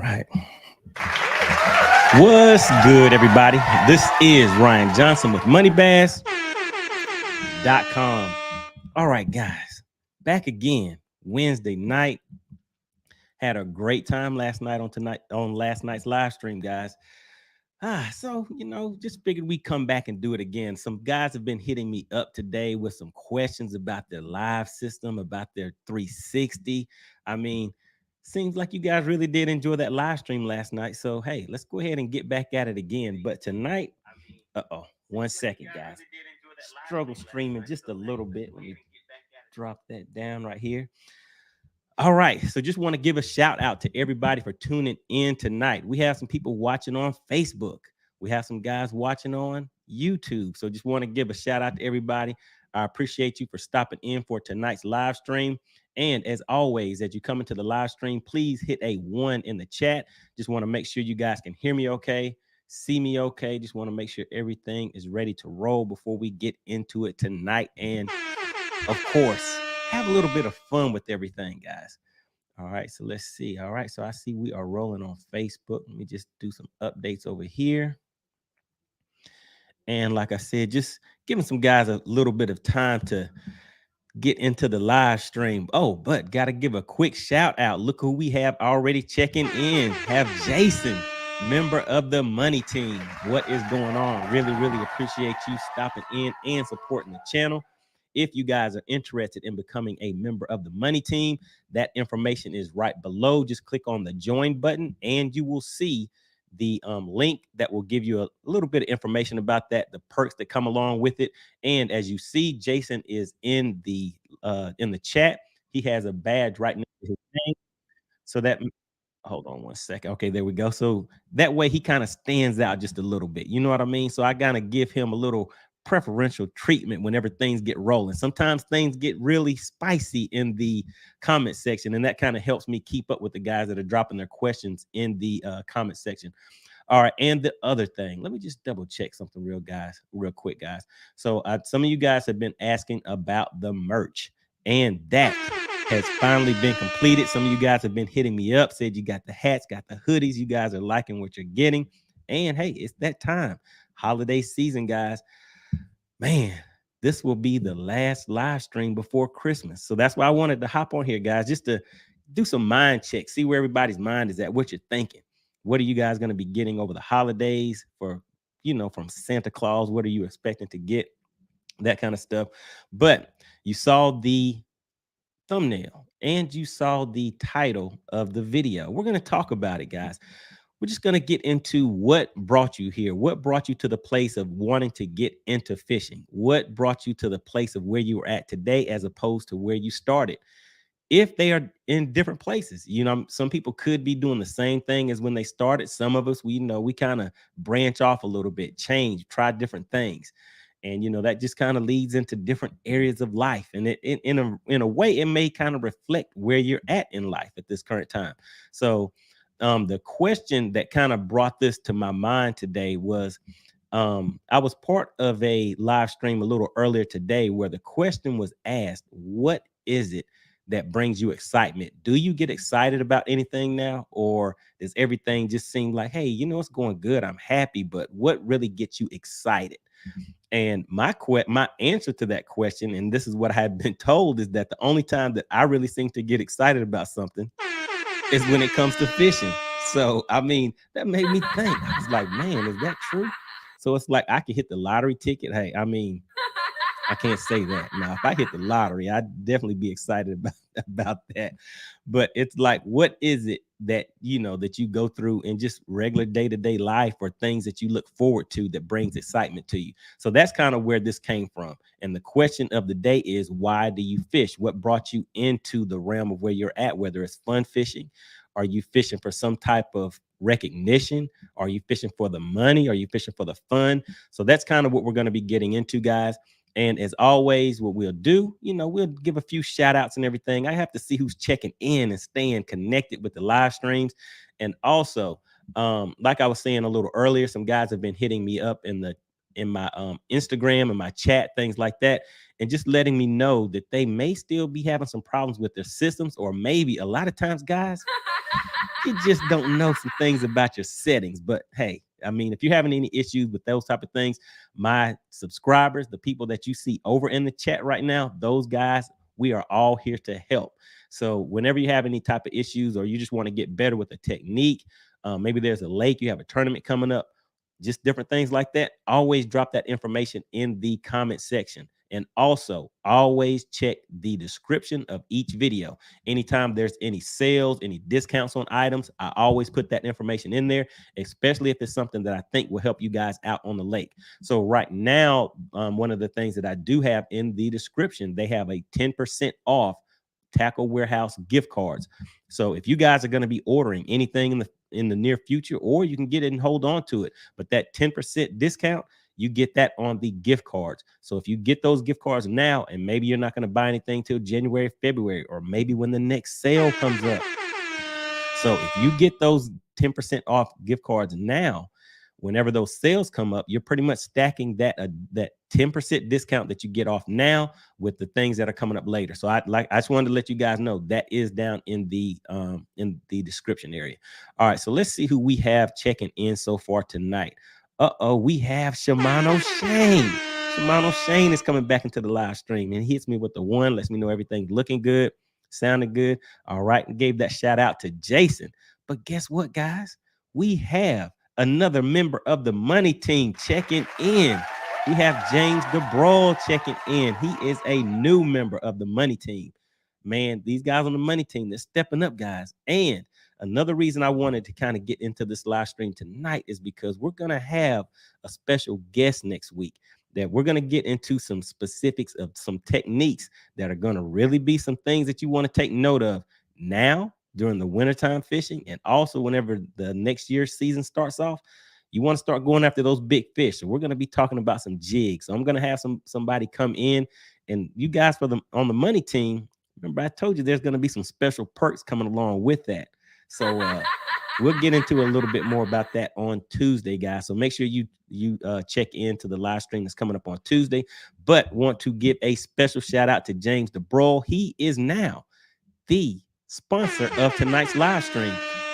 right. What's good, everybody? This is Ryan Johnson with MoneyBass.com. All right, guys, back again Wednesday night. Had a great time last night on last night's live stream, guys. So just figured we come back and do it again. Some guys have been hitting me up today with some questions about their live system, about their 360. I mean, seems like you guys really did enjoy that live stream last night. So hey, let's go ahead and get back at it again. But tonight, one second, guys. Struggle streaming just a little bit. Let me drop that down right here. All right, so just want to give a shout out to everybody for tuning in tonight. We have some people watching on Facebook. We have some guys watching on YouTube. So just want to give a shout out to everybody. I appreciate you for stopping in for tonight's live stream. And as always, as you come into the live stream, please hit a 1 in the chat. Just want to make sure you guys can hear me okay, see me okay. Just want to make sure everything is ready to roll before we get into it tonight. And of course, have a little bit of fun with everything, guys. All right, so let's see. All right, so I see we are rolling on Facebook. Let me just do some updates over here. And like I said, just giving some guys a little bit of time to get into the live stream. Oh, but got to give a quick shout out. Look who we have already checking in. Have Jason, member of the money team. What is going on? Really, really appreciate you stopping in and supporting the channel. If you guys are interested in becoming a member of the money team, that information is right below. Just click on the join button and you will see the link that will give you a little bit of information about that, the perks that come along with it. And as you see, Jason is in the chat. He has a badge right next to his name. So that, hold on one second. Okay, there we go. So that way he kind of stands out just a little bit. You know what I mean? So I gotta give him a little preferential treatment whenever things get rolling. Sometimes things get really spicy in the comment section, and that kind of helps me keep up with the guys that are dropping their questions in the comment section. All right, and the other thing, let me just double check something real quick, guys. So some of you guys have been asking about the merch, and that has finally been completed. Some of you guys have been hitting me up, said you got the hats, got the hoodies. You guys are liking what you're getting. And hey, it's that time. Holiday season, guys. Man, this will be the last live stream before Christmas. So that's why I wanted to hop on here, guys, just to do some mind checks, see where everybody's mind is at, what you're thinking. What are you guys going to be getting over the holidays for, from Santa Claus? What are you expecting to get? That kind of stuff. But you saw the thumbnail and you saw the title of the video. We're going to talk about it, guys. We're just going to get into what brought you here. What brought you to the place of wanting to get into fishing? What brought you to the place of where you are at today as opposed to where you started? If they are in different places, some people could be doing the same thing as when they started. Some of us, we kind of branch off a little bit, change, try different things. And, that just kind of leads into different areas of life. And in a way, it may kind of reflect where you're at in life at this current time. So the question that kind of brought this to my mind today was, I was part of a live stream a little earlier today where the question was asked, what is it that brings you excitement? Do you get excited about anything now? Or does everything just seem like, hey, it's going good, I'm happy, but what really gets you excited? And my answer to that question, and this is what I have been told, is that the only time that I really seem to get excited about something is when it comes to fishing. So, I mean, that made me think. I was like, man, is that true? So it's like I could hit the lottery ticket. Hey, I mean, I can't say that. Now, if I hit the lottery, I'd definitely be excited about that. But it's like, what is it that, that you go through in just regular day-to-day life, or things that you look forward to that brings excitement to you? So that's kind of where this came from. And the question of the day is, why do you fish? What brought you into the realm of where you're at, whether it's fun fishing? Are you fishing for some type of recognition? Are you fishing for the money? Are you fishing for the fun? So that's kind of what we're going to be getting into, guys. And as always, what we'll do, we'll give a few shout outs and everything. I have to see who's checking in and staying connected with the live streams. And also, like I was saying a little earlier, some guys have been hitting me up in my Instagram and my chat, things like that, and just letting me know that they may still be having some problems with their systems, or maybe a lot of times, guys, you just don't know some things about your settings. But hey, I mean, if you're having any issues with those type of things, my subscribers, the people that you see over in the chat right now, those guys, we are all here to help. So whenever you have any type of issues or you just want to get better with a technique, maybe there's a lake, you have a tournament coming up, just different things like that, always drop that information in the comment section. And also always check the description of each video. Anytime there's any sales, any discounts on items, I always put that information in there, especially if it's something that I think will help you guys out on the lake. So right now, one of the things that I do have in the description, they have a 10% off Tackle Warehouse gift cards. So if you guys are going to be ordering anything in the near future, or you can get it and hold on to it, but that 10% discount, you get that on the gift cards. So if you get those gift cards now, and maybe you're not going to buy anything till January, February, or maybe when the next sale comes up. So if you get those 10% off gift cards now, whenever those sales come up, you're pretty much stacking that 10% discount that you get off now with the things that are coming up later. So I just wanted to let you guys know that is down in the description area. All right, so let's see who we have checking in so far tonight. We have Shimano Shane. Shimano Shane is coming back into the live stream, and he hits me with the one, lets me know everything's looking good, sounding good. All right, and gave that shout out to Jason. But guess what, guys? We have another member of the money team checking in. We have James DeBrawl checking in. He is a new member of the money team. Man, these guys on the money team, they're stepping up, guys. And another reason I wanted to kind of get into this live stream tonight is because we're going to have a special guest next week that we're going to get into some specifics of some techniques that are going to really be some things that you want to take note of now during the wintertime fishing, and also whenever the next year's season starts off. You want to start going after those big fish. So we're going to be talking about some jigs. So I'm going to have somebody come in, and you guys on the money team, remember I told you there's going to be some special perks coming along with that. So we'll get into a little bit more about that on Tuesday, guys. So make sure you check into the live stream that's coming up on Tuesday. But want to give a special shout out to James DeBrawl. He is now the sponsor of tonight's live stream.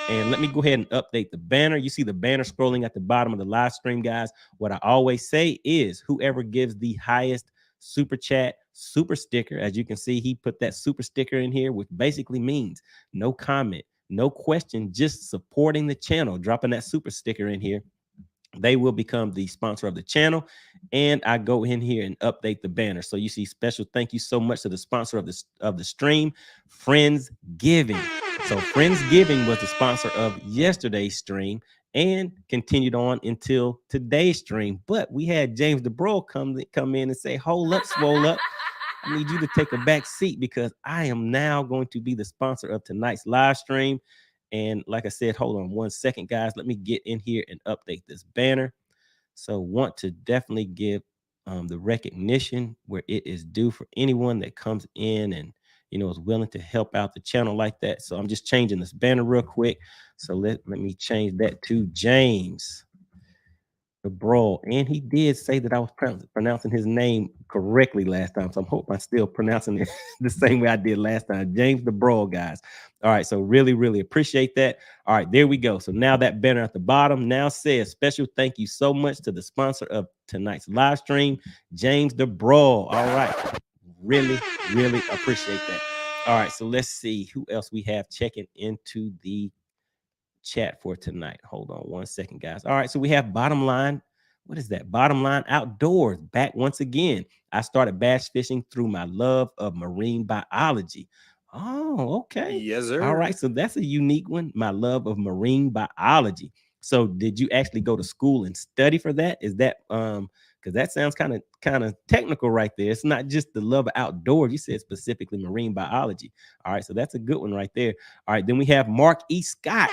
And let me go ahead and update the banner. You see the banner scrolling at the bottom of the live stream, guys. What I always say is whoever gives the highest super chat, super sticker, as you can see, he put that super sticker in here, which basically means no comment, no question, just supporting the channel, dropping that super sticker in here. They will become the sponsor of the channel. And I go in here and update the banner. So you see special thank you so much to the sponsor of the stream, Friendsgiving. So Friendsgiving was the sponsor of yesterday's stream and continued on until today's stream. But we had James DeBrawl come in and say, hold up, swole up. I need you to take a back seat because I am now going to be the sponsor of tonight's live stream. And like I said, hold on one second, guys. Let me get in here and update this banner. So want to definitely give the recognition where it is due for anyone that comes in and, is willing to help out the channel like that. So I'm just changing this banner real quick. So let me change that to James DeBrawl. And he did say that I was pronouncing his name correctly last time. So I'm hoping I'm still pronouncing it the same way I did last time. James DeBrawl, guys. All right. So really, really appreciate that. All right. There we go. So now that banner at the bottom now says special thank you so much to the sponsor of tonight's live stream, James DeBrawl. All right. Really, really appreciate that. All right. So let's see who else we have checking into the chat for tonight. Hold on one second, guys. All right, so we have Bottom Line. What is that? Bottom Line Outdoors back once again. I started bass fishing through my love of marine biology. Oh, okay. Yes, sir. All right, so that's a unique one. My love of marine biology. So did you actually go to school and study for that? Is that because that sounds kind of technical right there. It's not just the love of outdoors. You said specifically marine biology. All right, so that's a good one right there. All right, then we have Mark E. Scott.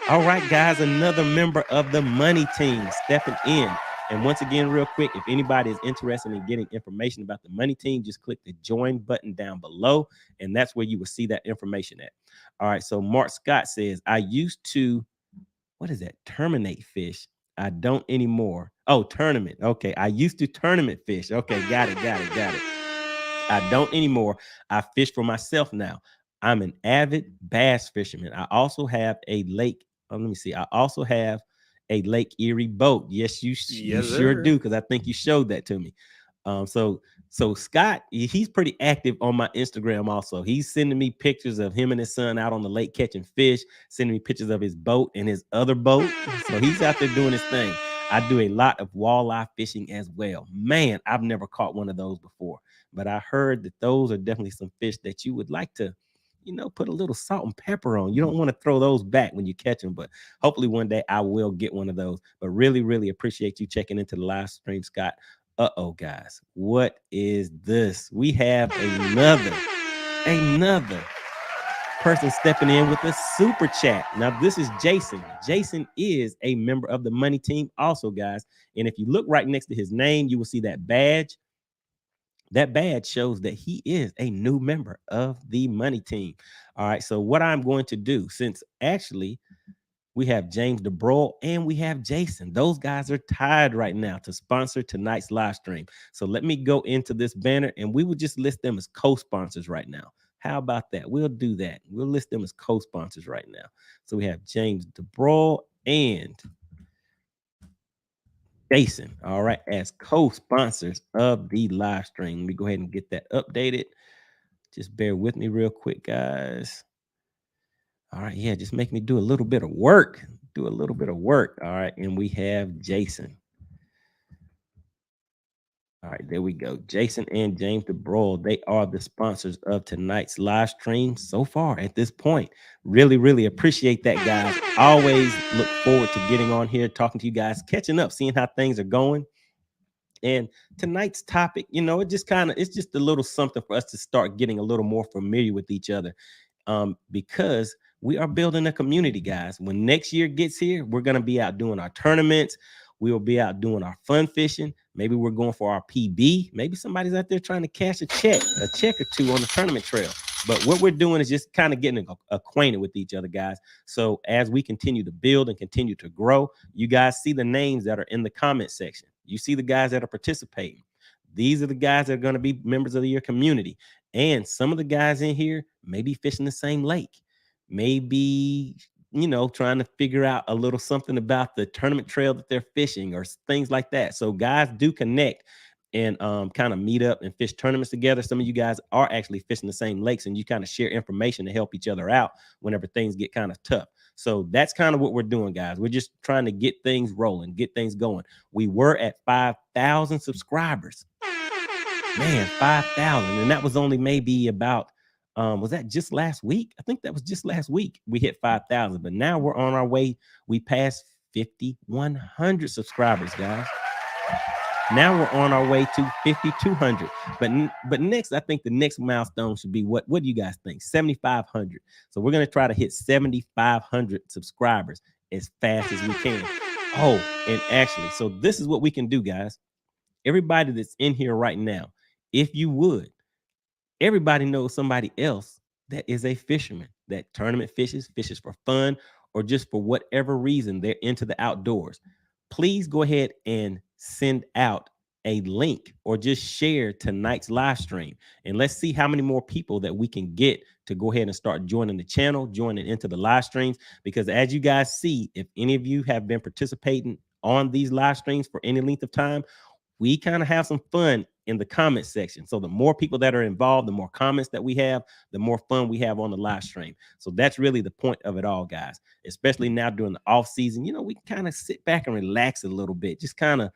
All right, guys, another member of the money team stepping in. And once again, real quick, if anybody is interested in getting information about the money team, just click the join button down below, and that's where you will see that information at. All right, so Mark Scott says, I used to, what is that? Terminate fish. I don't anymore. Oh, tournament. Okay, I used to tournament fish. Okay, got it. I don't anymore. I fish for myself now. I'm an avid bass fisherman. I also have a lake. Let me see. I also have a Lake Erie boat. Yes, you sure do, because I think you showed that to me. So Scott, he's pretty active on my Instagram also. He's sending me pictures of him and his son out on the lake catching fish, sending me pictures of his boat and his other boat. So he's out there doing his thing. I do a lot of walleye fishing as well. Man, I've never caught one of those before, but I heard that those are definitely some fish that you would like to, put a little salt and pepper on. You don't want to throw those back when you catch them, but hopefully one day I will get one of those. But really, really appreciate you checking into the live stream, Scott. Uh-oh, guys, what is this? We have another person stepping in with a super chat. Now, this is Jason. Jason is a member of the Money Team also, guys. And if you look right next to his name, you will see that badge. That badge shows that he is a new member of the Money Team. All right, so what I'm going to do, since actually we have James DeBroil and we have Jason. Those guys are tied right now to sponsor tonight's live stream. So let me go into this banner and we will just list them as co-sponsors right now. How about that? We'll do that. We'll list them as co-sponsors right now. So we have James DeBroil and Jason, all right, as co-sponsors of the live stream. Let me go ahead and get that updated. Just bear with me real quick, guys. All right, yeah, just make me do a little bit of work. All right, and we have Jason. All right, there we go. Jason and James DeBroil, they are the sponsors of tonight's live stream so far at this point. Really, really appreciate that, guys. Always look forward to getting on here, talking to you guys, catching up, seeing how things are going. And tonight's topic, it's just a little something for us to start getting a little more familiar with each other. Because we are building a community, guys. When next year gets here, we're going to be out doing our tournaments. We will be out doing our fun fishing. Maybe we're going for our PB. Maybe somebody's out there trying to cash a check or two on the tournament trail. But what we're doing is just kind of getting acquainted with each other, guys. So as we continue to build and continue to grow, you guys see the names that are in the comment section. You see the guys that are participating. These are the guys that are going to be members of your community. And some of the guys in here may be fishing the same lake, maybe, trying to figure out a little something about the tournament trail that they're fishing or things like that. So guys do connect and kind of meet up and fish tournaments together. Some of you guys are actually fishing the same lakes and you kind of share information to help each other out whenever things get kind of tough. So that's kind of what we're doing, guys. We're just trying to get things rolling, get things going. We were at 5,000 subscribers. Man, 5,000. And that was only maybe about, was that just last week? I think that was just last week we hit 5,000. But now we're on our way. We passed 5,100 subscribers, guys. Now we're on our way to 5,200. But next, I think the next milestone should be what do you guys think? 7,500. So we're going to try to hit 7,500 subscribers as fast as we can. Oh, and actually, so this is what we can do, guys. Everybody that's in here right now, if you would, everybody knows somebody else that is a fisherman, that tournament fishes for fun, or just for whatever reason they're into the outdoors. Please go ahead and send out a link or just share tonight's live stream. And let's see how many more people that we can get to go ahead and start joining the channel, joining into the live streams. Because as you guys see, if any of you have been participating on these live streams for any length of time, we kind of have some fun in the comment section. So the more people that are involved, the more comments that we have, the more fun we have on the live stream. So that's really the point of it all, guys, especially now during the off season. We kind of sit back and relax a little bit, just kind of,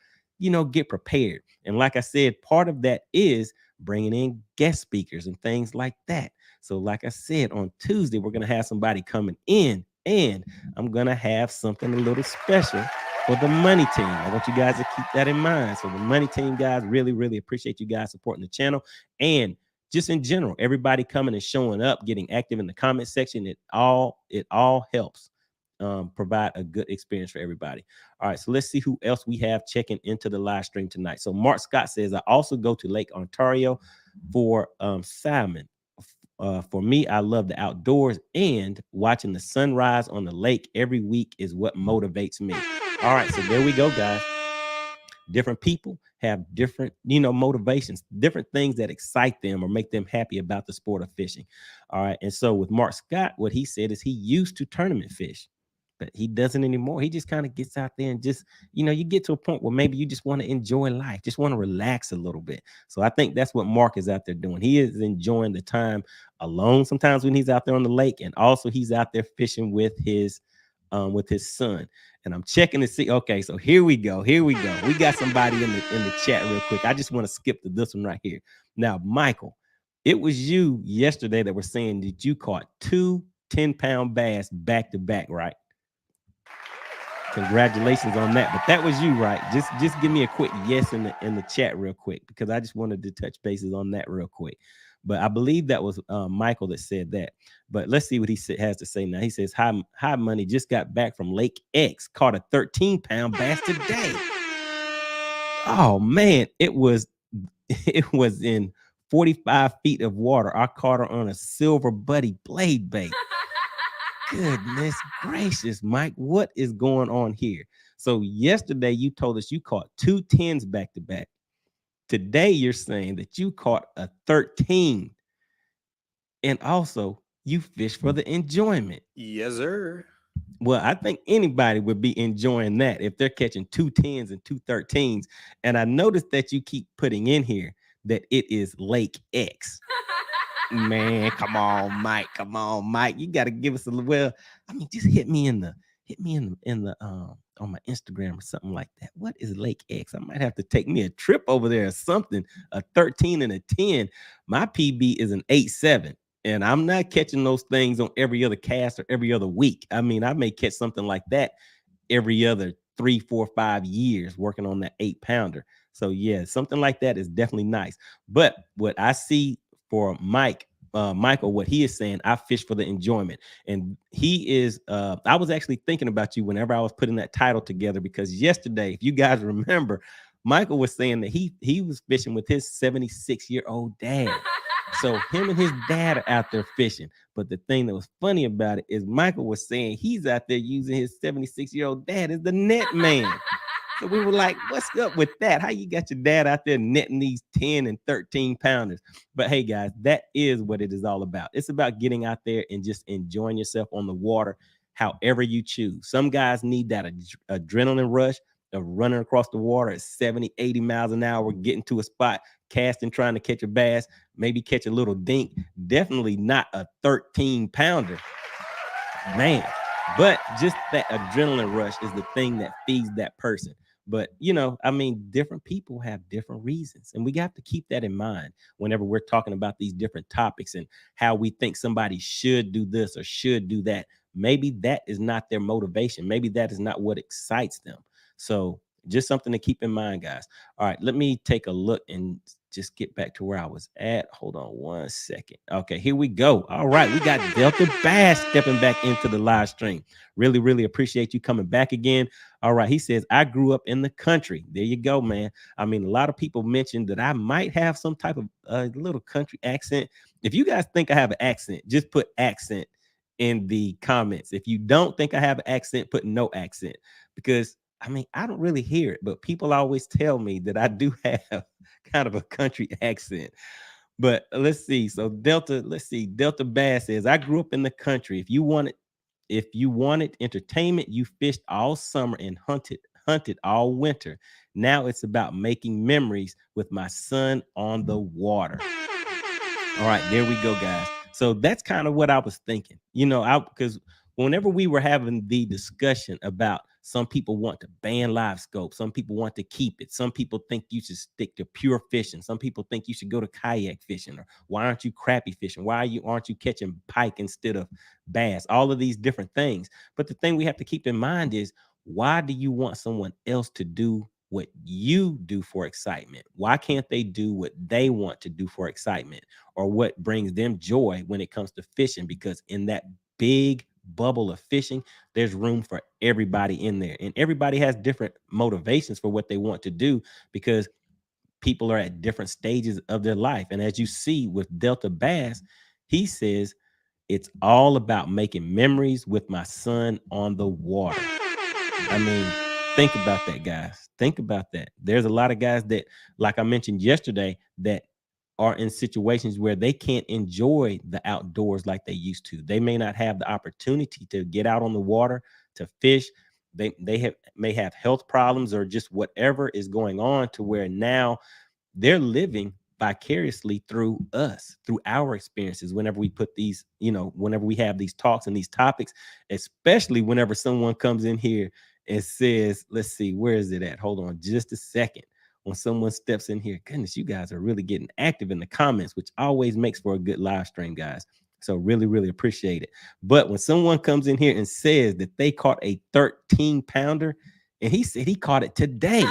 get prepared. And like I said, part of that is bringing in guest speakers and things like that. So like I said, on Tuesday, we're going to have somebody coming in and I'm going to have something a little special for the Money Team. I want you guys to keep that in mind. So the Money Team, guys, really, really appreciate you guys supporting the channel. And just in general, everybody coming and showing up, getting active in the comment section, it all helps provide a good experience for everybody. All right, so let's see who else we have checking into the live stream tonight. So Mark Scott says, I also go to Lake Ontario for salmon. For me, I love the outdoors and watching the sunrise on the lake every week is what motivates me. All right, so there we go, guys. Different people have different, motivations, different things that excite them or make them happy about the sport of fishing. All right. And so with Mark Scott, what he said is he used to tournament fish, but he doesn't anymore. He just kind of gets out there and just, you get to a point where maybe you just want to enjoy life, just want to relax a little bit. So I think that's what Mark is out there doing. He is enjoying the time alone sometimes when he's out there on the lake, and also he's out there fishing with his son. And I'm checking to see. Okay, so here we go. Here we go. We got somebody in the chat real quick. I just want to skip to this one right here. Now, Michael, it was you yesterday that were saying that you caught 2 10-pound bass back to back, right? Congratulations on that. But that was you, right? Just give me a quick yes in the chat real quick, because I just wanted to touch bases on that real quick. But I believe that was Michael that said that. But let's see what he has to say now. He says, hi, Money. Just got back from Lake X. Caught a 13-pound bass today. Oh, man. It was in 45 feet of water. I caught her on a silver buddy blade bait. Goodness gracious, Mike, what is going on here? So yesterday you told us you caught 2 10s back to back. Today you're saying that you caught a 13. And also you fished for the enjoyment. Yes, sir. Well, I think anybody would be enjoying that if they're catching 2 10s and 2 13s. And I noticed that you keep putting in here that it is Lake X. Man, come on, Mike. Come on, Mike. You got to give us a little. Well, I mean, just hit me in the on my Instagram or something like that. What is Lake X? I might have to take me a trip over there or something. A 13 and a 10. My PB is an 8.7. And I'm not catching those things on every other cast or every other week. I mean, I may catch something like that every other 3, 4, 5 years working on that 8-pounder. So yeah, something like that is definitely nice. But what I see for Michael, what he is saying, I fish for the enjoyment. And he is, I was actually thinking about you whenever I was putting that title together, because yesterday, if you guys remember, Michael was saying that he was fishing with his 76-year-old dad. So him and his dad are out there fishing. But the thing that was funny about it is Michael was saying he's out there using his 76-year-old dad as the net man. So we were like, what's up with that? How you got your dad out there netting these 10 and 13 pounders? But hey, guys, that is what it is all about. It's about getting out there and just enjoying yourself on the water, however you choose. Some guys need that adrenaline rush of running across the water at 70, 80 miles an hour, getting to a spot, casting, trying to catch a bass, maybe catch a little dink. Definitely not a 13-pounder. Man, but just that adrenaline rush is the thing that feeds that person. But, I mean, different people have different reasons. And we got to keep that in mind whenever we're talking about these different topics and how we think somebody should do this or should do that. Maybe that is not their motivation. Maybe that is not what excites them. So just something to keep in mind, guys. All right, let me take a look and just get back to where I was at. Hold on one second. Okay, here we go. All right, we got Delta Bass stepping back into the live stream. Really, really appreciate you coming back again. All right, he says, I grew up in the country. There you go, man. I mean, a lot of people mentioned that I might have some type of little country accent. If you guys think I have an accent, just put accent in the comments. If you don't think I have an accent, put no accent, because I mean, I don't really hear it, but people always tell me that I do have kind of a country accent. But let's see. So Delta Bass says, I grew up in the country. If you wanted entertainment, you fished all summer and hunted all winter. Now it's about making memories with my son on the water. All right, there we go, guys. So that's kind of what I was thinking. Because whenever we were having the discussion about some people want to ban live scope, some people want to keep it, some people think you should stick to pure fishing, some people think you should go to kayak fishing, or why aren't you crappie fishing? Why aren't you catching pike instead of bass? All of these different things. But the thing we have to keep in mind is, why do you want someone else to do what you do for excitement? Why can't they do what they want to do for excitement, or what brings them joy when it comes to fishing? Because in that big bubble of fishing, there's room for everybody in there, and everybody has different motivations for what they want to do, because people are at different stages of their life. And as you see with Delta Bass, he says it's all about making memories with my son on the water. I mean, think about that, guys. Think about that. There's a lot of guys that, like I mentioned yesterday, that are in situations where they can't enjoy the outdoors like they used to. They may not have the opportunity to get out on the water to fish. They may have health problems or just whatever is going on to where now they're living vicariously through us, through our experiences. Whenever we put these, whenever we have these talks and these topics, especially whenever someone comes in here and says, let's see, where is it at? Hold on just a second. When someone steps in here, goodness, you guys are really getting active in the comments, which always makes for a good live stream, guys. So really, really appreciate it. But when someone comes in here and says that they caught a 13-pounder, and he said he caught it today.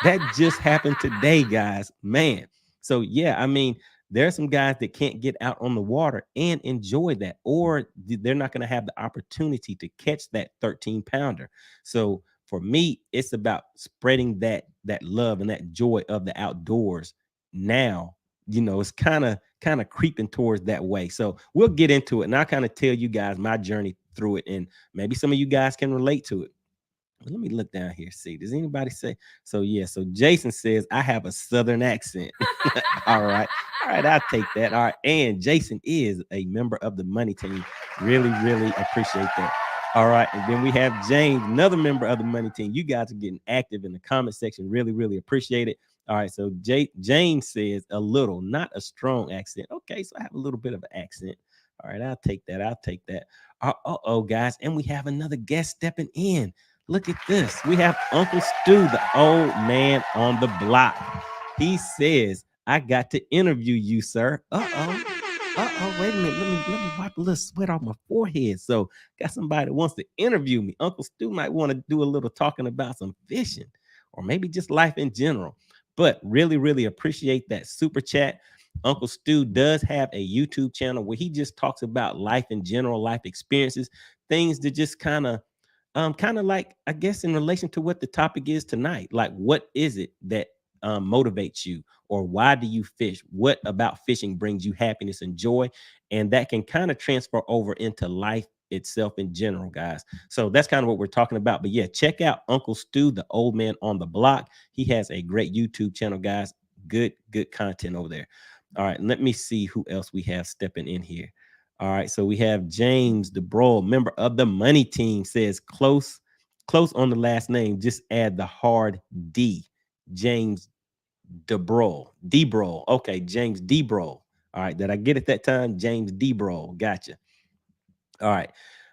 That just happened today, guys. Man. So yeah, I mean, there are some guys that can't get out on the water and enjoy that, or they're not going to have the opportunity to catch that 13-pounder. So for me, it's about spreading that love and that joy of the outdoors. Now, it's kind of creeping towards that way. So we'll get into it, and I'll kind of tell you guys my journey through it, and maybe some of you guys can relate to it. Let me look down here. See, does anybody say so? Yeah. So Jason says I have a southern accent. All right. All right. I'll take that. All right. And Jason is a member of the money team. Really, really appreciate that. All right. And then we have James, another member of the money team. You guys are getting active in the comment section. Really, really appreciate it. All right. So James says a little, not a strong accent. Okay. So I have a little bit of an accent. All right. I'll take that. I'll take that. Uh-oh, guys. And we have another guest stepping in. Look at this. We have Uncle Stu, the old man on the block. He says, I got to interview you, sir. Uh-oh. Uh-oh, wait a minute. Let me wipe a little sweat off my forehead. So got somebody that wants to interview me. Uncle Stu might want to do a little talking about some fishing or maybe just life in general. But really, really appreciate that super chat. Uncle Stu does have a YouTube channel where he just talks about life in general, life experiences, things that just kind of like, I guess, in relation to what the topic is tonight. Like, what is it that motivates you, or why do you fish? What about fishing brings you happiness and joy? And that can kind of transfer over into life itself in general, guys. So that's kind of what we're talking about. But yeah, check out Uncle Stu, the old man on the block. He has a great YouTube channel, guys. Good content over there. All right, let me see who else we have stepping in here. All right, so we have James DeBro, member of the money team, says close on the last name. Just add the hard D. James DeBro. Okay, James DeBro. All right, did I get it that time? James DeBro. Gotcha. All right.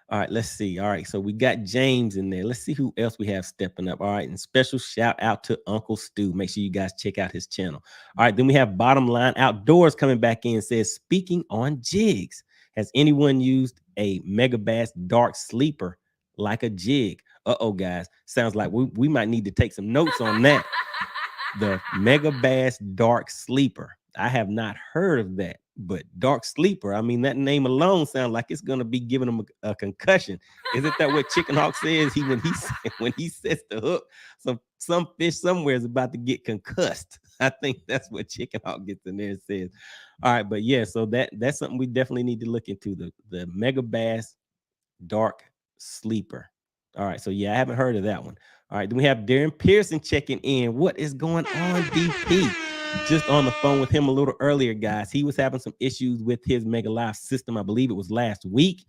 All right, let's see. All right, so we got James in there. Let's see who else we have stepping up. All right, and special shout out to Uncle Stu. Make sure you guys check out his channel. All right, then we have Bottom Line Outdoors coming back in. Says, speaking on jigs, has anyone used a MegaBass dark sleeper like a jig? Uh-oh, guys. Sounds like we might need to take some notes on that. The MegaBass dark sleeper. I have not heard of that, but dark sleeper, I mean, that name alone sounds like it's going to be giving him a concussion. Isn't that what Chicken Hawk says? When he sets the hook, some fish somewhere is about to get concussed. I think that's what Chicken Hawk gets in there and says. All right, but yeah, so that's something we definitely need to look into, the MegaBass dark sleeper. All right, so yeah, I haven't heard of that one. All right, then we have Darren Pearson checking in. What is going on, DP? Just on the phone with him a little earlier, guys. He was having some issues with his Mega Live system. I believe it was last week.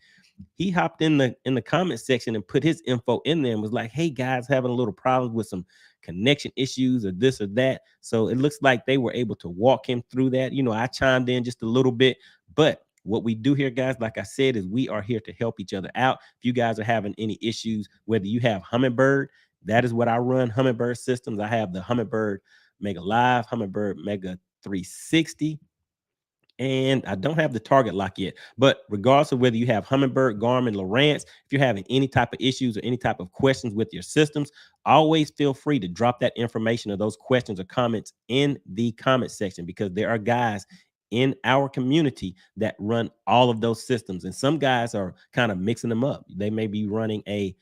He hopped in the comment section and put his info in there and was like, hey guys, having a little problems with some connection issues or this or that. So it looks like they were able to walk him through that. I chimed in just a little bit, but what we do here, guys, like I said, is we are here to help each other out. If you guys are having any issues, whether you have Humminbird, that is what I run, Humminbird systems. I have the Humminbird Mega Live, Humminbird Mega 360, and I don't have the target lock yet. But regardless of whether you have Humminbird, Garmin, Lowrance, if you're having any type of issues or any type of questions with your systems, always feel free to drop that information or those questions or comments in the comment section, because there are guys in our community that run all of those systems, and some guys are kind of mixing them up. They may be running a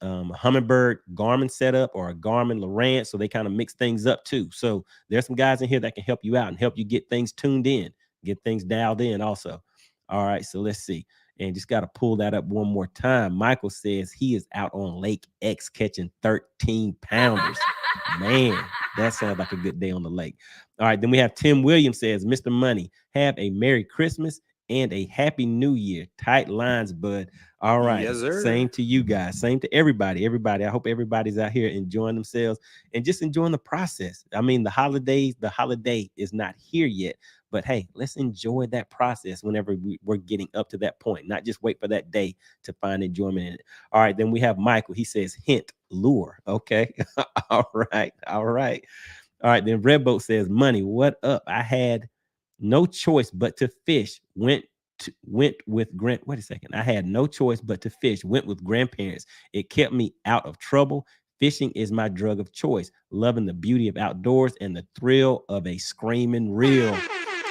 Humminbird Garmin setup or a Garmin Lowrance, so they kind of mix things up too. So there's some guys in here that can help you out and help you get things tuned in, get things dialed in also. All right, so let's see. And just got to pull that up one more time. Michael says he is out on Lake X catching 13 pounders. Man, that sounds like a good day on the lake. All right, then we have Tim Williams says, Mr. Money, have a Merry Christmas and a Happy New Year. Tight lines, bud. All right. Yes, sir. Same to you guys. Same to everybody. Everybody. I hope everybody's out here enjoying themselves and just enjoying the process. I mean, the holiday is not here yet. But hey, let's enjoy that process whenever we're getting up to that point, not just wait for that day to find enjoyment in it. All right, then we have Michael. He says, hint, lure. Okay. All right. All right. All right. Then Red Boat says, Money, what up? I had no choice but to fish. Went with grand. Wait a second. I had no choice but to fish. Went with grandparents. It kept me out of trouble. Fishing is my drug of choice. Loving the beauty of outdoors and the thrill of a screaming reel.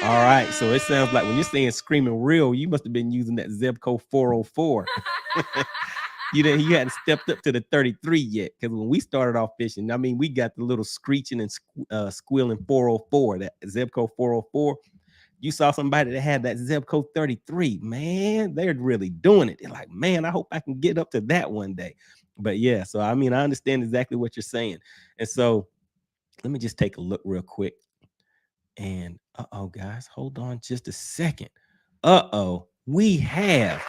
All right. So it sounds like when you're saying screaming reel, you must have been using that Zebco 404. You hadn't stepped up to the 33 yet. Because when we started off fishing, I mean, we got the little screeching and squealing 404, that Zebco 404. You saw somebody that had that Zebco 33, man, they're really doing it. They're like, man, I hope I can get up to that one day. But yeah, so I mean, I understand exactly what you're saying. And so let me just take a look real quick. And guys, hold on just a second. We have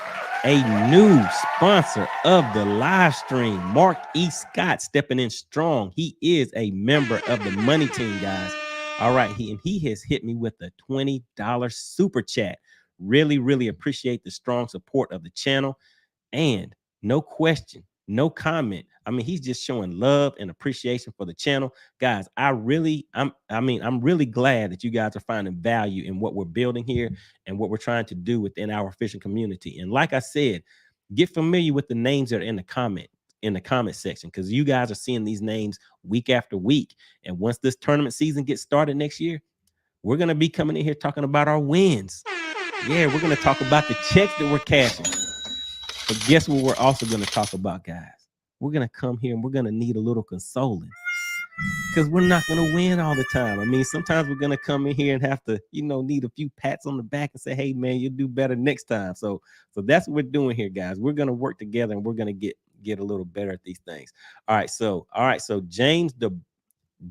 a new sponsor of the live stream, Mark E. Scott, stepping in strong. He is a member of the Money Team, guys. All right, he has hit me with a $20 super chat. Really, really appreciate the strong support of the channel. And no question, no comment. I mean, he's just showing love and appreciation for the channel. Guys, I'm really glad that you guys are finding value in what we're building here and what we're trying to do within our fishing community. And like I said, get familiar with the names that are in the comment section, because you guys are seeing these names week after week. And once this tournament season gets started next year, we're going to be coming in here talking about our wins. Yeah, we're going to talk about the checks that we're cashing. But guess what we're also going to talk about, guys? We're going to come here and we're going to need a little consoling, because we're not going to win all the time. I mean, sometimes we're going to come in here and have to, need a few pats on the back and say, hey, man, you'll do better next time. So that's what we're doing here, guys. We're going to work together and we're going to get a little better at these things. All right. So James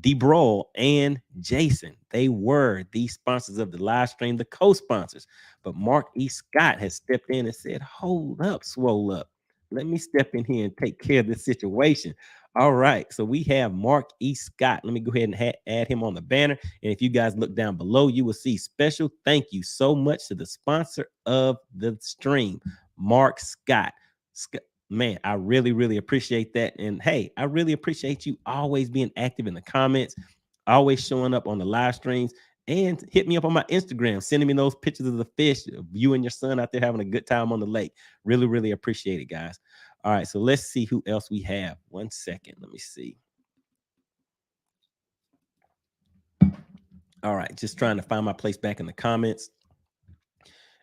DeBroll and Jason, they were the sponsors of the live stream, the co-sponsors. But Mark E. Scott has stepped in and said, hold up, swole up. Let me step in here and take care of this situation. All right. So we have Mark E. Scott. Let me go ahead and add him on the banner. And if you guys look down below, you will see special thank you so much to the sponsor of the stream, Mark Scott. Man, I really, really appreciate that. And hey, I really appreciate you always being active in the comments, always showing up on the live streams, and hit me up on my Instagram, sending me those pictures of the fish, of you and your son out there having a good time on the lake. Really, really appreciate it, guys. All right, so let's see who else we have. 1 second. Let me see. All right, just trying to find my place back in the comments.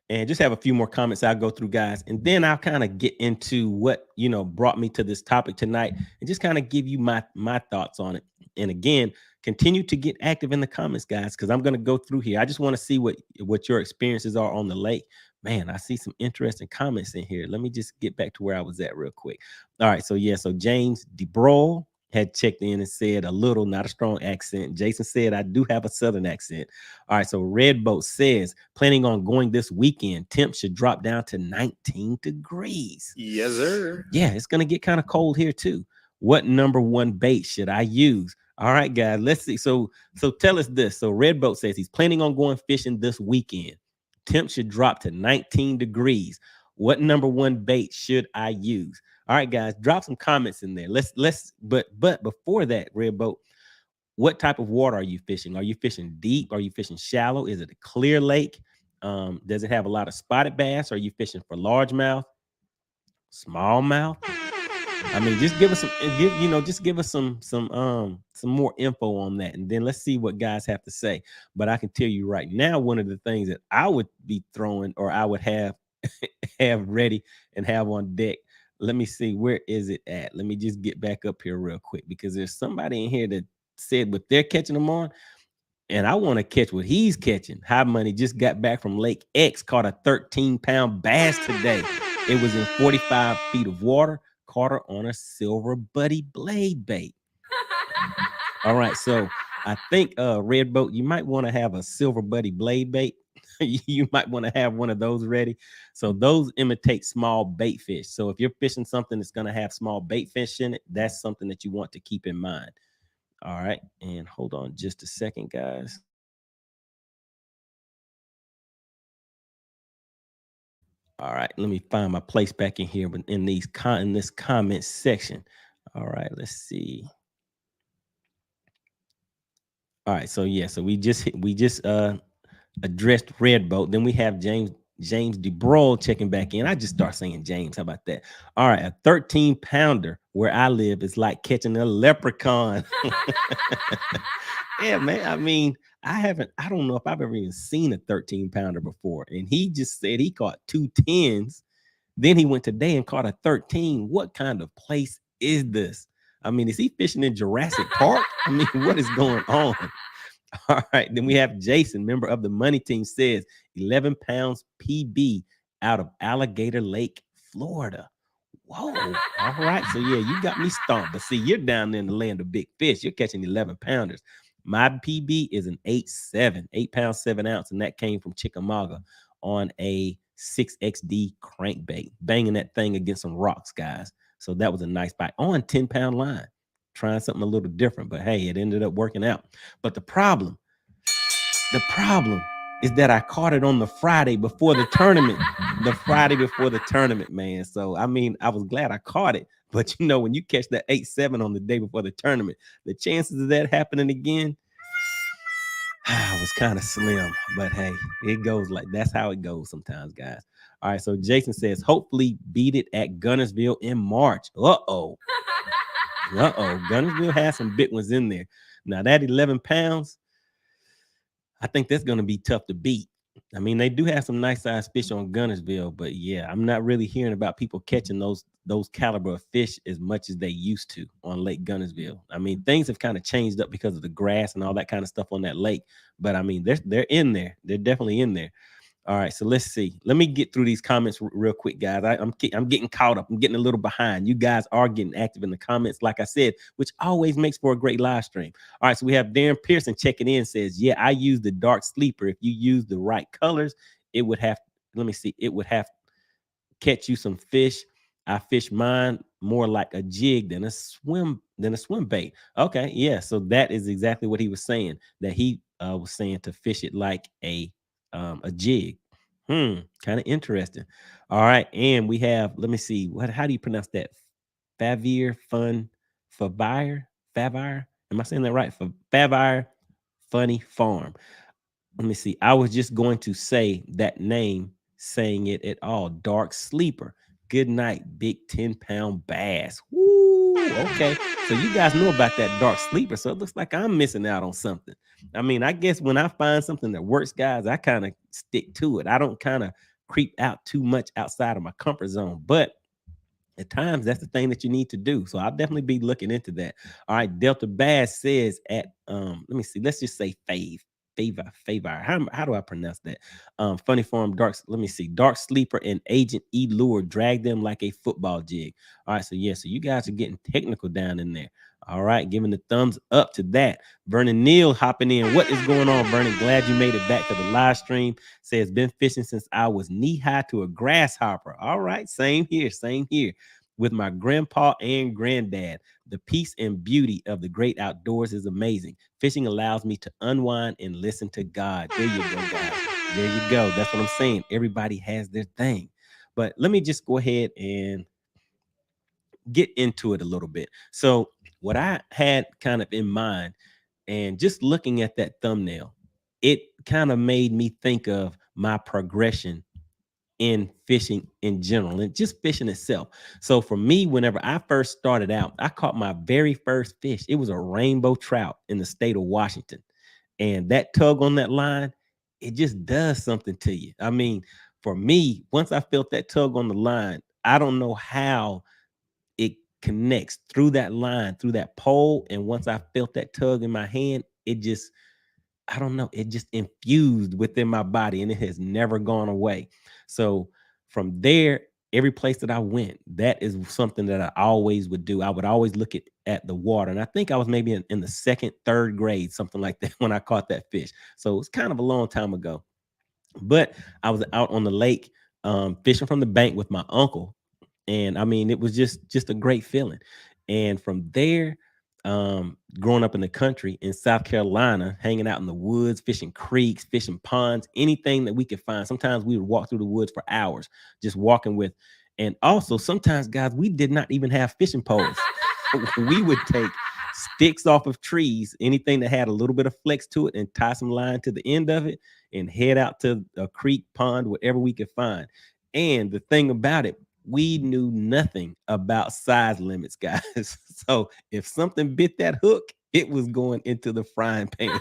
And just have a few more comments I'll go through, guys. And then I'll kind of get into what, brought me to this topic tonight and just kind of give you my thoughts on it. And again, continue to get active in the comments, guys, because I'm going to go through here. I just want to see what your experiences are on the lake. Man, I see some interesting comments in here. Let me just get back to where I was at real quick. All right. So, yeah. So James DeBroll had checked in and said a little, not a strong accent. Jason said, I do have a Southern accent. All right. So Red Boat says, planning on going this weekend. Temp should drop down to 19 degrees. Yes, sir. Yeah, it's going to get kind of cold here too. What number one bait should I use? All right, guys, let's see. So tell us this. So Red Boat says he's planning on going fishing this weekend. Temp should drop to 19 degrees. What number one bait should I use? All right, guys, drop some comments in there. But before that, Red Boat, what type of water are you fishing? Are you fishing deep? Are you fishing shallow? Is it a clear lake? Does it have a lot of spotted bass? Are you fishing for largemouth, smallmouth? I mean, just give us some more info on that, and then let's see what guys have to say. But I can tell you right now, one of the things that I would be throwing, or I would have ready and have on deck. Let me see, where is it at? Let me just get back up here real quick, because there's somebody in here that said what they're catching them on. And I want to catch what he's catching. High Money just got back from Lake X, caught a 13-pound bass today. It was in 45 feet of water, caught her on a silver buddy blade bait. All right, so I think Red Boat, you might want to have a silver buddy blade bait. You might want to have one of those ready. So those imitate small bait fish. So if you're fishing something that's going to have small bait fish in it, that's something that you want to keep in mind. All right, and hold on just a second, guys. All right, let me find my place back in here, but in this comment section. All right, let's see. All right, so yeah, so we just addressed Red Boat. Then we have James DeBroil checking back in. I just start saying James. How about that? All right, a 13-pounder where I live is like catching a leprechaun. Yeah, man. I mean, I don't know if I've ever even seen a 13-pounder before. And he just said he caught 2 10s. Then he went today and caught a 13. What kind of place is this? I mean, is he fishing in Jurassic Park? I mean, what is going on? All right. Then we have Jason, member of the money team, says 11 pounds PB out of Alligator Lake, Florida. Whoa. All right. So, yeah, you got me stumped. But see, you're down there in the land of big fish. You're catching 11 pounders. My PB is an 8.7, 8 pounds, 7 ounce. And that came from Chickamauga on a 6XD crankbait, banging that thing against some rocks, guys. So that was a nice bite on 10-pound line. Trying something a little different, but hey, it ended up working out. But the problem is that I caught it on the Friday before the tournament. The Friday before the tournament, man. So I mean, I was glad I caught it. But you know, when you catch that 8.7 on the day before the tournament, the chances of that happening again was kind of slim. But hey, it goes like that's how it goes sometimes, guys. All right. So Jason says, hopefully beat it at Gunnersville in March. Uh-oh. Uh-oh. Gunnersville has some big ones in there. Now that 11 pounds, I think that's going to be tough to beat. I mean, they do have some nice sized fish on Gunnersville, but yeah, I'm not really hearing about people catching those caliber of fish as much as they used to on Lake Gunnersville. I mean, things have kind of changed up because of the grass and all that kind of stuff on that lake. But I mean, they're in there. They're definitely in there. All right, so let's see. Let me get through these comments real quick, guys. I'm getting caught up. I'm getting a little behind. You guys are getting active in the comments, like I said, which always makes for a great live stream. All right, so we have Darren Pearson checking in. Says, "Yeah, I use the dark sleeper. If you use the right colors, it would have. Let me see. It would have catch you some fish. I fish mine more like a jig than a swim bait." Okay, yeah. So that is exactly what he was saying. That he was saying to fish it like a jig. Kind of interesting. All right, and we have. Let me see. How do you pronounce that? Favir Fun Favire Favire. Am I saying that right? Favire Funny Farm. Let me see. I was just going to say that name, saying it at all. Dark Sleeper. Good night, big 10-pound bass. Woo! Okay. So you guys know about that Dark Sleeper. So it looks like I'm missing out on something. I mean, I guess when I find something that works, guys, I kind of stick to it. I don't kind of creep out too much outside of my comfort zone. But at times, that's the thing that you need to do. So I'll definitely be looking into that. All right, Delta Bass says at let me see, let's just say Favor. How do I pronounce that? Funny Farm Dark. Let me see, Dark Sleeper and Agent E Lure drag them like a football jig. All right, so yeah, so you guys are getting technical down in there. All right, giving the thumbs up to that. Vernon Neal hopping in. What is going on, Vernon? Glad you made it back to the live stream. Says been fishing since I was knee high to a grasshopper. All right, same here, same here. With my grandpa and granddad. The peace and beauty of the great outdoors is amazing. Fishing allows me to unwind and listen to God. There you go, guys. There you go. That's what I'm saying. Everybody has their thing. But let me just go ahead and get into it a little bit. So, what I had kind of in mind, and just looking at that thumbnail, it kind of made me think of my progression in fishing in general and just fishing itself. So for me, whenever I first started out, I caught my very first fish. It was a rainbow trout in the state of Washington. And that tug on that line, it just does something to you. I mean, for me, once I felt that tug on the line, I don't know how it connects through that line, through that pole. And once I felt that tug in my hand, it just I don't know, it just infused within my body and it has never gone away. So from there, every place that I went, that is something that I always would do. I would always look at the water. And I think I was maybe in the second, third grade, something like that, when I caught that fish. So it's kind of a long time ago. But I was out on the lake fishing from the bank with my uncle, and I mean, it was just a great feeling. And from there, growing up in the country in South Carolina, hanging out in the woods, fishing creeks, fishing ponds, anything that we could find. Sometimes we would walk through the woods for hours, just walking with. And also, sometimes, guys, we did not even have fishing poles. We would take sticks off of trees, anything that had a little bit of flex to it, and tie some line to the end of it and head out to a creek, pond, whatever we could find. And the thing about it, we knew nothing about size limits, guys. So if something bit that hook, it was going into the frying pan.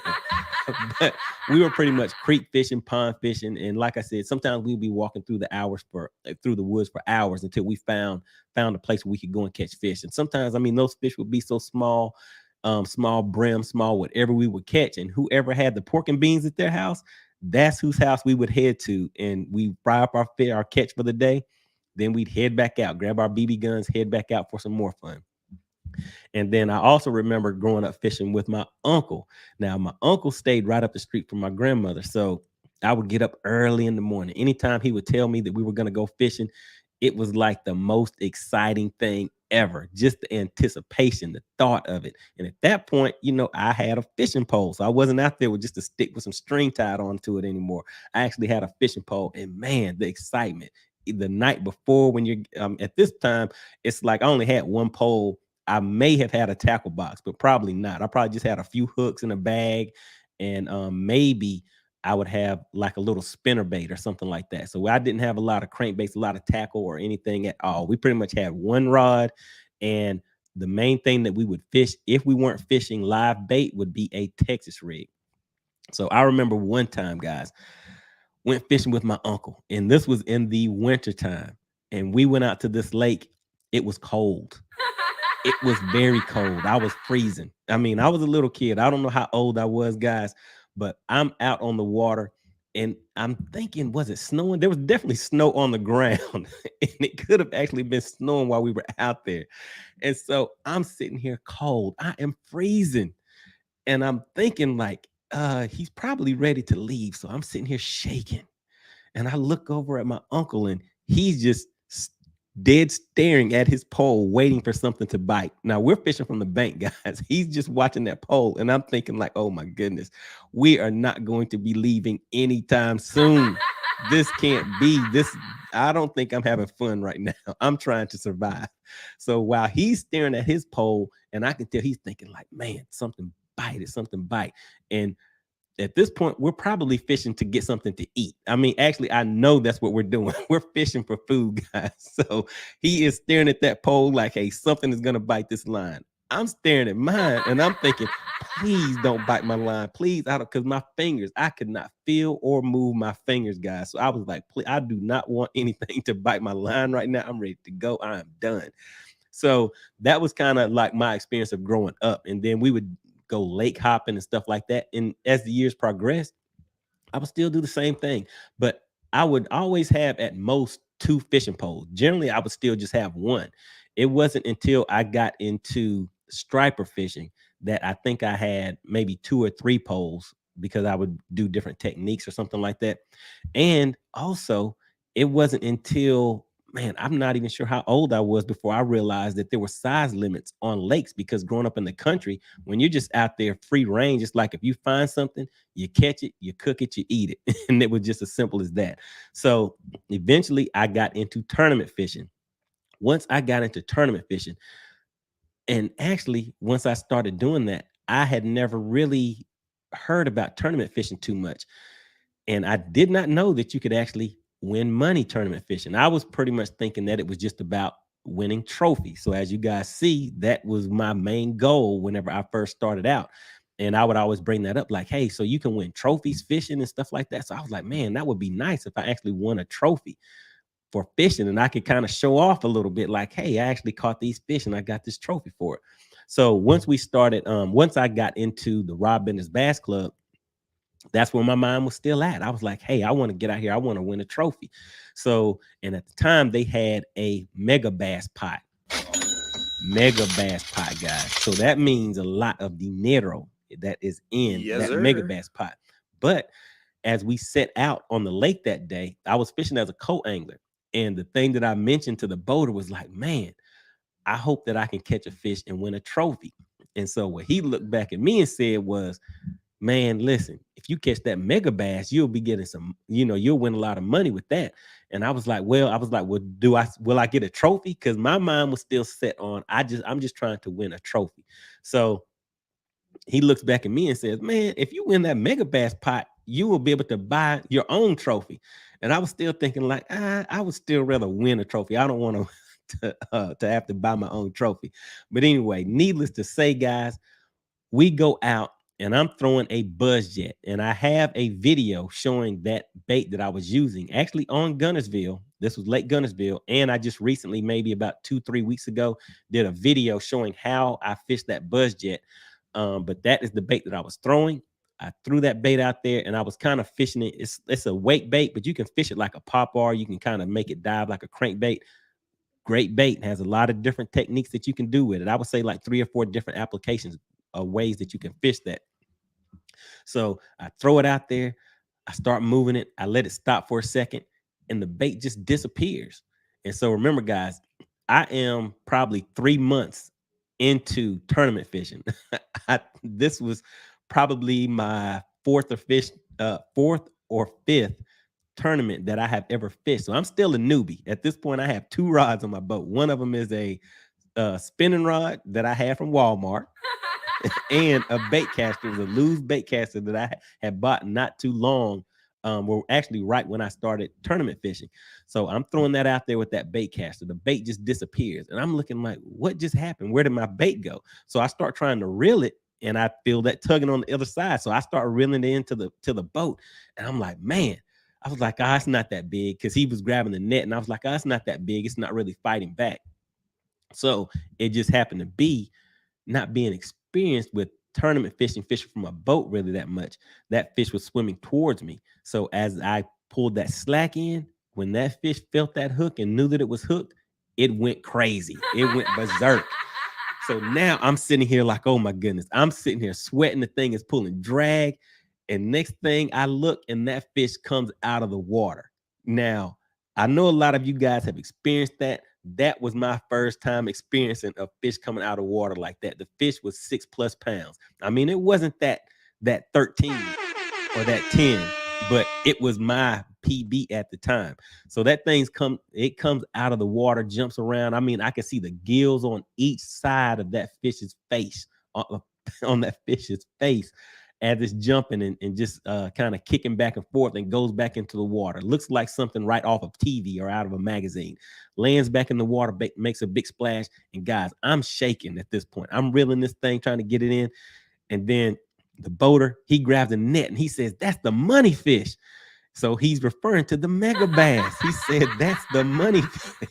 But we were pretty much creek fishing, pond fishing, and like I said, sometimes we'd be walking through the hours for through the woods for hours until we found a place where we could go and catch fish. And sometimes, I mean, those fish would be so small, small brim, small whatever we would catch, and whoever had the pork and beans at their house, that's whose house we would head to, and we fry up our catch for the day. Then we'd head back out, grab our BB guns, head back out for some more fun. And then I also remember growing up fishing with my uncle. Now, my uncle stayed right up the street from my grandmother. So I would get up early in the morning. Anytime he would tell me that we were going to go fishing, it was like the most exciting thing ever. Just the anticipation, the thought of it. And at that point, I had a fishing pole. So I wasn't out there with just a stick with some string tied onto it anymore. I actually had a fishing pole. And man, the excitement. The night before, when you're at this time, it's like I only had one pole. I may have had a tackle box, but probably not. I probably just had a few hooks in a bag, and maybe I would have like a little spinner bait or something like that. So I didn't have a lot of crankbaits, a lot of tackle or anything at all. We pretty much had one rod, and the main thing that we would fish if we weren't fishing live bait would be a Texas rig. So I remember one time, guys, went fishing with my uncle, and this was in the winter time, and we went out to this lake. It was cold. It was very cold. I was freezing. I mean, I was a little kid. I don't know how old I was, guys, but I'm out on the water and I'm thinking, was it snowing? There was definitely snow on the ground, and it could have actually been snowing while we were out there. And so I'm sitting here cold. I am freezing. And I'm thinking, like, he's probably ready to leave. So I'm sitting here shaking. And I look over at my uncle, and he's just dead staring at his pole, waiting for something to bite. Now we're fishing from the bank, guys. He's just watching that pole, and I'm thinking, like, oh my goodness, we are not going to be leaving anytime soon. This can't be this. I don't think I'm having fun right now. I'm trying to survive. So while he's staring at his pole, and I can tell he's thinking, like, man, something bite. And at this point, we're probably fishing to get something to eat. I mean, actually, I know that's what we're doing. We're fishing for food, guys. So he is staring at that pole like, hey, something is going to bite this line. I'm staring at mine, and I'm thinking, please don't bite my line. Please, I don't, because my fingers, I could not feel or move my fingers, guys. So I was like, please, I do not want anything to bite my line right now. I'm ready to go. I am done. So that was kind of like my experience of growing up. And then we would go lake hopping and stuff like that. And as the years progressed, I would still do the same thing, but I would always have at most two fishing poles. Generally, I would still just have one. It wasn't until I got into striper fishing that I think I had maybe two or three poles, because I would do different techniques or something like that. And also, it wasn't until, man, I'm not even sure how old I was before I realized that there were size limits on lakes, because growing up in the country, when you're just out there free range, it's like if you find something, you catch it, you cook it, you eat it. And it was just as simple as that. So eventually I got into tournament fishing. Once I got into tournament fishing, and actually once I started doing that, I had never really heard about tournament fishing too much. And I did not know that you could actually win money tournament fishing. I was pretty much thinking that it was just about winning trophies. So as you guys see, that was my main goal whenever I first started out. And I would always bring that up, like, hey, so you can win trophies fishing and stuff like that. So I was like, man, that would be nice if I actually won a trophy for fishing, and I could kind of show off a little bit, like, hey, I actually caught these fish and I got this trophy for it. So once I got into the Rob Benders Bass Club, That's where my mind was still at. I was like, hey, I want to get out here. I want to win a trophy. So, and at the time they had a mega bass pot. Mega bass pot, guys. So that means a lot of dinero that is in Yes, that mega sir. bass pot. But as we set out on the lake that day, I was fishing as a co-angler. And the thing that I mentioned to the boater was like, man, I hope that I can catch a fish and win a trophy. And so what he looked back at me and said was, man, listen, if you catch that mega bass, you'll be getting some, you'll win a lot of money with that. And I was like, well, will I get a trophy? Because my mind was still set on I'm just trying to win a trophy. So he looks back at me and says, man, if you win that mega bass pot, you will be able to buy your own trophy. And I was still thinking, like, I would still rather win a trophy. I don't want to have to buy my own trophy. But anyway, needless to say, guys, we go out and I'm throwing a buzz jet, and I have a video showing that bait that I was using actually on Gunnersville. This was Lake Gunnersville. And I just recently, maybe about 2-3 weeks ago, did a video showing how I fished that buzz jet. But that is the bait that I was throwing. I threw that bait out there and I was kind of fishing it. It's a wake bait, but you can fish it like a popper. You can kind of make it dive like a crankbait. Great bait, has a lot of different techniques that you can do with it. I would say like 3 or 4 different applications of ways that you can fish that. So I throw it out there, I start moving it, I let it stop for a second, and the bait just disappears. And so remember, guys, I am probably 3 months into tournament fishing. This was probably my fourth or fifth tournament that I have ever fished. So I'm still a newbie. At this point, I have 2 rods on my boat. One of them is a spinning rod that I had from Walmart, and a bait caster. It was a loose bait caster that I had bought not too long. Well, actually, right when I started tournament fishing. So I'm throwing that out there with that bait caster. The bait just disappears, and I'm looking like, what just happened? Where did my bait go? So I start trying to reel it, and I feel that tugging on the other side. So I start reeling it into the boat, and I'm like, man. I was like, it's not that big, because he was grabbing the net, and I was like, it's not that big. It's not really fighting back. So it just happened to be, not being experienced with tournament fishing from a boat really that much, that fish was swimming towards me. So as I pulled that slack in, when that fish felt that hook and knew that it was hooked, it went crazy. It went berserk. So now I'm sitting here like, oh my goodness, I'm sitting here sweating. The thing is pulling drag. And next thing I look, and that fish comes out of the water. Now, I know a lot of you guys have experienced that. That was my first time experiencing a fish coming out of water like that. The fish was 6+ pounds. I mean, it wasn't that 13 or that 10, but it was my PB at the time. So that it comes out of the water, jumps around. I mean, I can see the gills on each side of that fish's face, on that fish's face, as it's jumping and just kind of kicking back and forth, and goes back into the water. Looks like something right off of TV or out of a magazine. Lands back in the water, makes a big splash. And guys, I'm shaking at this point. I'm reeling this thing, trying to get it in. And then the boater, he grabs a net and he says, that's the money fish. So he's referring to the mega bass. He said, that's the money fish.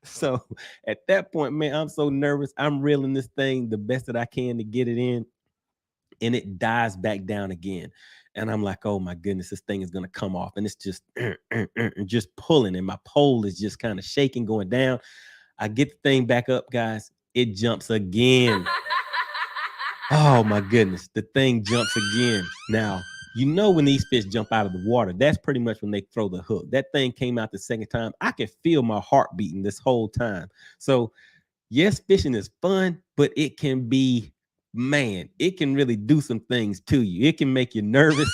So at that point, man, I'm so nervous. I'm reeling this thing the best that I can to get it in, and it dives back down again. And I'm like, oh my goodness, this thing is gonna come off. And it's just just pulling, and my pole is just kind of shaking, going down. I get the thing back up, guys. It jumps again. Oh my goodness, the thing jumps again. Now, when these fish jump out of the water, that's pretty much when they throw the hook. That thing came out the second time. I could feel my heart beating this whole time. So yes, fishing is fun, but it can be, man, it can really do some things to you. It can make you nervous.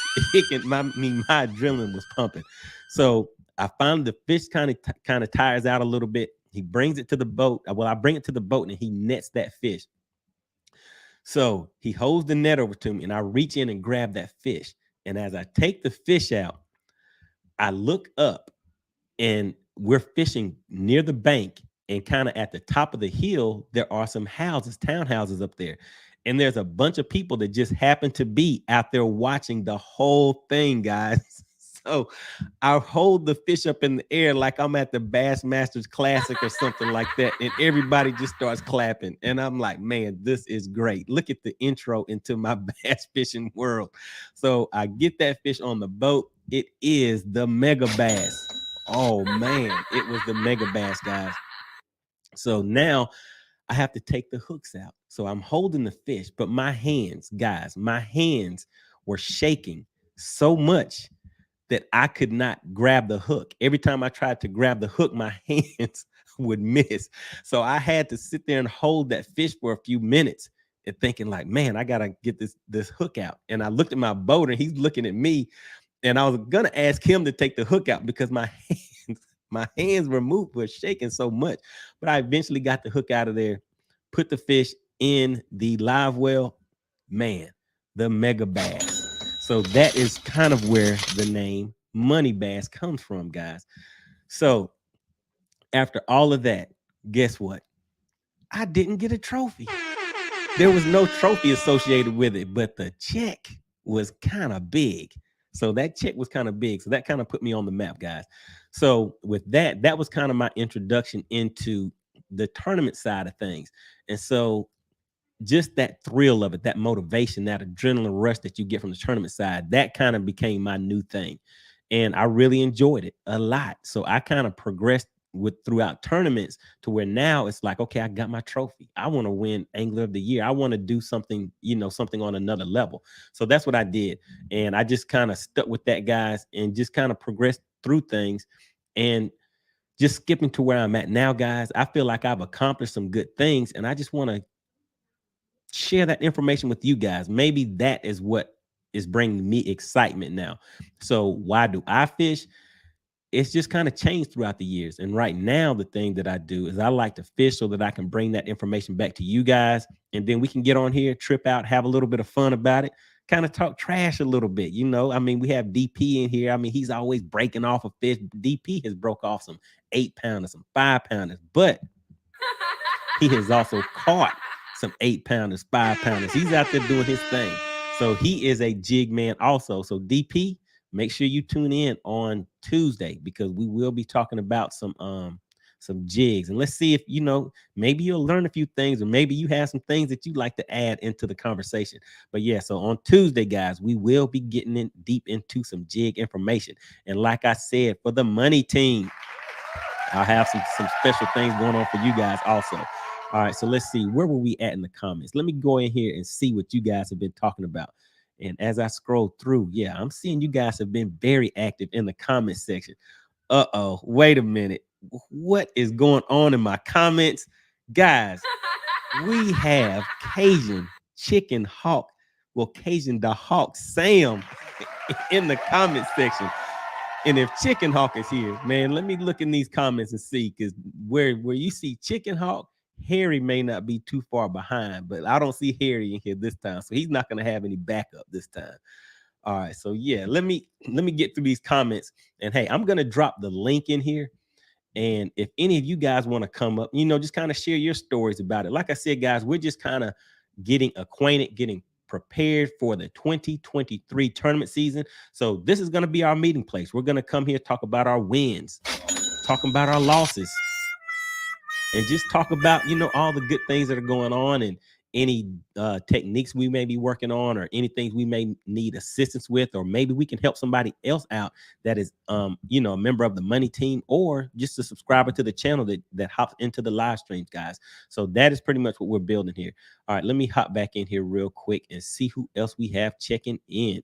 My adrenaline was pumping. So I found the fish kind of tires out a little bit. He brings it to the boat. Well, I bring it to the boat, and he nets that fish. So he holds the net over to me, and I reach in and grab that fish. And as I take the fish out, I look up, and we're fishing near the bank, and kind of at the top of the hill, there are some townhouses up there. And there's a bunch of people that just happen to be out there watching the whole thing, guys. So I hold the fish up in the air like I'm at the Bassmasters Classic or something like that, and everybody just starts clapping. And I'm like, man, this is great. Look at the intro into my bass fishing world. So I get that fish on the boat. It is the Mega Bass. Oh man, it was the Mega Bass, guys. So now I have to take the hooks out. So I'm holding the fish, but my hands, guys, my hands were shaking so much that I could not grab the hook. Every time I tried to grab the hook, my hands would miss. So I had to sit there and hold that fish for a few minutes and thinking like, man, I gotta get this hook out. And I looked at my boat and he's looking at me, and I was gonna ask him to take the hook out because my hands were shaking so much. But I eventually got the hook out of there, put the fish in the live well. Man, the Mega Bass. So that is kind of where the name MoneyBass comes from, guys. So after all of that, guess what? I didn't get a trophy. There was no trophy associated with it, but the check was kind of big. So that check was kind of big. So that kind of put me on the map, guys. So with that, that was kind of my introduction into the tournament side of things. And so just that thrill of it, that motivation, that adrenaline rush that you get from the tournament side, that kind of became my new thing. And I really enjoyed it a lot. So I kind of progressed with throughout tournaments to where now it's like, okay, I got my trophy. I want to win Angler of the Year. I want to do something, something on another level. So that's what I did. And I just kind of stuck with that, guys, and just kind of progressed through things. And just skipping to where I'm at now, guys, I feel like I've accomplished some good things. And I just want to share that information with you guys. Maybe that is what is bringing me excitement now. So why do I fish? It's just kind of changed throughout the years. And right now, the thing that I do is I like to fish so that I can bring that information back to you guys. And then we can get on here, trip out, have a little bit of fun about it, kind of talk trash a little bit. I mean, we have DP in here. I mean, he's always breaking off a fish. DP has broke off some 8-pounders, some 5-pounders, but he has also caught some 8-pounders, 5-pounders. He's out there doing his thing. So he is a jig man also. So DP, make sure you tune in on Tuesday because we will be talking about some jigs. And let's see if, maybe you'll learn a few things, or maybe you have some things that you'd like to add into the conversation. But yeah, so on Tuesday, guys, we will be getting in deep into some jig information. And like I said, for the money team, I'll have some special things going on for you guys also. All right, so let's see. Where were we at in the comments? Let me go in here and see what you guys have been talking about. And as I scroll through, yeah, I'm seeing you guys have been very active in the comment section. Uh-oh, wait a minute. What is going on in my comments? Guys, we have Cajun Chicken Hawk. Well, Cajun the Hawk Sam in the comment section. And if Chicken Hawk is here, man, let me look in these comments and see, because where you see Chicken Hawk, Harry may not be too far behind, but I don't see Harry in here this time, so he's not going to have any backup this time. All right, so yeah, let me get through these comments, and hey, I'm going to drop the link in here. And if any of you guys want to come up, just kind of share your stories about it. Like I said, guys, we're just kind of getting acquainted, getting prepared for the 2023 tournament season. So this is going to be our meeting place. We're going to come here, talk about our wins, talking about our losses, and just talk about, all the good things that are going on, and any techniques we may be working on, or anything we may need assistance with, or maybe we can help somebody else out that is, a member of the money team, or just a subscriber to the channel that hops into the live streams, guys. So that is pretty much what we're building here. All right, let me hop back in here real quick and see who else we have checking in.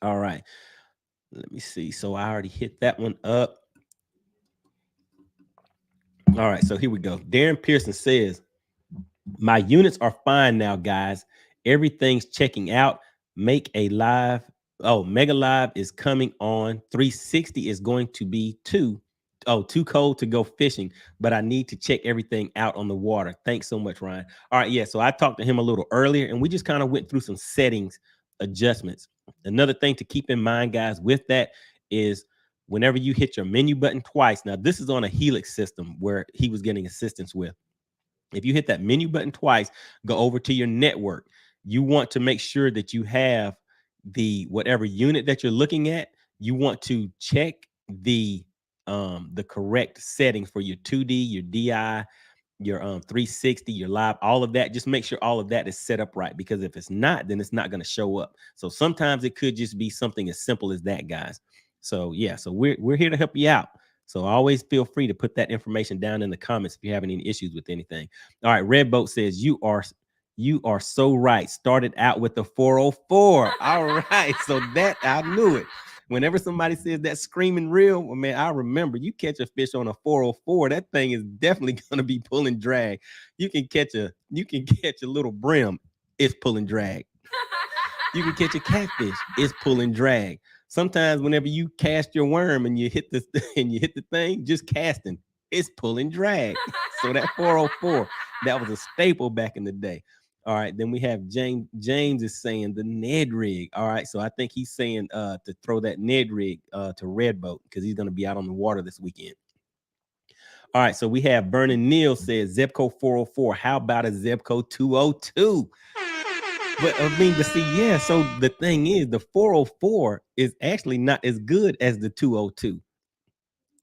All right, let me see. So I already hit that one up. All right, so here we go. Darren Pearson says, my units are fine now, guys. Everything's checking out. Make a live. Oh, Mega Live is coming on. 360 is going to be too cold to go fishing, but I need to check everything out on the water. Thanks so much, Ryan. All right, yeah, so I talked to him a little earlier, and we just kind of went through some settings adjustments. Another thing to keep in mind, guys, with that is whenever you hit your menu button twice. Now, this is on a Helix system where he was getting assistance with. If you hit that menu button twice, go over to your network. You want to make sure that you have the whatever unit that you're looking at. you want to check the correct settings for your 2D, your DI, your 360, your live, all of that. Just make sure all of that is set up right, because if it's not, then it's not going to show up. So sometimes it could just be something as simple as that, guys. So yeah, so we're here to help you out. So always feel free to put that information down in the comments if you have any issues with anything. All right, Red Boat says you are so right. Started out with the 404. All right, so that I knew it. Whenever somebody says that screaming reel, well, man, I remember you catch a fish on a 404. That thing is definitely going to be pulling drag. You can catch a little brim, it's pulling drag. You can catch a catfish, it's pulling drag. Sometimes whenever you cast your worm and you hit the and you hit the thing, just casting, it's pulling drag. So that 404, that was a staple back in the day. All right, then we have James. James is saying the Ned rig. All right, so I think he's saying to throw that Ned rig to Red Boat, because he's going to be out on the water this weekend. All right, so we have Vernon Neal says Zebco 404. How about a Zebco 202? But I mean, but see, yeah. So the thing is, the 404 is actually not as good as the 202.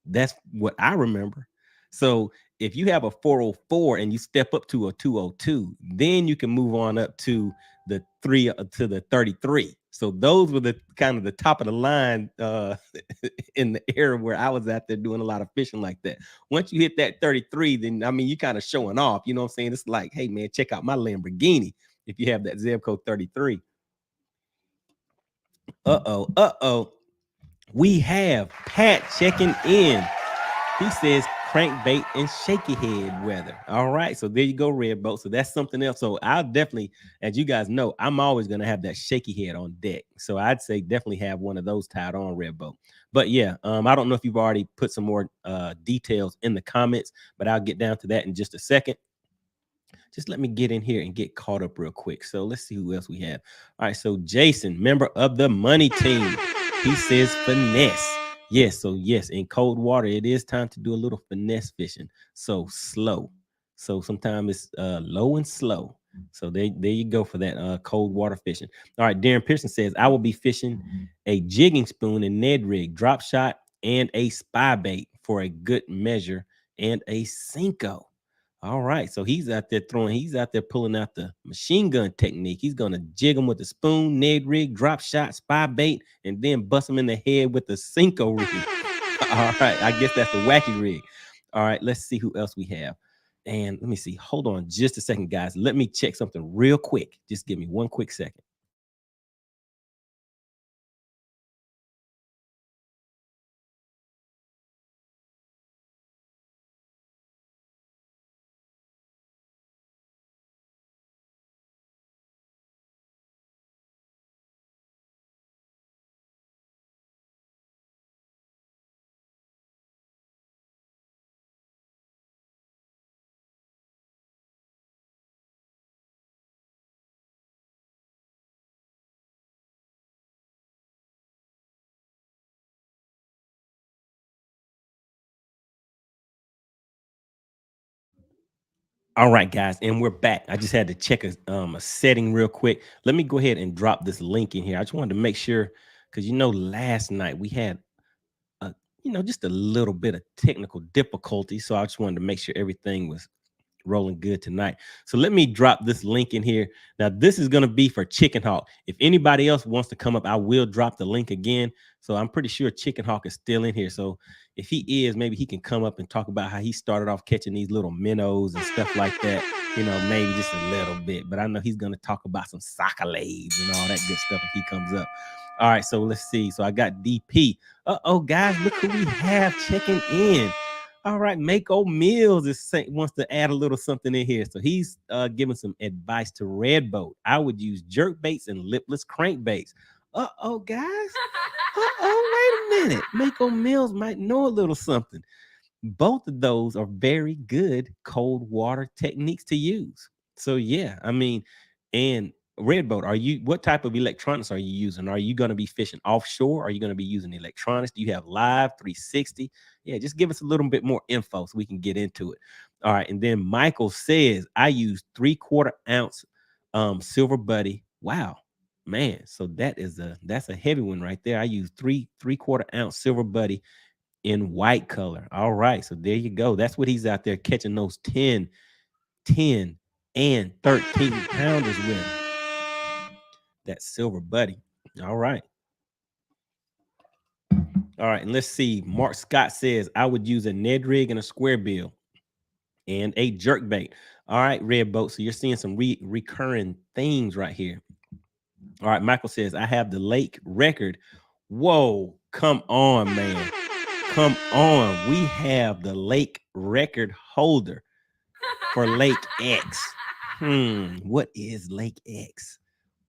That's what I remember. So if you have a 404 and you step up to a 202, then you can move on up to the to the 33. So those were the kind of the top of the line in the era where I was out there doing a lot of fishing like that. Once you hit that 33, then I mean you kind of showing off. You know what I'm saying? It's like, hey man, check out my Lamborghini if you have that Zebco 33. Uh-oh. We have Pat checking in. He says crankbait and shaky head weather. All right. So there you go, Red Boat. So that's something else. So I'll definitely, as you guys know, I'm always going to have that shaky head on deck. So I'd say definitely have one of those tied on, Red Boat. But yeah, I don't know if you've already put some more details in the comments, but I'll get down to that in just a second. Just let me get in here and get caught up real quick. So let's see who else we have. All right. So Jason, member of the money team, he says finesse. Yes. So yes, in cold water, it is time to do a little finesse fishing. So slow. So sometimes it's low and slow. So there you go for that cold water fishing. All right. Darren Pearson says, I will be fishing a jigging spoon and Ned rig, drop shot, and a spy bait for a good measure, and a Cinco. All right. So he's out there pulling out the machine gun technique. He's going to jig him with the spoon, Ned rig, drop shot, spy bait, and then bust him in the head with the Cinco rig. All right. I guess that's the wacky rig. All right. Let's see who else we have. And let me see. Hold on just a second, guys. Let me check something real quick. Just give me one quick second. All right, guys, and we're back. I just had to check a setting real quick. Let me go ahead and drop this link in here. I just wanted to make sure, because last night we had just a little bit of technical difficulty. So I just wanted to make sure everything was rolling good tonight. So let me drop this link in here. Now, this is going to be for Chicken Hawk. If anybody else wants to come up, I will drop the link again. So I'm pretty sure Chicken Hawk is still in here. So if he is, maybe he can come up and talk about how he started off catching these little minnows and stuff like that. Maybe just a little bit. But I know he's going to talk about some soccer-lades and all that good stuff if he comes up. All right, so let's see. So I got DP. Uh-oh, guys, look who we have checking in. All right, Mako Mills wants to add a little something in here. So he's giving some advice to Red Boat. I would use jerk baits and lipless crankbaits. Uh-oh, guys. Uh-oh, wait a minute. Mako Mills might know a little something. Both of those are very good cold water techniques to use. So yeah, I mean, and Red Boat, what type of electronics are you using? Are you going to be fishing offshore? Are you going to be using electronics? Do you have live 360? Yeah, just give us a little bit more info so we can get into it. All right. And then Michael says, I use 3/4 ounce silver buddy. Wow. Man, so that's a heavy one right there. I use 3/4 ounce silver buddy in white color. All right, so there you go. That's what he's out there catching those 10, and 13 pounders with. That silver buddy. All right. All right, and let's see. Mark Scott says I would use a Ned rig and a square bill and a jerk bait. All right, Red Boat. So you're seeing some recurring themes right here. All right, Michael says I have the lake record. Whoa, come on, man. Come on. We have the lake record holder for Lake X. What is Lake X?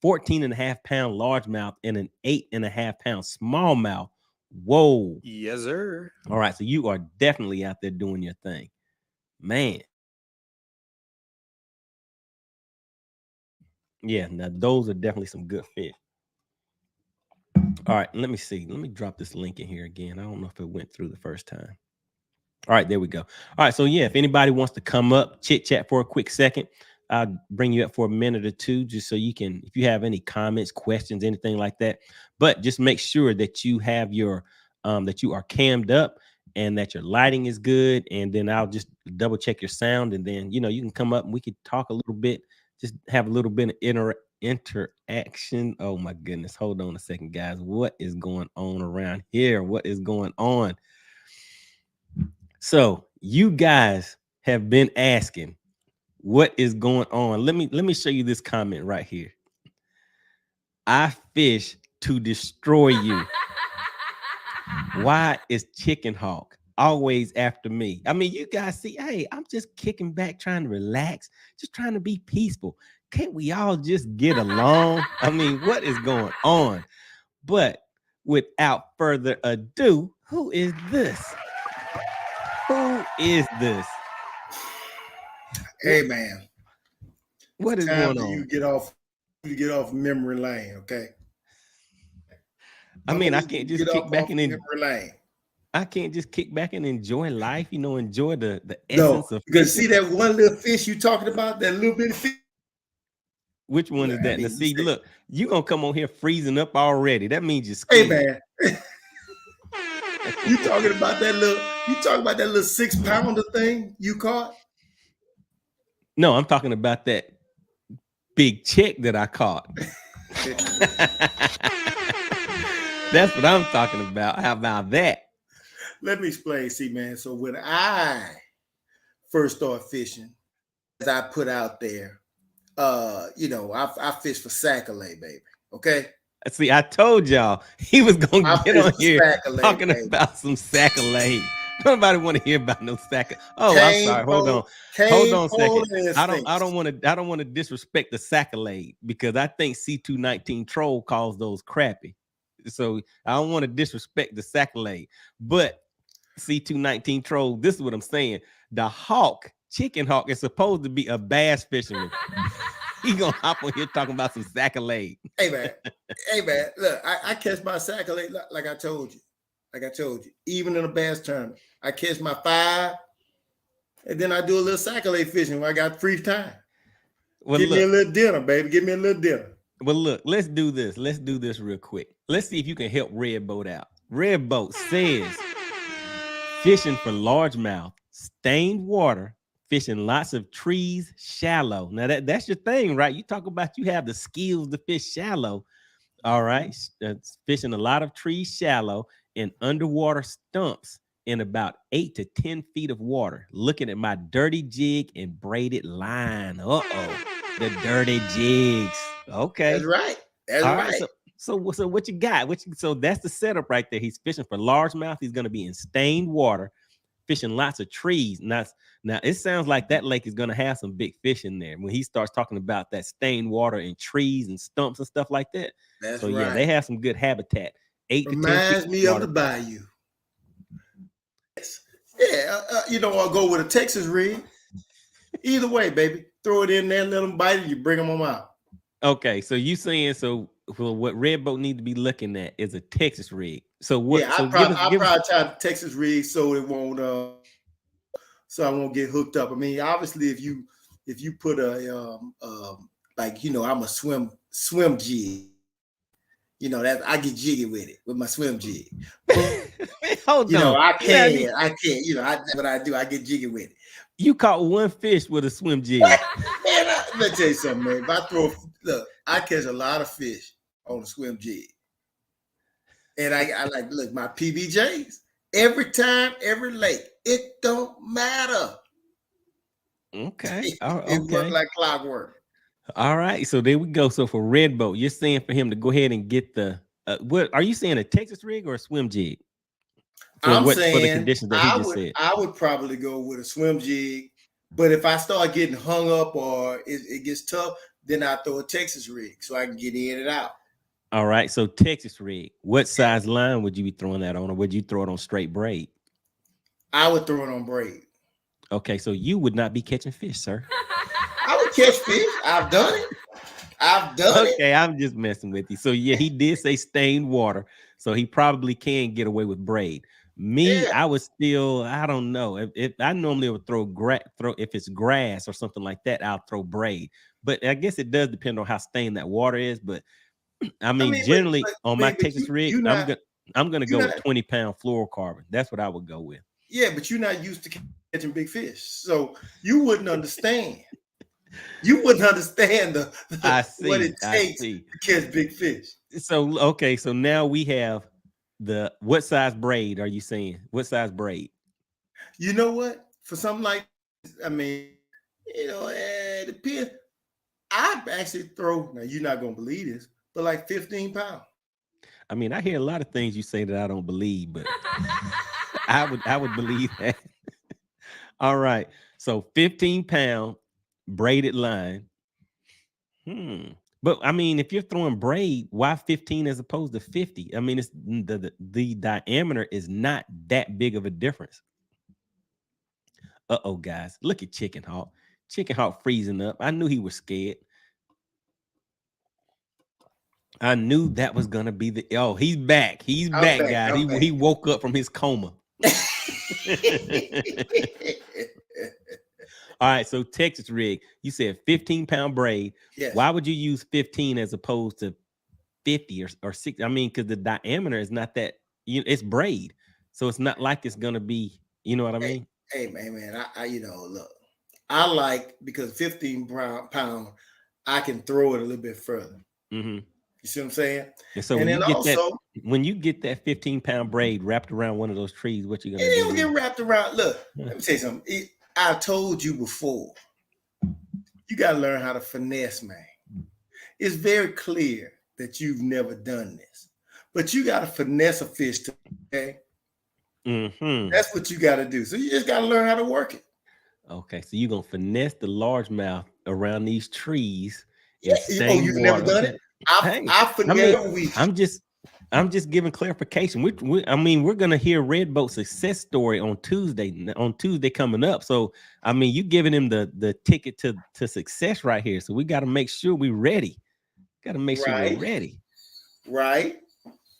14.5 pound largemouth and an 8.5 pound smallmouth. Whoa. Yes, sir. All right, so you are definitely out there doing your thing, man. Yeah, now those are definitely some good fish. All right, let me see. Let me drop this link in here again. I don't know if it went through the first time. All right, there we go. All right, so yeah, if anybody wants to come up, chit chat for a quick second, I'll bring you up for a minute or two, just so you can, if you have any comments, questions, anything like that. But just make sure that you have your, that you are cammed up and that your lighting is good. And then I'll just double check your sound, and then you can come up and we could talk a little bit, just have a little bit of interaction. Oh my goodness, hold on a second, guys. What is going on around here? What is going on? So you guys have been asking what is going on. Let me show you this comment right here. I fish to destroy you. Why is Chicken Hawk always after me? I mean, you guys see, hey, I'm just kicking back, trying to relax, just trying to be peaceful. Can't we all just get along? I mean, what is going on? But without further ado, who is this? Who is this? Hey man, what is going on? You get off memory lane, okay? I mean, I can't just kick back and memory lane. I can't just kick back and enjoy life, enjoy the essence of because see that one little fish you talking about, that little bit of fish. Which one is that? Now, see, look, you gonna come on here freezing up already. That means you're scared. Hey man. You talking about that little 6 pounder thing you caught? No, I'm talking about that big check that I caught. That's what I'm talking about. How about that? Let me explain. See, man. So when I first started fishing, as I put out there, I fished for saccalay, baby. Okay. See, I told y'all he was gonna get on here talking about some saccalay. Nobody want to hear about no saccalay. Oh, I'm sorry. Hold on a second. I don't want to disrespect the saccalay, because I think C219 Troll calls those crappy. So I don't want to disrespect the saccalay, but C219 Troll, this is what I'm saying. The Chicken Hawk is supposed to be a bass fisherman. He gonna hop on here talking about some saccalay. Hey man, look, I catch my saccalay like I told you. Even in a bass tournament, I catch my 5, and then I do a little saccalay fishing when I got free time. Well, give me a little dinner, baby. Give me a little dinner. Well, look, let's do this. Let's do this real quick. Let's see if you can help Red Boat out. Red Boat says fishing for largemouth, stained water, fishing lots of trees shallow. Now that's your thing, right? You talk about you have the skills to fish shallow. All right. Fishing a lot of trees shallow and underwater stumps in about 8 to 10 feet of water. Looking at my dirty jig and braided line. The dirty jigs. Okay. That's right. That's all right. So what you got? So that's the setup right there. He's fishing for largemouth. He's going to be in stained water, fishing lots of trees. Now it sounds like that lake is going to have some big fish in there when he starts talking about that stained water and trees and stumps and stuff like that. That's right. Yeah, they have some good habitat. 8 to 10 reminds me of the bayou. Yeah, I'll go with a Texas rig. Either way, baby, throw it in there, let them bite it. You bring them out. Okay, so you saying what Red Boat need to be looking at is a Texas rig. So what? Yeah, I'll probably try the Texas rig so it won't. So I won't get hooked up. I mean, obviously, if you put a I'm a swim jig. You know, that I get jiggy with it with my swim jig. But, Hold you know, on. I can't. You know, what I do, I get jiggy with it. You caught one fish with a swim jig. What? Man, let me tell you something, man. If I look, I catch a lot of fish on a swim jig. And I like, look, my PBJs, every time, every lake, it don't matter. Okay. It worked like clockwork. All right. So there we go. So for red boat, you're saying for him to go ahead and get the what are you saying, a Texas rig or a swim jig? I'm for the saying conditions that he just said. I would probably go with a swim jig, but if I start getting hung up or it gets tough, then I throw a Texas rig so I can get in and out. All right, so Texas rig. What size line would you be throwing that on, or would you throw it on straight braid? I would throw it on braid. Okay, so you would not be catching fish, sir. I would catch fish. I've done it. Okay, I'm just messing with you. So yeah, he did say stained water, so he probably can get away with braid. Me, I would still, I don't know. If I normally would throw if it's grass or something like that, I'll throw braid. But I guess it does depend on how stained that water is. But I mean generally on my Texas rig, I'm gonna go with 20-pound fluorocarbon. That's what I would go with. Yeah, but you're not used to catching big fish, so you wouldn't understand. You wouldn't understand what it takes to catch big fish. So okay, so now we have what size braid are you saying? What size braid? You know what? For something like, I mean, you know, it depends. I'd actually throw, now you're not gonna believe this, but like 15 pounds. I mean, I hear a lot of things you say that I don't believe, but I would believe that. All right. So 15-pound braided line. But I mean, if you're throwing braid, why 15 as opposed to 50? I mean, it's the diameter is not that big of a difference. Uh-oh, guys. Look at Chicken Hawk. Chicken Hawk freezing up. I knew he was scared. I knew that was gonna be he's back. He's back, guys. He woke up from his coma. All right, so Texas rig, you said 15-pound braid. Yes. Why would you use 15 as opposed to 50 or 60? I mean, because the diameter is not that, it's braid, so it's not like it's gonna be, you know what I mean? Hey man, I you know, look, I like, because 15 pound, I can throw it a little bit further. Mm-hmm. You see what I'm saying? And so when you get that 15-pound braid wrapped around one of those trees, what you gonna do? It don't get wrapped around. Look, let me tell you something. I told you before, you got to learn how to finesse, man. It's very clear that you've never done this, but you got to finesse a fish, okay? Mm-hmm. That's what you got to do. So you just got to learn how to work it. Okay, so you're going to finesse the largemouth around these trees. Yeah. Oh, you've never done it? I finesse. I'm just giving clarification. I mean, we're gonna hear Red Boat success story on Tuesday coming up. So I mean, you giving him the ticket to success right here. So we got to make sure we're ready. Got to make sure we're ready. Right.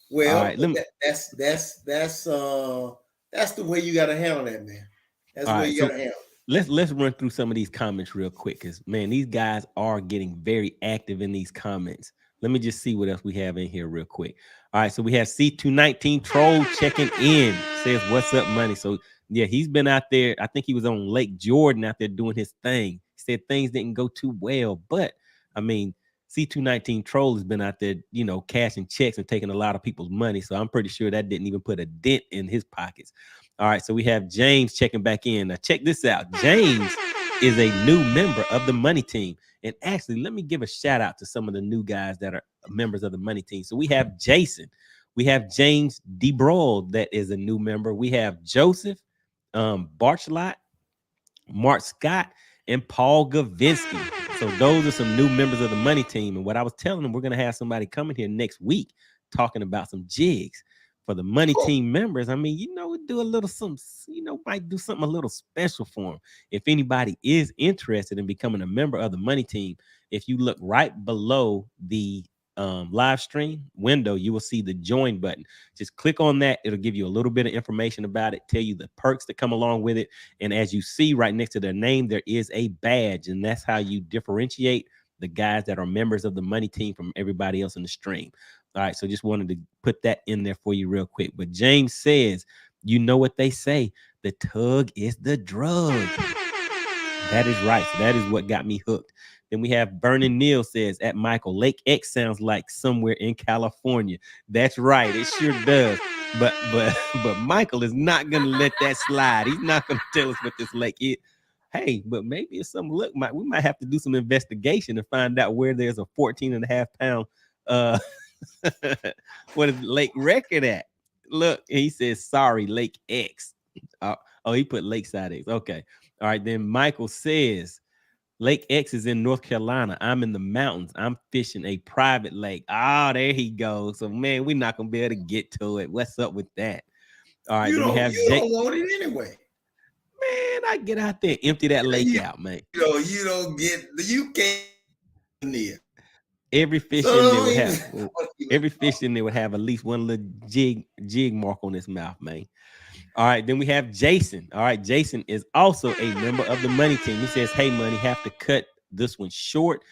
Well, right, that's the way you got to handle that, man. That's the way you got to handle it. Let's run through some of these comments real quick, because man, these guys are getting very active in these comments. Let me just see what else we have in here real quick. All right, so we have C219 Troll checking in. Says, what's up, money? So, yeah, he's been out there. I think he was on Lake Jordan out there doing his thing. He said things didn't go too well. But, I mean, C219 Troll has been out there, you know, cashing checks and taking a lot of people's money. So I'm pretty sure that didn't even put a dent in his pockets. All right, so we have James checking back in. Now, check this out. James is a new member of the money team. And actually, let me give a shout out to some of the new guys that are members of the money team. So we have Jason, we have James DeBroil, that is a new member. We have Joseph Barchlot, Mark Scott, and Paul Gavinsky. So those are some new members of the money team. And what I was telling them, we're going to have somebody coming here next week talking about some jigs for the money team members. I mean, you know, we do a little something, you know, might do something a little special for them. If anybody is interested in becoming a member of the money team, if you look right below the live stream window, you will see the join button. Just click on that. It'll give you a little bit of information about it, tell you the perks that come along with it. And as you see right next to their name, there is a badge, and that's how you differentiate the guys that are members of the money team from everybody else in the stream. All right, so just wanted to put that in there for you real quick. But James says, you know what they say, the tug is the drug. That is right. So that is what got me hooked. Then we have Vernon Neal says, at Michael, Lake X sounds like somewhere in California. That's right. It sure does. But Michael is not gonna let that slide. He's not gonna tell us what this lake is. Hey, but maybe it's some look. We might have to do some investigation to find out where there's a 14.5-pound what is Lake Record at? Look, he says sorry, Lake X. Oh, he put Lakeside X. Okay. All right, then Michael says Lake X is in North Carolina. I'm in the mountains. I'm fishing a private lake. Oh, there he goes. So, man, we're not going to be able to get to it. What's up with that? All right, you then don't, we have you don't want it anyway. Man, I get out there, empty that lake out, man. You don't get, you can't near. Every fish in there would have every fish in there would have at least one little jig mark on his mouth, man. All right, then we have Jason. All right, Jason is also a member of the Money Team. He says, hey, Money, have to cut this one short.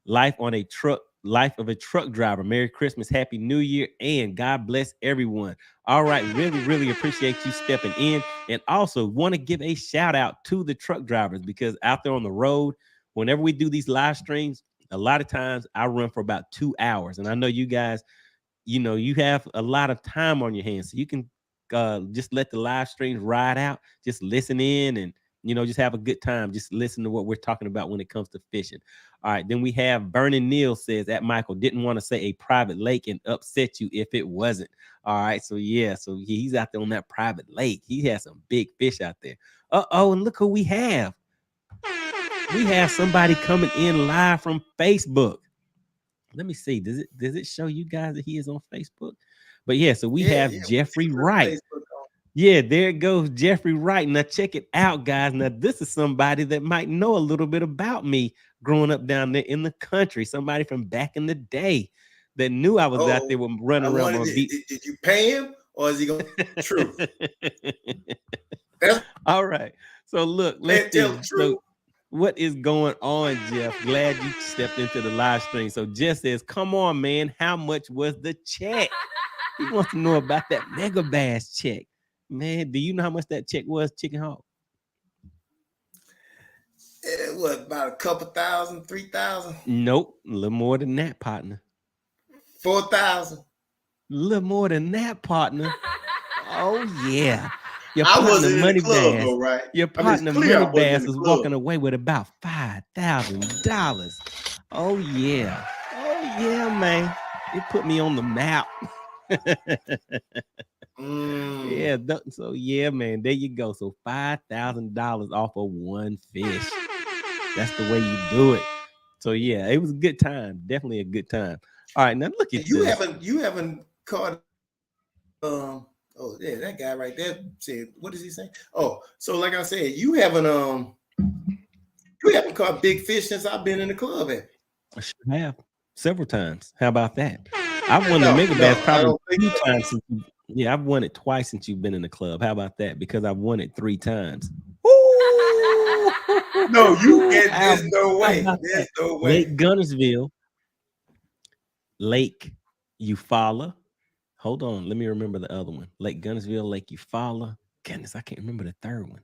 Life of a truck driver. Merry Christmas, Happy New Year, and God bless everyone. All right, really, really appreciate you stepping in. And also want to give a shout out to the truck drivers, because out there on the road, whenever we do these live streams, a lot of times I run for about 2 hours. And I know you guys, you have a lot of time on your hands, so you can just let the live streams ride out, just listen in, and just have a good time, just listen to what we're talking about when it comes to fishing. All right, then we have Vernon Neal says, at Michael, didn't want to say a private lake and upset you if it wasn't. All right, so yeah, so he's out there on that private lake. He has some big fish out there. And look who we have. We have somebody coming in live from Facebook. Let me see. Does it show you guys that he is on Facebook? But yeah, so we have Jeffrey Wright. Yeah, there it goes, Jeffrey Wright. Now check it out, guys. Now this is somebody that might know a little bit about me growing up down there in the country. Somebody from back in the day that knew I was out there running around on beat. Did you pay him, or is he going to true? All right. So look, let's tell the truth. What is going on, Jeff? Glad you stepped into the live stream. So Jeff says, come on, man. How much was the check? He wants to know about that MegaBass check. Man, do you know how much that check was, Chicken Hawk? What, about a couple thousand, 3,000? Nope, a little more than that, partner. 4,000. A little more than that, partner. Oh yeah. Your partner MoneyBass, right? Your partner MoneyBass is walking away with about $5,000. Oh yeah. Oh yeah, man. It put me on the map. Yeah, so yeah, man, there you go. So $5,000 off of one fish. That's the way you do it. So yeah, it was a good time. Definitely a good time. All right, now look at you haven't caught oh yeah, that guy right there said, what is he saying? Oh, so like I said, you haven't caught big fish since I've been in the club, have you? I should have several times. How about that? I've won the MegaBass probably 2 times since yeah, I've won it twice since you've been in the club. How about that? Because I've won it 3 times. No, you can't. There's no way. There's no way. Lake Gunnersville, Lake Eufaula. Hold on, let me remember the other one. Lake Gunnersville, Lake Eufaula. Goodness, I can't remember the third one.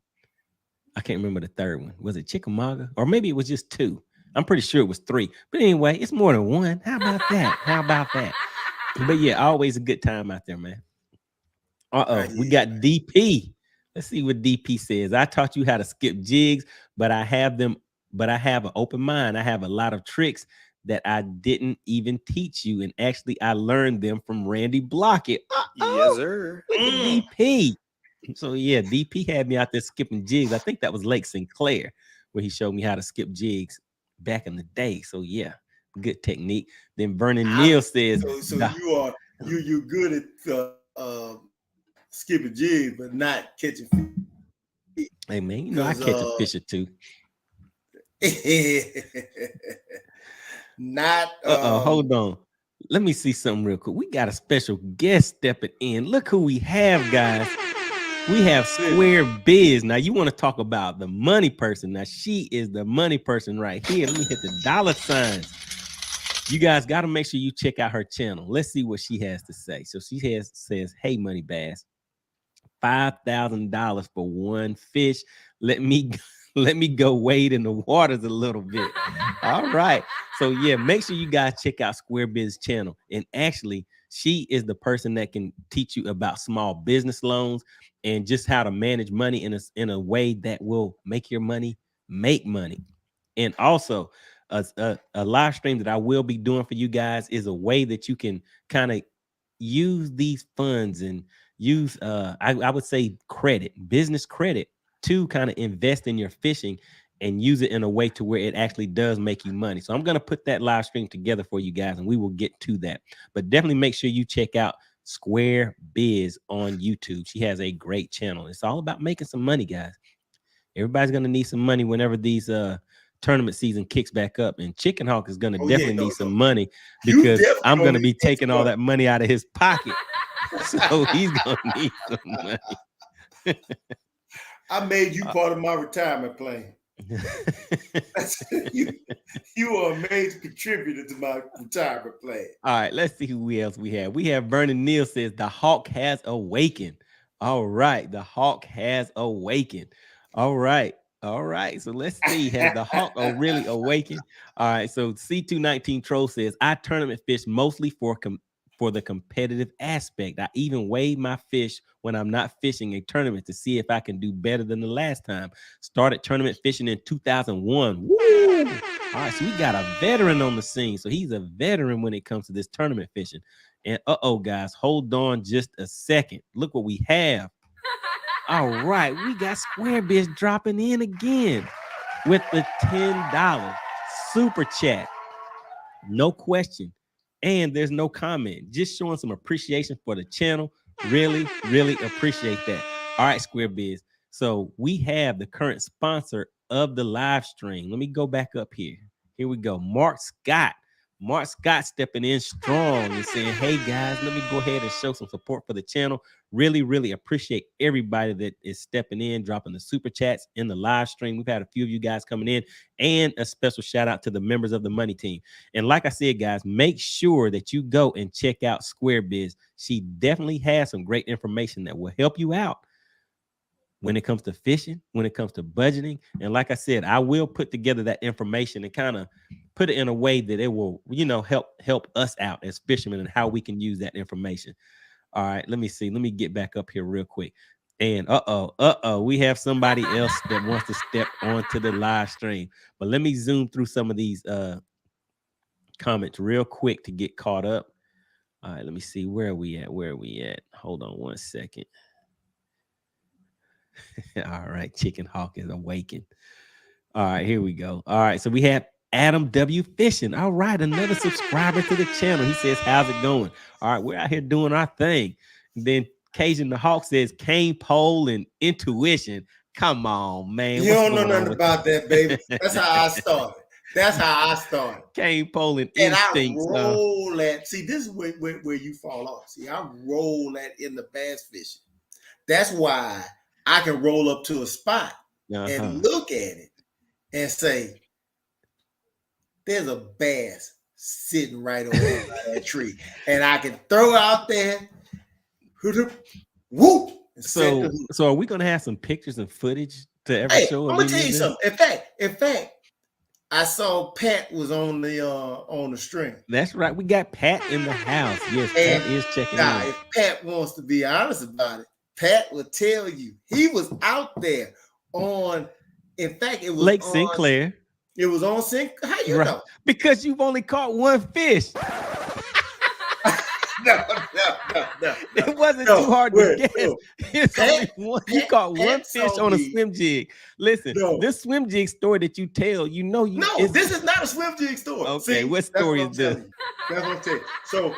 Was it Chickamauga? Or maybe it was just 2. I'm pretty sure it was 3. But anyway, it's more than 1. How about that? But yeah, always a good time out there, man. We got DP. Let's see what DP says. I taught you how to skip jigs, but I have an open mind. I have a lot of tricks that I didn't even teach you. And actually, I learned them from Randy Blockett. Yes, sir. DP. So yeah, DP had me out there skipping jigs. I think that was Lake Sinclair where he showed me how to skip jigs back in the day. So yeah, good technique. Then Vernon Neal says, so you're good at skipping jigs, but not catching fish. Hey man, I catch a fish or 2. Not hold on. Let me see something real quick. We got a special guest stepping in. Look who we have, guys. We have Square Biz. Now you want to talk about the money person. Now she is the money person right here. Let me hit the dollar signs. you guys got to make sure you check out her channel. Let's see what she has to say. So she says, "Hey, MoneyBass, $5,000 for one fish. Let me go wade in the waters a little bit." All right. So yeah, make sure you guys check out Square Biz channel. And actually, she is the person that can teach you about small business loans and just how to manage money in a way that will make your money make money. And also, a live stream that I will be doing for you guys is a way that you can kind of use these funds and use I would say business credit to kind of invest in your fishing and use it in a way to where it actually does make you money. So I'm going to put that live stream together for you guys and we will get to that. But definitely make sure you check out Square Biz on YouTube. She has a great channel. It's all about making some money, guys. Everybody's going to need some money whenever these tournament season kicks back up, and Chicken Hawk is going to definitely need some money because I'm going to be taking all that money out of his pocket. So he's going to need some money. I made you part of my retirement plan. you are a major contributor to my retirement plan. All right, let's see who else we have. We have Vernon Neal says the Hawk has awakened. All right, the Hawk has awakened. All right. So let's see. Has the Hawk really awakened? All right. So C219 Troll says, I tournament fish mostly for the competitive aspect. I even weigh my fish when I'm not fishing a tournament to see if I can do better than the last time. Started tournament fishing in 2001. Woo! All right. So we got a veteran on the scene. So he's a veteran when it comes to this tournament fishing. And guys, hold on just a second. Look what we have. All right, we got Square Biz dropping in again with the $10 super chat. No question. And there's no comment. Just showing some appreciation for the channel. Really, really appreciate that. All right, Square Biz. So we have the current sponsor of the live stream. Let me go back up here. Here we go. Mark Scott. Mark Scott stepping in strong and saying, hey, guys, let me go ahead and show some support for the channel. Really, really appreciate everybody that is stepping in, dropping the super chats in the live stream. We've had a few of you guys coming in, and a special shout out to the members of the money team. And like I said, guys, make sure that you go and check out Square Biz. She definitely has some great information that will help you out when it comes to fishing, when it comes to budgeting. And like I said, I will put together that information and kind of put it in a way that it will, help us out as fishermen and how we can use that information. All right, let me see. Let me get back up here real quick. And we have somebody else that wants to step onto the live stream. But let me zoom through some of these comments real quick to get caught up. All right, let me see. Where are we at? Hold on one second. All right, Chicken Hawk is awakened. All right, here we go. All right, so we have Adam W. Fishing. All right, another subscriber to the channel. He says, how's it going? All right, we're out here doing our thing. And then Cajun the Hawk says, cane pole and intuition. Come on, man. You don't know nothing about that, baby. That's how I started. Cane pole and instincts. And I roll that. See, this is where you fall off. See, I roll that in the bass fishing. That's why I can roll up to a spot and look at it and say, there's a bass sitting right over that tree. And I can throw out there, whoop. So are we going to have some pictures and footage to ever show? I'm going to tell you something. In fact, I saw Pat was on the string. That's right. We got Pat in the house. Yes, Pat is checking in. If Pat wants to be honest about it, Pat will tell you he was out there on. In fact, it was Lake Sinclair. It was on Sinclair. How you know? Because you've only caught one fish. No. It wasn't too hard to guess. It's only one. You caught one fish on a swim jig. Listen, this swim jig story that you tell, this is not a swim jig story. Okay, see, what story is this? That's what I'm telling you. So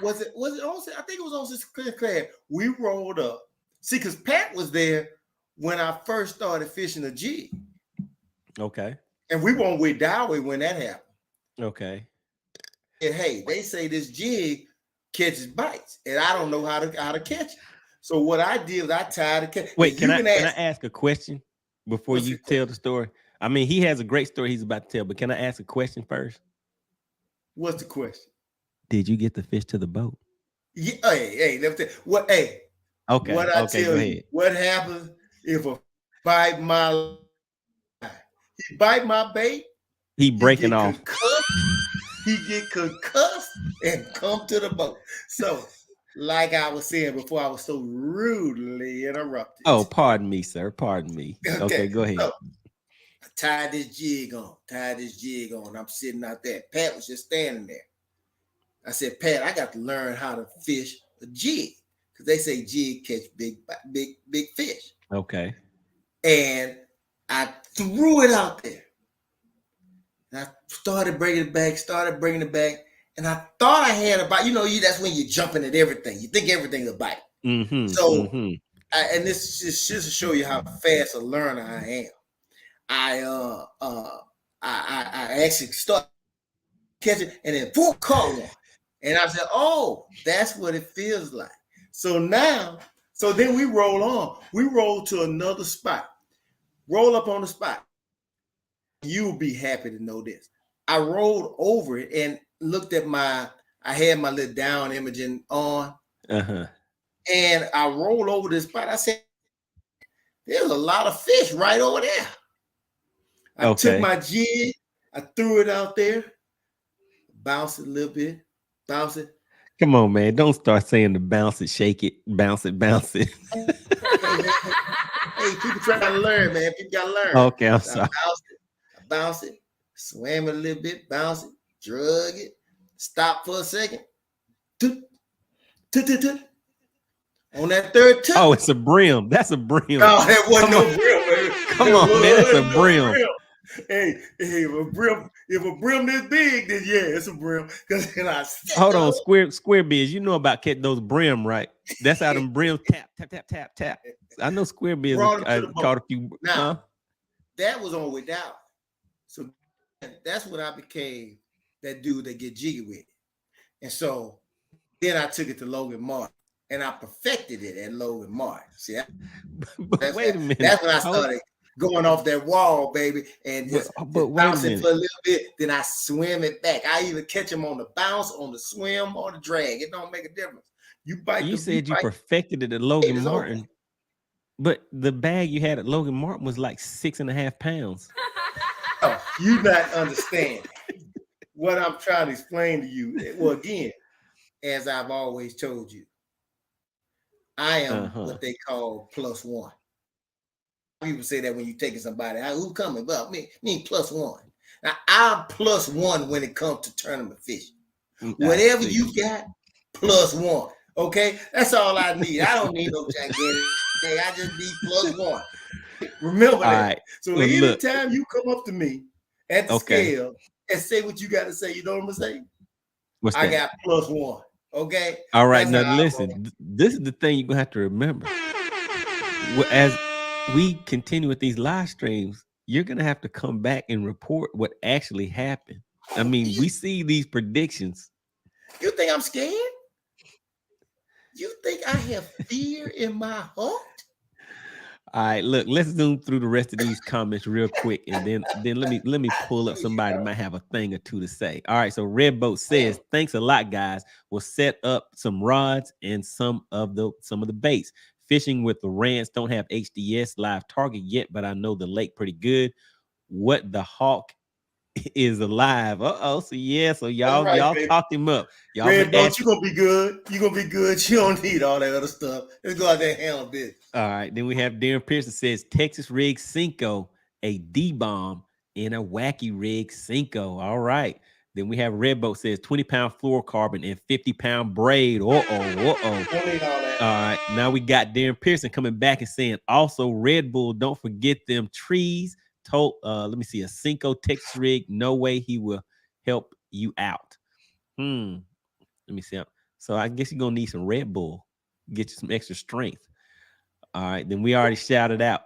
was it on? I think it was on Sinclair. We rolled up. See, because Pat was there when I first started fishing a jig. Okay. And we won't with Dowey when that happened. Okay. And hey, they say this jig catches bites, and I don't know how to catch it. So what I did was I tied the catch. Wait, can I ask a question before you tell the story? I mean, he has a great story he's about to tell, but can I ask a question first? What's the question? Did you get the fish to the boat? Yeah, hey, let me tell you, what? Hey, Okay, what I okay, go tell you? ahead. What happens if a bite my line? He bite my bait? He He breaking get off. concussed. He get concussed and come to the boat. So, like I was saying before, I was so rudely interrupted. Oh, pardon me, sir. Pardon me. Okay, Okay, go ahead. so I tied this jig on. I'm sitting out there. Pat was just standing there. I said, Pat, I got to learn how to fish a jig because they say jig catch big fish. Okay. And I threw it out there. And I started bringing it back. And I thought I had a bite. That's when you're jumping at everything. You think everything's a bite. So, and this just to show you how fast a learner I am. I actually started catching and then caught one. And I said, oh, that's what it feels like. So then we roll on. We roll to another spot. Roll up on the spot. You'll be happy to know this. I rolled over it and looked at I had my little down imaging on. And I rolled over this spot. I said, there's a lot of fish right over there. I took my jig, I threw it out there, bounced it a little bit, bounce it. Come on, man. Don't start saying the bounce it, shake it, bounce it, bounce it. Hey, people trying to learn, man. People got to learn. Okay, I'm sorry. I bounced it, swam it a little bit, bounce it, drug it, stop for a second. On that third tip. Oh, it's a brim. That's a brim. No, that wasn't no brim, baby. Come on, man. That's a brim. Hey, if a brim this big, then yeah, it's a brim. Hold on, square biz. You know about catch those brim, right? That's how them brims tap. I know square biz caught a few. Now, that was on without. So that's what I became, that dude that get jiggy with. And so then I took it to Logan Martin. And I perfected it at Logan Martin. See, but wait a minute. That's when I started going off that wall, baby, and just bouncing for a little bit. Then I swim it back. I even catch them on the bounce, on the swim, or the drag. It don't make a difference. You said you perfected it at Logan Martin, but the bag you had at Logan Martin was like 6.5 pounds. Oh, you not understand what I'm trying to explain to you. Well, again, as I've always told you, I am what they call +1. People say that when you're taking somebody out, who coming? Well, me +1. Now, I'm +1 when it comes to tournament fishing. Whatever you got, +1. Okay? That's all I need. I don't need no gigantic thing. I just need +1. Remember that. Right. So anytime you come up to me at the scale and say what you got to say, you know what I'm going to say? What's that? I got +1. Okay. All right. Now listen, this is the thing you're gonna have to remember. As we continue with these live streams, you're gonna have to come back and report what actually happened. I mean, we see these predictions. You think I'm scared? You think I have fear in my heart? All right, look, let's zoom through the rest of these comments real quick, and then let me pull up somebody that might have a thing or two to say. All right, so Red Boat says, "Thanks a lot, guys. We'll set up some rods and some of the baits. Fishing with the Rants, don't have HDS live target yet, but I know the lake pretty good. What the hawk is alive." So y'all talked him up. Y'all Red Boat, you gonna be good. You gonna be good. You don't need all that other stuff. Let's go out there and handle this. All right, then we have Darren Pearson says, "Texas rig Cinco, a D-bomb in a wacky rig Cinco." All right. Then we have Red Boat says 20-pound fluorocarbon and 50-pound braid. All right. Now we got Darren Pearson coming back and saying, also Red Bull, don't forget them trees. Let me see, a Cinco Texas rig. No way he will help you out. Let me see. So I guess you're gonna need some Red Bull, get you some extra strength. All right, then we already shouted out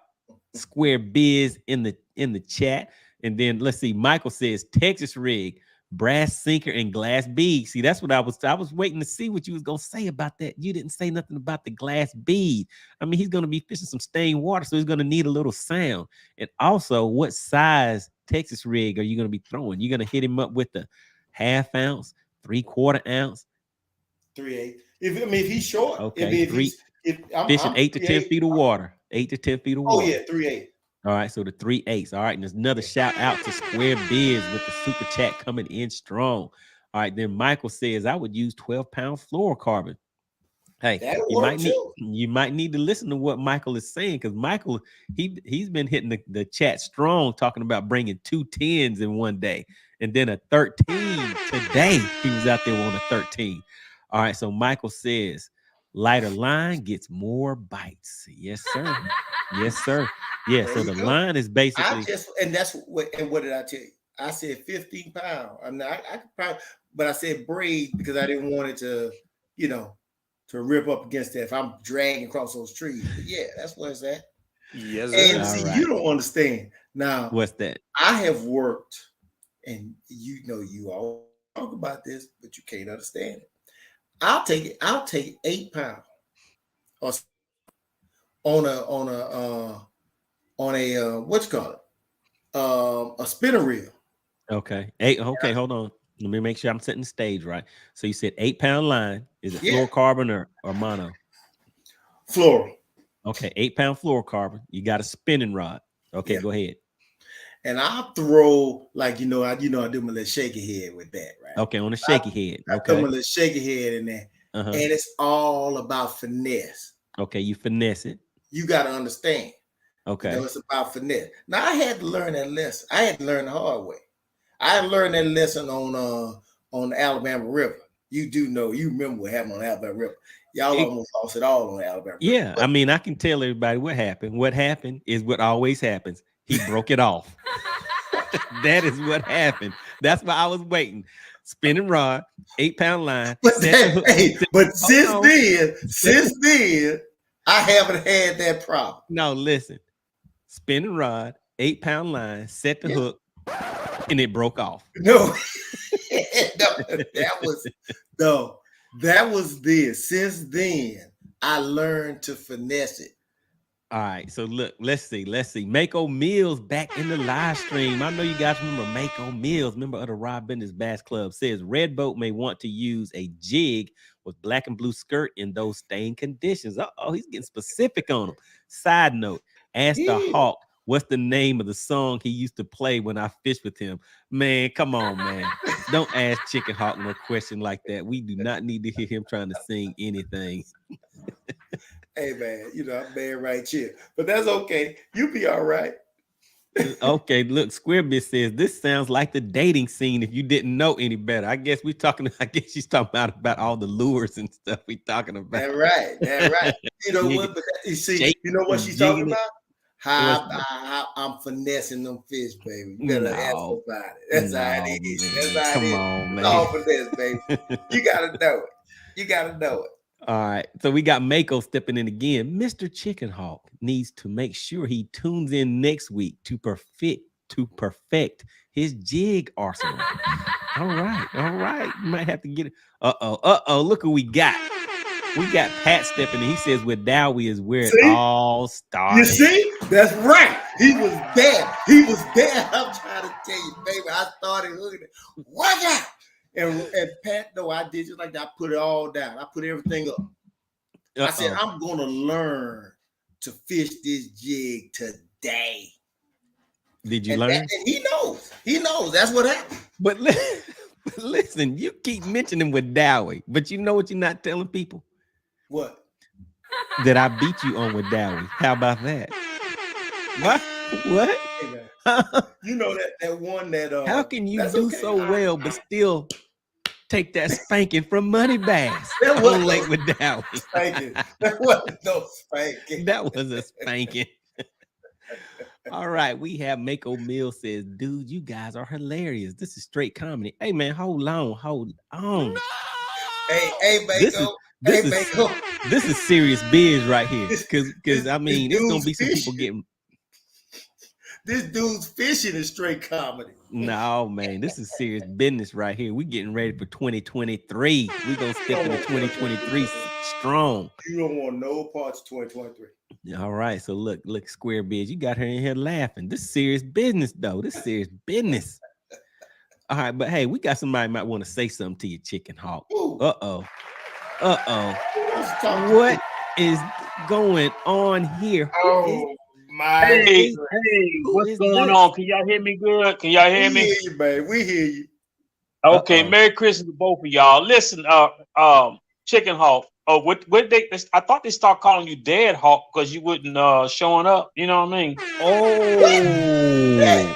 Square Biz in the chat. And then let's see, Michael says Texas rig, brass sinker, and glass bead. See, that's what I was waiting to see what you was gonna say about that. You didn't say nothing about the glass bead. I mean, he's gonna be fishing some stained water, so he's gonna need a little sound. And also, what size Texas rig are you gonna be throwing? You're gonna hit him up with the half ounce, 3/4 ounce. 3/8. If he's short, Okay, if fishing I'm 8 to 10 3/8. feet of water. 8 to 10 feet of Oh water. yeah, 3/8. All right, so the 3/8. All right, and there's another shout out to Square Biz with the super chat coming in strong. All right, then Michael says I would use 12-pound fluorocarbon. Hey, That'll work too. you might need to listen to what Michael is saying, because Michael he's been hitting the chat strong, talking about bringing 2 10s in one day and then a 13 today. He was out there on a 13. All right, so Michael says lighter line gets more bites. Yes, sir. Yes, sir. Yeah. There So you the go. line is basically What did I tell you? I said 15 pounds. I mean, I could probably, but I said braid because I didn't want it to, to rip up against that if I'm dragging across those trees. But yeah, that's where it's at. Yes, And sir. see, All right. you don't understand. Now, What's that? I have worked, and you all talk about this, but you can't understand it. I'll take 8 pounds or on a what you call it? A spinner reel. Okay. Okay, hold on. Let me make sure I'm setting the stage right. So you said 8-pound line. Is it Yeah. fluorocarbon or mono? Floral. Okay, 8-pound fluorocarbon. You got a spinning rod. Okay, Yeah. go ahead. And I'll throw I do my little shaky head with that, right? Okay, on a shaky head. I throw Okay. my little shaky head in there. Uh-huh. And it's all about finesse. Okay, you finesse it. You got to understand. Okay. It's about finesse. Now I had to learn that lesson. I had to learn the hard way. I learned that lesson on the Alabama River. You remember what happened on the Alabama River. Y'all almost lost it all on the Alabama River. Yeah, I mean, I can tell everybody what happened. What happened is what always happens. He broke it off. That is what happened. That's why I was waiting. Spinning rod, 8-pound line. But since then, I haven't had that problem. No, listen. Spinning rod, 8-pound line, set the hook, and it broke off. No, that was this. Since then, I learned to finesse it. All right, so look, let's see. Mako Mills back in the live stream. I know you guys remember Mako Mills, member of the Rob Benders Bass Club, says Red Boat may want to use a jig with black and blue skirt in those staying conditions. Oh, he's getting specific on them. Side note, ask the Hawk what's the name of the song he used to play when I fished with him. Man, come on, man. Don't ask Chicken Hawk no question like that. We do not need to hear him trying to sing anything. Hey, man, I'm bad right here. But that's okay. You be all right. Okay, look, Squarebit says this sounds like the dating scene if you didn't know any better. I guess she's talking about all the lures and stuff we talking about. That's right. You know what? But you see, you know what she's talking about? How I'm finessing them fish, baby. You better ask about it. That's how it is. That's how it is. Come on, man. It's all finesse, baby. You gotta know it. All right, so we got Mako stepping in again. Mr. Chicken Hawk needs to make sure he tunes in next week to perfect his jig arsenal. All right. You might have to get it. Look who we got. We got Pat stepping in. He says Dowie is where it all started. You see? That's right. He was there. I'm trying to tell you, baby. I started looking at what up? And Pat, no, I did just like that. I put it all down. I put everything up. I said, I'm going to learn to fish this jig today. Did you learn? And he knows. He knows. That's what happened. But listen, you keep mentioning Dowie, but you know what you're not telling people? What? That I beat you on Dowie. How about that? What? You know that one that how can you do so well but still take that spanking from MoneyBass? That wasn't Lake Dowie. Spanking. That wasn't no spanking. That was a spanking. All right, we have Mako Mill says, dude, you guys are hilarious. This is straight comedy. Hey man, hold on. No! Hey, Mako. This is serious biz right here. Because I mean, it's gonna be some people getting. This dude's fishing is straight comedy. No, man, this is serious business right here. We getting ready for 2023. We gonna step into 2023 strong. You don't want no parts of 2023. All right, so look, Square Biz, you got her in here laughing. This is serious business, though. This is serious business. All right, but hey, we got somebody might want to say something to you, Chicken Hawk. Ooh. Uh-oh. Uh-oh. Let's talk to What is going on here? Oh my! Hey, Who what's is going this? on? Can y'all hear me good? Can y'all hear We me? hear you, babe. We hear you. Okay, Uh-oh. Merry Christmas to both of y'all. Listen, Chicken Hawk. Oh, what they? I thought they start calling you Dead Hawk because you wouldn't showing up. You know what I mean? Oh.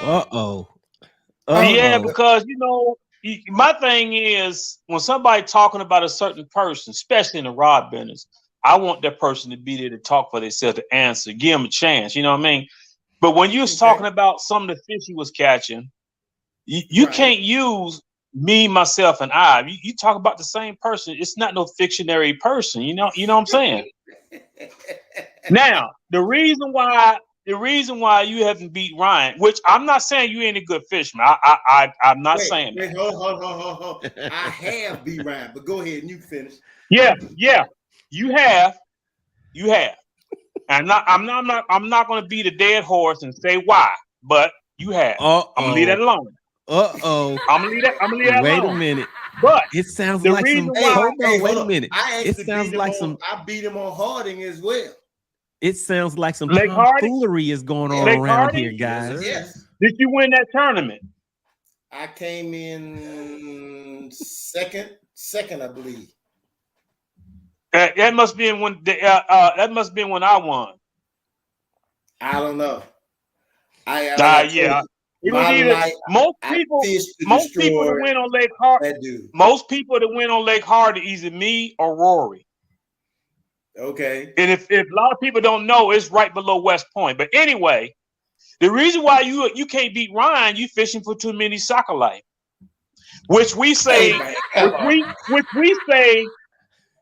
Uh-oh. Yeah, Uh-oh. because my thing is when somebody talking about a certain person, especially in the rod business, I want that person to be there to talk for themselves, to answer, give them a chance. You know what I mean? But when you was talking about some of the fish you was catching, you Right. can't use me, myself, and I. You talk about the same person. It's not no fictionary person. You know what I'm saying? Now, the reason why you haven't beat Ryan, which I'm not saying you ain't a good fisherman. I'm not saying that. Wait, hold. I have beat Ryan, but go ahead and you finish. Yeah, you have. And I'm not going to beat a dead horse and say why, but you have. I'm gonna leave that alone. Uh-oh. I'm gonna leave that Wait alone. a minute. But It sounds the like reason some. why- Hold on, wait a minute. I It sounds like some. I beat him on Harding as well. It sounds like some Lake Harding? tomfoolery is going on Lake around Harding? here, guys. Yes. did you win that tournament? I came in second, I believe. That must be when that must be when I won. I don't know. Yeah. It was either most people that win on Lake Harding. That dude. Most people that win on Lake Harding either me or Rory. Okay. And if a lot of people don't know, it's right below West Point. But anyway, the reason why you can't beat Ryan, you fishing for too many saccalite, which we say,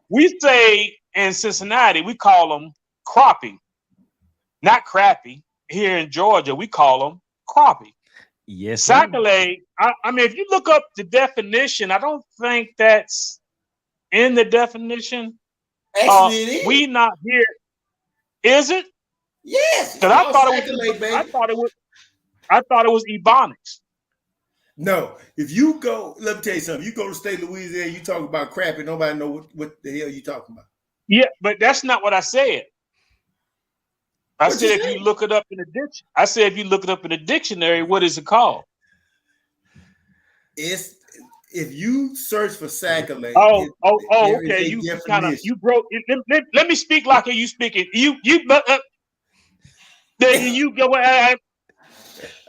we say in Cincinnati, we call them crappie, not crappie. Here in Georgia, we call them crappie. Yes. Saccalite. I mean, if you look up the definition, I don't think that's in the definition. Actually, it is. We not here. Is it? Yes. Because I thought it was Ebonics. No, if you go, let me tell you something. You go to state of Louisiana, you talk about crap and nobody know what the hell you talking about. Yeah, but that's not what I said. I said if you look it up in the dictionary, what is it called? It's if you search for saccalite. Okay. You broke. Let me speak like you speaking. Then you go ahead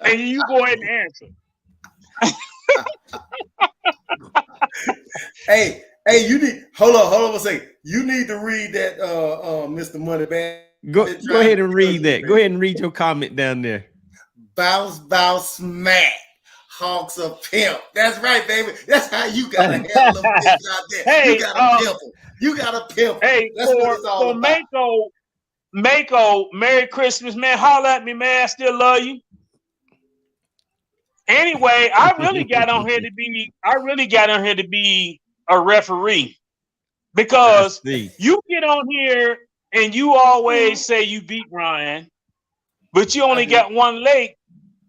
and you go ahead and answer. Hey, you need hold on a second. You need to read that Mr. MoneyBass. Go ahead and read that. Go ahead and read your comment down there. Bounce, smack. Hawks a pimp. That's right, baby. That's how you got to handle them fish out there. Hey, you got a pimp. You got a pimp. Hey, that's what it's all about. Mako, Merry Christmas, man. Holla at me, man. I still love you. Anyway, I really got on here to be a referee because you get on here and you always say you beat Ryan, but you only got one lake.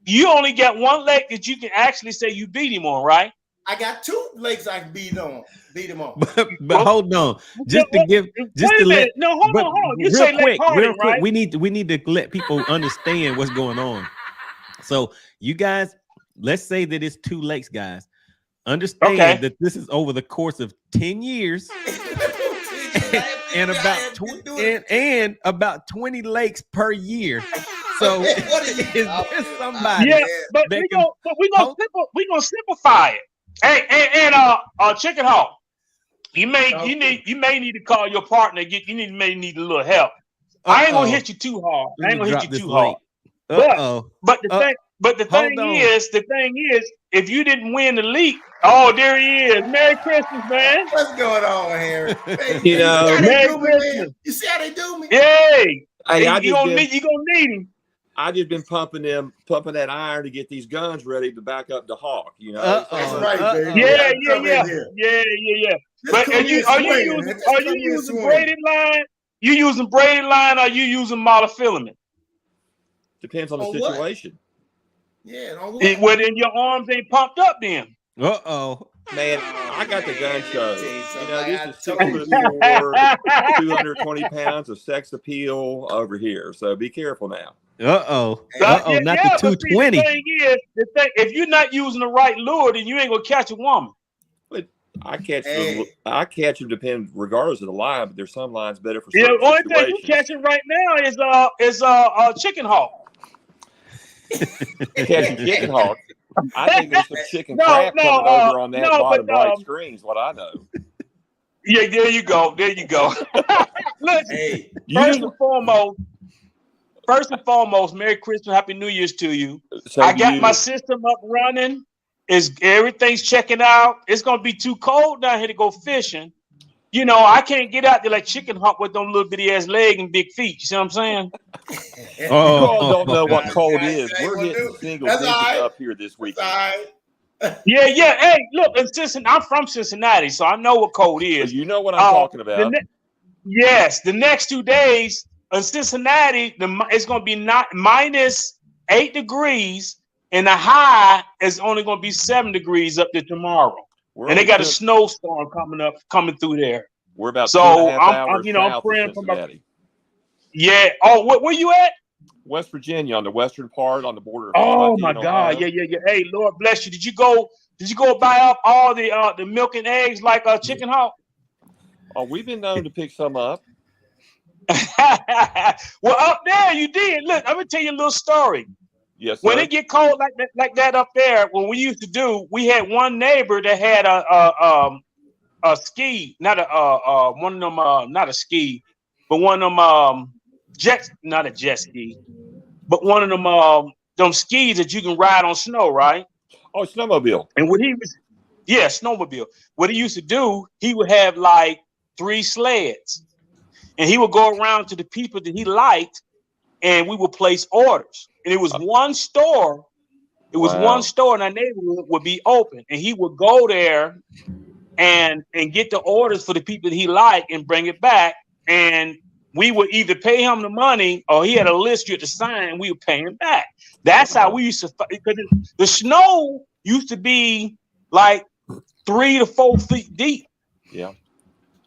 You only got one lake that you can actually say you beat him on, right? I got two lakes I can beat him on. But hold on, hold on. You say Lake Harding, real quick. Right? We need to let people understand what's going on. So you guys, let's say that it's two lakes, guys. Understand that this is over the course of 10 years and about 20 lakes per year. So is there somebody? Yeah, but we're gonna simplify it. And Chicken Hawk, you may need to call your partner. You may need a little help. I ain't gonna hit you too hard. But the thing is, if you didn't win the league, there he is. Merry Christmas, man. What's going on, Harry? Merry Christmas. You see how they do me? Hey, you gonna need him. I just been pumping that iron to get these guns ready to back up the Hawk. You know, that's right, baby. Yeah. But are you using braided line? You using braided line or you using monofilament? Depends on the situation. Yeah. Well, then your arms ain't pumped up then. Uh-oh. Man, I got the gun show. Jason, You know, like I this is told 6'4", 220 pounds of sex appeal over here. So be careful now. Uh-oh. Yeah, Uh-oh, not yeah, the but see, 220. the thing is, if you're not using the right lure, then you ain't gonna catch a woman. But I catch Hey. them depend regardless of the line, but there's some lines better for Yeah, certain the only thing situations. you catching right now is chicken hawk. Catching chicken hawk. I think there's some chicken No, crap no, coming over on that no, bottom but, right screen is what I know. Yeah, there you go. There you go. Listen, Hey, first and foremost, Merry Christmas, Happy New Year's to you. So I got my system up running. Everything's checking out. It's gonna be too cold down here to go fishing. You know, I can't get out there like chicken hawk with them little bitty ass leg and big feet. You see what I'm saying? You all don't know what cold Yeah, is. yeah, We're we'll hitting do. single That's digits all right. up here this weekend. all right. Yeah. Hey, look, in Cincinnati, I'm from Cincinnati, so I know what cold So is. you know what I'm talking about. Yes, the next 2 days in Cincinnati, it's going to be minus 8 degrees, and the high is only going to be 7 degrees up there tomorrow. And they got a snowstorm coming through there. We're about So 2.5 hours I'm south praying of for Cincinnati. Yeah. Oh, where you at? West Virginia, on the western part, on the border of Oh Kentucky my and God! Ohio. Yeah. Hey, Lord bless you. Did you go buy up all the milk and eggs like chicken hawk? Oh, we've been known to pick some up. Well, up there you did. Look, I'm gonna tell you a little story. Yes, sir. When it get cold like that up there, what we used to do, we had one neighbor that had a ski, not a one of them not a ski, but one of them not a jet ski, but one of them skis that you can ride on snow, right? Oh, snowmobile. And snowmobile. What he used to do, he would have like 3 sleds, and he would go around to the people that he liked, and we would place orders. And it was one store. It was one store in our neighborhood would be open, and he would go there and get the orders for the people that he liked and bring it back. And we would either pay him the money, or he had a list you had to sign, and we would pay him back. That's how we used to, because the snow used to be like 3 to 4 feet deep. Yeah.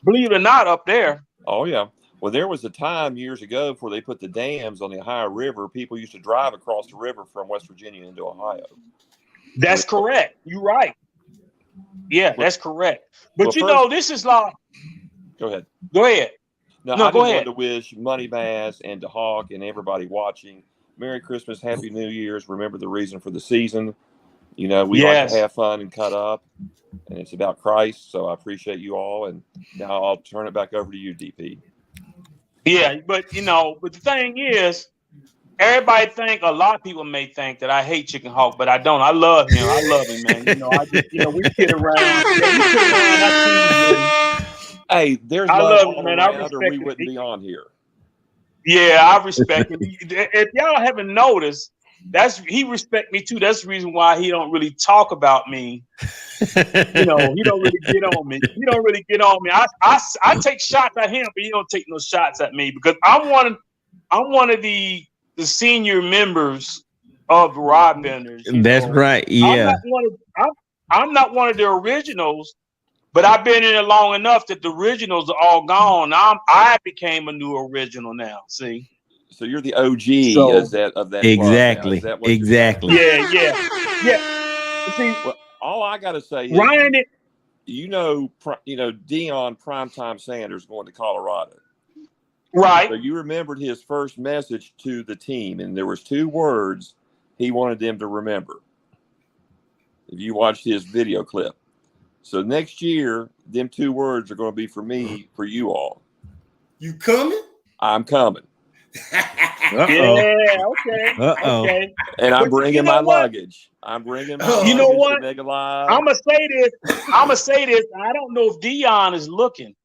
Believe it or not, up there. Oh, yeah. Well, there was a time years ago before they put the dams on the Ohio River. People used to drive across the river from West Virginia into Ohio. That's correct. You're right. Yeah, that's correct. But this is like. Go ahead. Go ahead. No, I just wanted to wish MoneyBass and to Hawk and everybody watching Merry Christmas, Happy New Year's. Remember the reason for the season. You know, we like to have fun and cut up, and it's about Christ. So I appreciate you all. And now I'll turn it back over to you, DP. Yeah, but but the thing is, everybody a lot of people may think that I hate Chicken Hawk, but I don't. I love him. I love him, man. We kid around. Hey, there's I love love him, man. around, I respect or we wouldn't be on here. Yeah, I respect him. If y'all haven't noticed, he respect me too. That's the reason why he don't really talk about me. He don't really get on me. He don't really get on me. I take shots at him, but he don't take no shots at me, because I'm one of the senior members of the Rod Benders. That's right. Yeah. I'm not one of the originals, but I've been in it long enough that the originals are all gone. I became a new original now. See. So you're the OG of that exactly. Club now. Is that exactly. Yeah. See, well, all I got to say is, Ryan, Deion Primetime Sanders going to Colorado, right? So you remembered his first message to the team, and there was 2 words he wanted them to remember. If you watched his video clip, so next year, them 2 words are going to be for me, for you all. You coming? I'm coming. Yeah, okay. Okay. And I'm bringing my luggage. I'm bringing my luggage. You know what? Mega Live. I'm gonna say this. I don't know if Deion is looking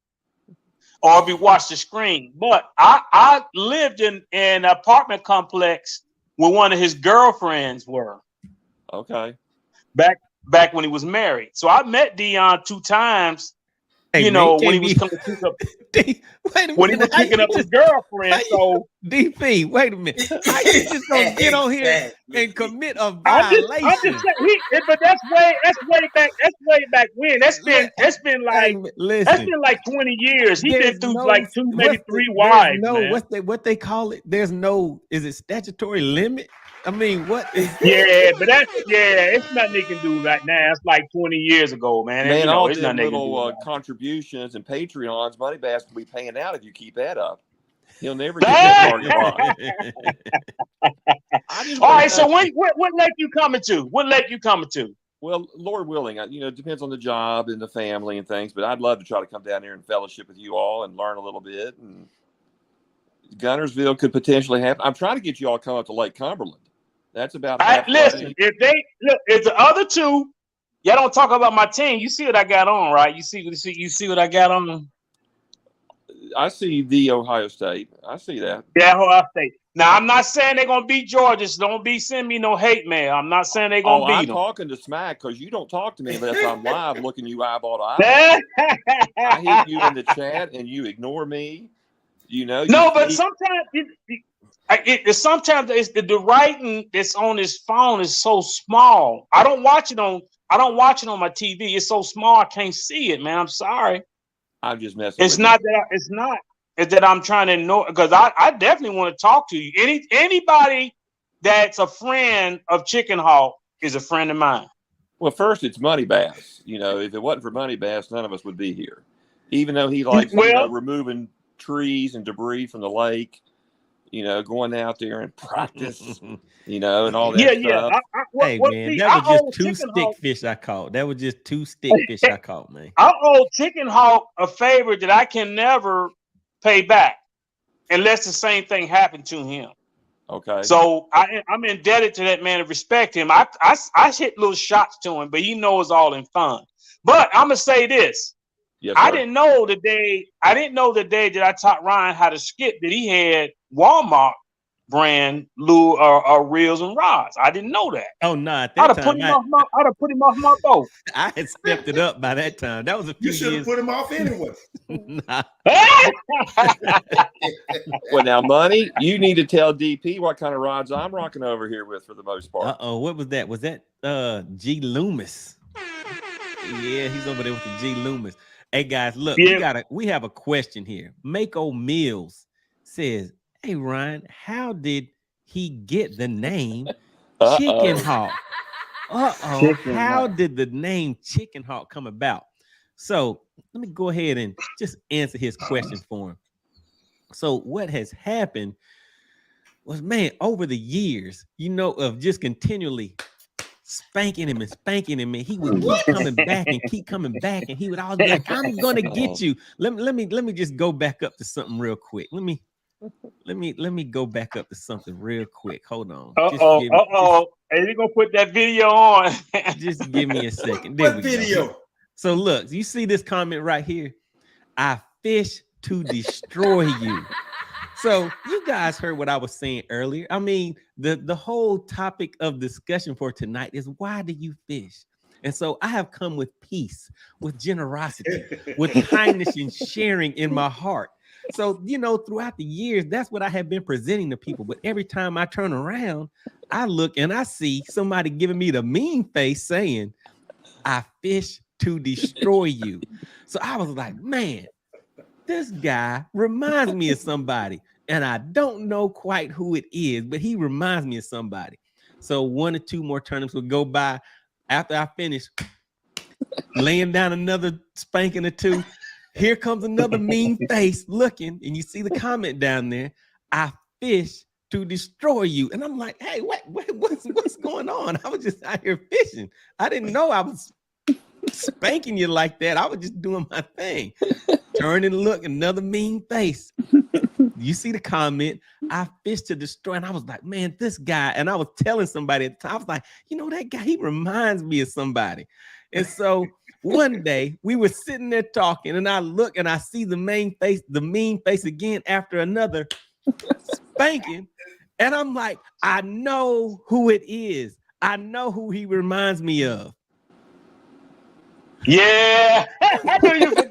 or if he watched the screen, but I lived in an apartment complex where one of his girlfriends were. Okay. Back when he was married. So I met Deion 2 times you know, when he was coming to pick up. When he was picking up his girlfriend, so DP, wait a minute. How you just gonna get on here and commit a violation? I'm just saying, but that's way back. That's way back when. That's been like 20 years. He been through like maybe three wives. No, what they call it? There's no, is it statutory limit? I mean, what? Yeah, but it's nothing they can do right now. It's like 20 years ago, man. Man, all it's the little contributions and Patreons, MoneyBass will be paying out if you keep that up. He'll never get that target. All right, so what lake you coming to? What lake you coming to? Well, Lord willing, it depends on the job and the family and things, but I'd love to try to come down here and fellowship with you all and learn a little bit. And Gunnersville could potentially happen. I'm trying to get you all to come up to Lake Cumberland. That's about listen, if the other two, y'all don't talk about my team. You see what I got on, right? You see what I got on. I see the Ohio State. I see that. Yeah, Ohio State. Now I'm not saying they're gonna beat Georgia. So don't be sending me no hate mail. I'm not saying they're gonna beat them. I'm talking to Smack because you don't talk to me unless I'm live looking you eyeball to eyeball. I hit you in the chat and you ignore me. But sometimes sometimes the writing that's on his phone is so small. I don't watch it on my TV. It's so small I can't see it, man. I'm sorry. I'm just messing. It's not that I'm trying to ignore, because I definitely want to talk to you. Anybody that's a friend of Chicken Hawk is a friend of mine. Well, first it's MoneyBass. If it wasn't for MoneyBass, none of us would be here. Even though he likes removing trees and debris from the lake. Going out there and practice, and all that stuff. Man, that was just two stick fish I caught. That was just two stick fish I caught, man. I owe Chicken Hawk a favor that I can never pay back unless the same thing happened to him. Okay. So I'm indebted to that man to respect him. I hit little shots to him, but he knows all in fun. But I'm gonna say this. Yes, I didn't know the day that I taught Ryan how to skip that he had Walmart brand lure or reels and rods. I didn't know that. Oh no! I'd have put him off my boat. I had stepped it up by that time. That was a few years. You should have put him off anyway. Nah. Well, now, Money, you need to tell DP what kind of rods I'm rocking over here with for the most part. What was that? Was that G Loomis? Yeah, he's over there with the G Loomis. Hey guys, look, we have a question here. Mako Mills says, "Hey Ryan, how did he get the name Chicken Hawk?" How did the name Chicken Hawk come about? So let me go ahead and just answer his question for him. So what has happened was, man, over the years, of just continually spanking him, and he would keep coming back and keep coming back, and he would always be like, "I'm gonna get you." Let me just go back up to something real quick. Let me go back up to something real quick. Hold on. And you gonna put that video on? Just give me a second. There what video? Go. So look, you see this comment right here? I fish to destroy you. So you guys heard what I was saying earlier. I mean, the whole topic of discussion for tonight is, why do you fish? And so I have come with peace, with generosity, with kindness and sharing in my heart. So, throughout the years, that's what I have been presenting to people. But every time I turn around, I look and I see somebody giving me the mean face saying, "I fish to destroy you." So I was like, man, this guy reminds me of somebody. And I don't know quite who it is, but he reminds me of somebody. So 1 or 2 more tournaments would go by after I finish laying down another spanking or 2. Here comes another mean face looking, and you see the comment down there, "I fish to destroy you." And I'm like, hey, what's going on? I was just out here fishing. I didn't know I was spanking you like that. I was just doing my thing. Turn and look, another mean face. You see the comment, "I fish to destroy." And I was like, man, this guy. And I was telling somebody at the time, I was like, that guy, he reminds me of somebody. And so one day we were sitting there talking, and I look and I see the mean face again after another spanking. And I'm like, I know who it is. I know who he reminds me of. Yeah. I knew you were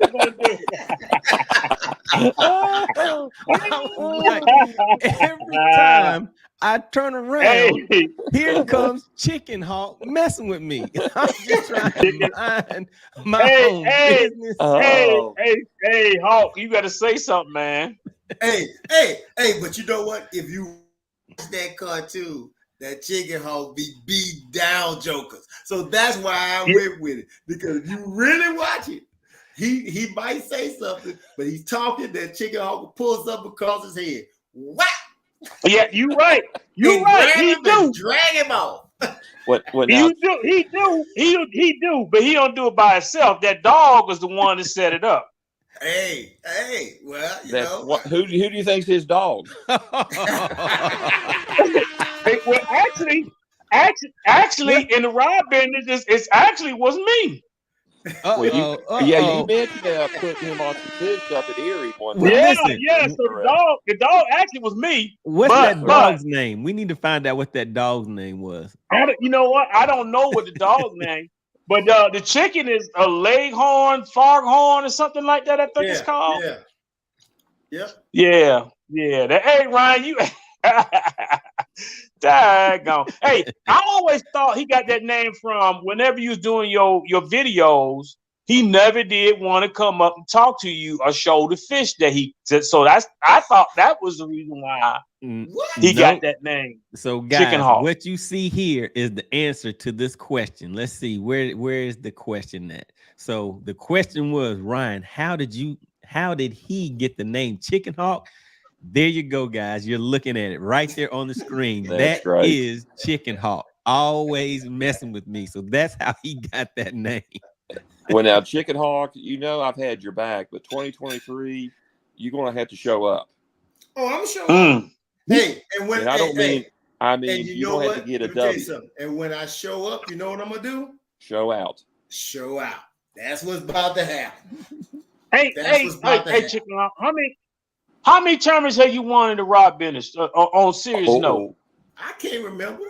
Every time I turn around, here comes Chicken Hawk messing with me. I'm just trying to mind my own business. Hey, Hawk, you got to say something, man. Hey, but you know what? If you watch that cartoon, that Chicken Hawk be beat down jokers. So that's why I went with it. Because if you really watch it, he might say something, but he's talking, that Chicken Hawk pulls up across his head. What? Yeah, you right. You right. He do drag him off. What now? He do, but he don't do it by himself. That dog was the one that set it up. Hey, well, you know. Who do you think's his dog? Well, actually, in the ride business, it actually was me. You mentioned putting him on some fish up at Erie one time. Yeah. So the dog actually was me. What's that dog's name? We need to find out what that dog's name was. You know what? I don't know what the dog's name, but the chicken is a leghorn, foghorn, or something like that. I think it's called. Yeah. Hey, Ryan, you. Daggone. Hey, I always thought he got that name from whenever you was doing your videos, he never did want to come up and talk to you or show the fish that he said. So I thought that was the reason why he got that name. So guys, what you see here is the answer to this question. Let's see, where is the question at? So the question was, Ryan, how did he get the name Chicken Hawk? There you go, guys. You're looking at it right there on the screen. That is Chicken Hawk, always messing with me. So that's how he got that name. Well, now, Chicken Hawk, you know I've had your back, but 2023, you're going to have to show up. Oh, I'm showing up. Hey, and when I mean, you're going to have to get a W. And when I show up, you know what I'm going to do? Show out. Show out. That's what's about to happen. Hey, Chicken Hawk, how many tournaments have you won in the rod business? On serious note, I can't remember.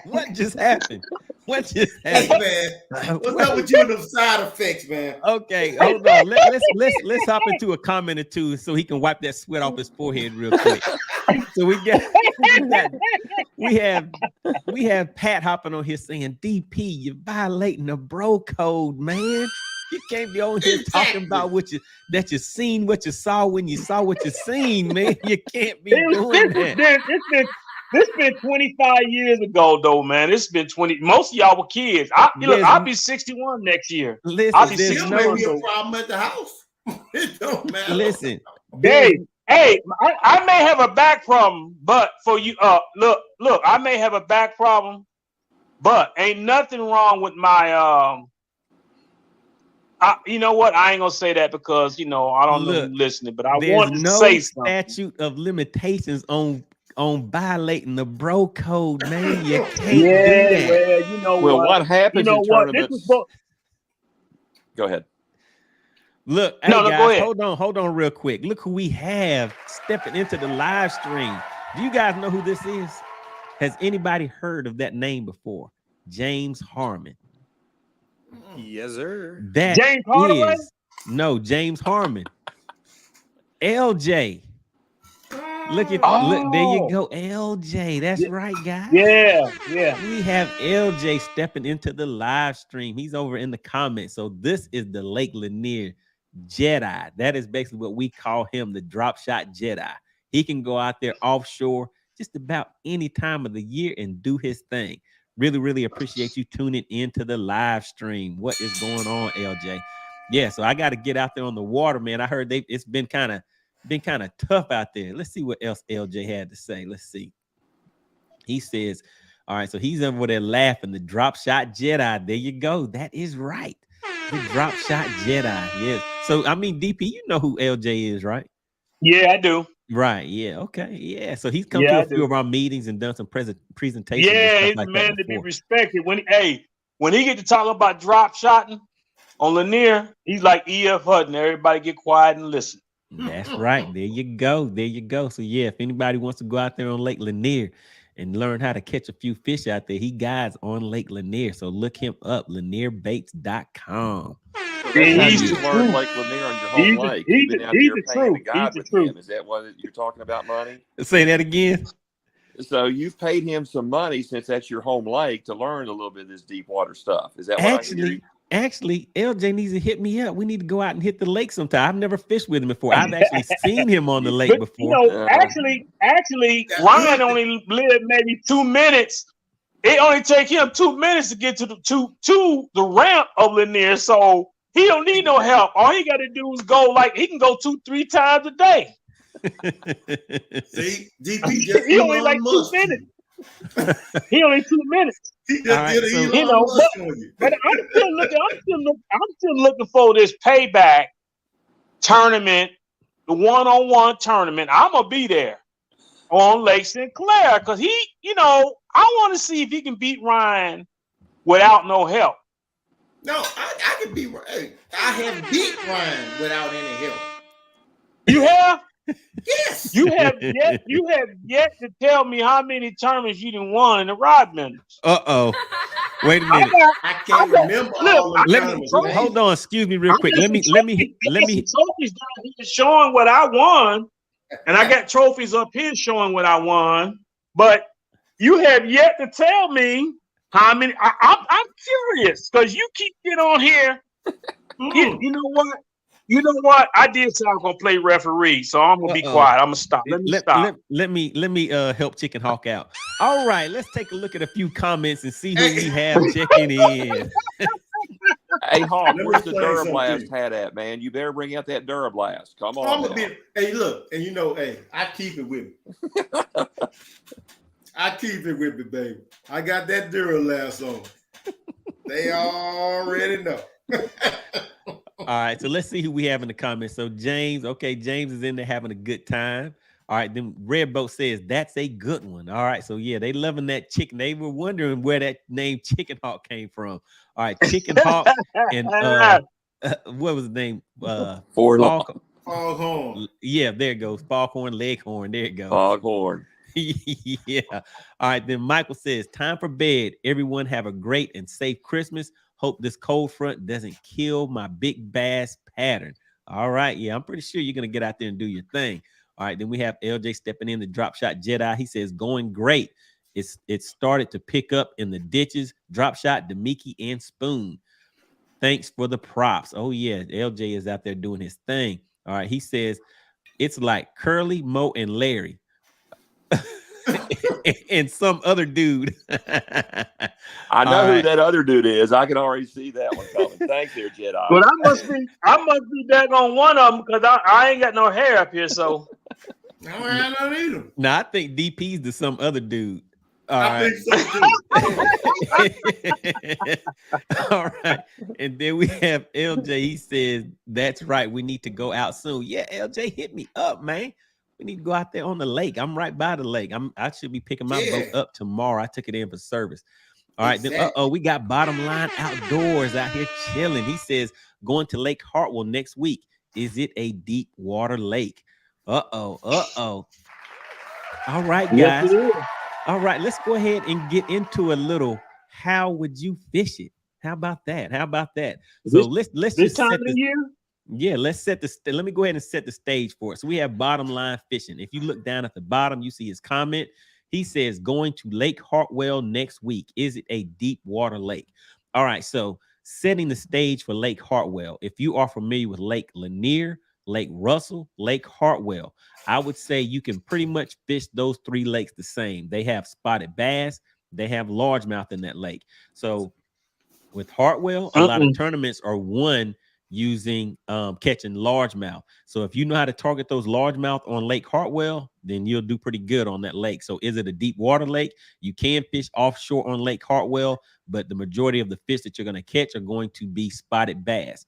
What just happened? Hey, man, what's up with you and them side effects, man? Okay, hold on. Let's hop into a comment or two so he can wipe that sweat off his forehead real quick. So we have Pat hopping on here saying, DP, you're violating the bro code, man. You can't be on here talking about what you seen, what you saw when you saw what you seen, man. You can't be doing that. This been 25 years ago, though, man. It's been 20. Most of y'all were kids. I'll be 61 next year. I'll be 61. There may be a problem at the house. It don't matter. Listen, hey, I may have a back problem, but for you, look, I may have a back problem, but ain't nothing wrong with my you know what? I ain't gonna say that because I don't know who's listening, but I wanted to say something. Statute of limitations on violating the bro code, man. You can't do that. Well, what happens in tournaments? Go ahead. Look, hey guys, go ahead. Hold on real quick. Look who we have stepping into the live stream. Do you guys know who this is? Has anybody heard of that name before? James Harmon. Yes, sir. That James Hardaway? No, James Harmon. LJ. Look, there you go, LJ. That's right, guys. Yeah. We have LJ stepping into the live stream. He's over in the comments. So this is the Lake Lanier Jedi. That is basically what we call him, the drop shot Jedi. He can go out there offshore just about any time of the year and do his thing. Really, really appreciate you tuning into the live stream. What is going on, LJ? Yeah, so I got to get out there on the water, man. I heard it's been kind of tough out there. Let's see what else LJ had to say. Let's see. He says, all right, so he's over there laughing. The drop shot Jedi. There you go. That is right. The drop shot Jedi. Yes. So, I mean, DP, you know who LJ is, right? Yeah, I do. Right. Yeah. Okay. Yeah. So he's come to a few of our meetings and done some presentations. Yeah, he's a man to be respected. When he get to talk about drop shotting on Lanier, he's like E.F. Hutton. Everybody get quiet and listen. That's right. There you go. So yeah, if anybody wants to go out there on Lake Lanier and learn how to catch a few fish out there. He guides on Lake Lanier. So look him up, lanierbaits.com. So that's how you learn Lake Lanier on your home lake. You've been out there paying to guide with him. Is that what you're talking about, money? Say that again. So you've paid him some money since that's your home lake to learn a little bit of this deep water stuff. Is that what I hear? Actually, LJ needs to hit me up. We need to go out and hit the lake sometime. I've never fished with him before. I've actually seen him on the lake before. You know, actually, Ryan only lived maybe 2 minutes. It only take him 2 minutes to get to the ramp of Lanier, so he don't need no help. All he got to do is go. Like, he can go 2-3 times a day. See, DP just he only like 2 minutes. He only 2 minutes. He just did so, you know, but I'm still looking for this payback tournament, the one-on-one tournament. I'm gonna be there on Lake Sinclair because he, you know, I want to see if he can beat Ryan without no help. No, I can beat Ryan. I have beat Ryan without any help. You have? Yes. You have yet to tell me how many tournaments you done won in the rod benders. Wait a minute. I can't remember all the tournaments. Hold on. Excuse me real quick. Let me. Trophies down here showing what I won, and I got trophies up here showing what I won. But you have yet to tell me how many. I'm curious because you keep getting on here. You know what? You know what? I did say I'm gonna play referee, so I'm gonna be quiet. I'm gonna stop. Let me help Chicken Hawk out. All right, let's take a look at a few comments and see who we have checking in. Hey Hawk, where's the Durablast hat at, man? You better bring out that Durablast. Come on. Hey, look, and you know, hey, I keep it with me. I keep it with me, baby. I got that Durablast on. They already know. All right, so let's see who we have in the comments. So James is in there having a good time. All right, then Red Boat says that's a good one. All right, so yeah, they loving that chicken. They were wondering where that name Chicken Hawk came from. All right, Chicken Hawk and what was the name? Foghorn. Yeah, there it goes. Foghorn, Leghorn. There it goes. Foghorn. Yeah. All right, then Michael says, time for bed. Everyone have a great and safe Christmas. Hope this cold front doesn't kill my big bass pattern. All right. Yeah, I'm pretty sure you're going to get out there and do your thing. All right. Then we have LJ stepping in, the Drop Shot Jedi. He says, going great. It started to pick up in the ditches. Drop Shot, Demiki, and Spoon. Thanks for the props. Oh, yeah. LJ is out there doing his thing. All right. He says, it's like Curly, Mo, and Larry. And some other dude. I know who that other dude is. I can already see that one coming. Thanks, there, Jedi. But I must be back on one of them because I ain't got no hair up here. So I don't either. No, I think DP's to some other dude. I think so too. All right, and then we have LJ. He says, "That's right. We need to go out soon." Yeah, LJ, hit me up, man. We need to go out there on the lake. I'm right by the lake. I should be picking my boat up tomorrow. I took it in for service. All right. Then, we got Bottom Line Outdoors out here chilling. He says, going to Lake Hartwell next week. Is it a deep water lake? All right, guys. All right, let's go ahead and get into a little, how would you fish it? How about that? So let's just time of the year. Yeah, let's set the let me go ahead and set the stage for it. So we have Bottom Line Fishing. If you look down at the bottom, you see his comment. He says, going to Lake Hartwell next week. Is it a deep water lake? All right, so setting the stage for Lake Hartwell. If you are familiar with Lake Lanier, Lake Russell, Lake Hartwell, I would say you can pretty much fish those three lakes the same. They have spotted bass. They have largemouth in that lake. So with Hartwell, a lot of tournaments are won using catching largemouth. So if you know how to target those largemouth on Lake Hartwell, then you'll do pretty good on that lake. So is it a deep water lake? You can fish offshore on Lake Hartwell, but the majority of the fish that you're going to catch are going to be spotted bass.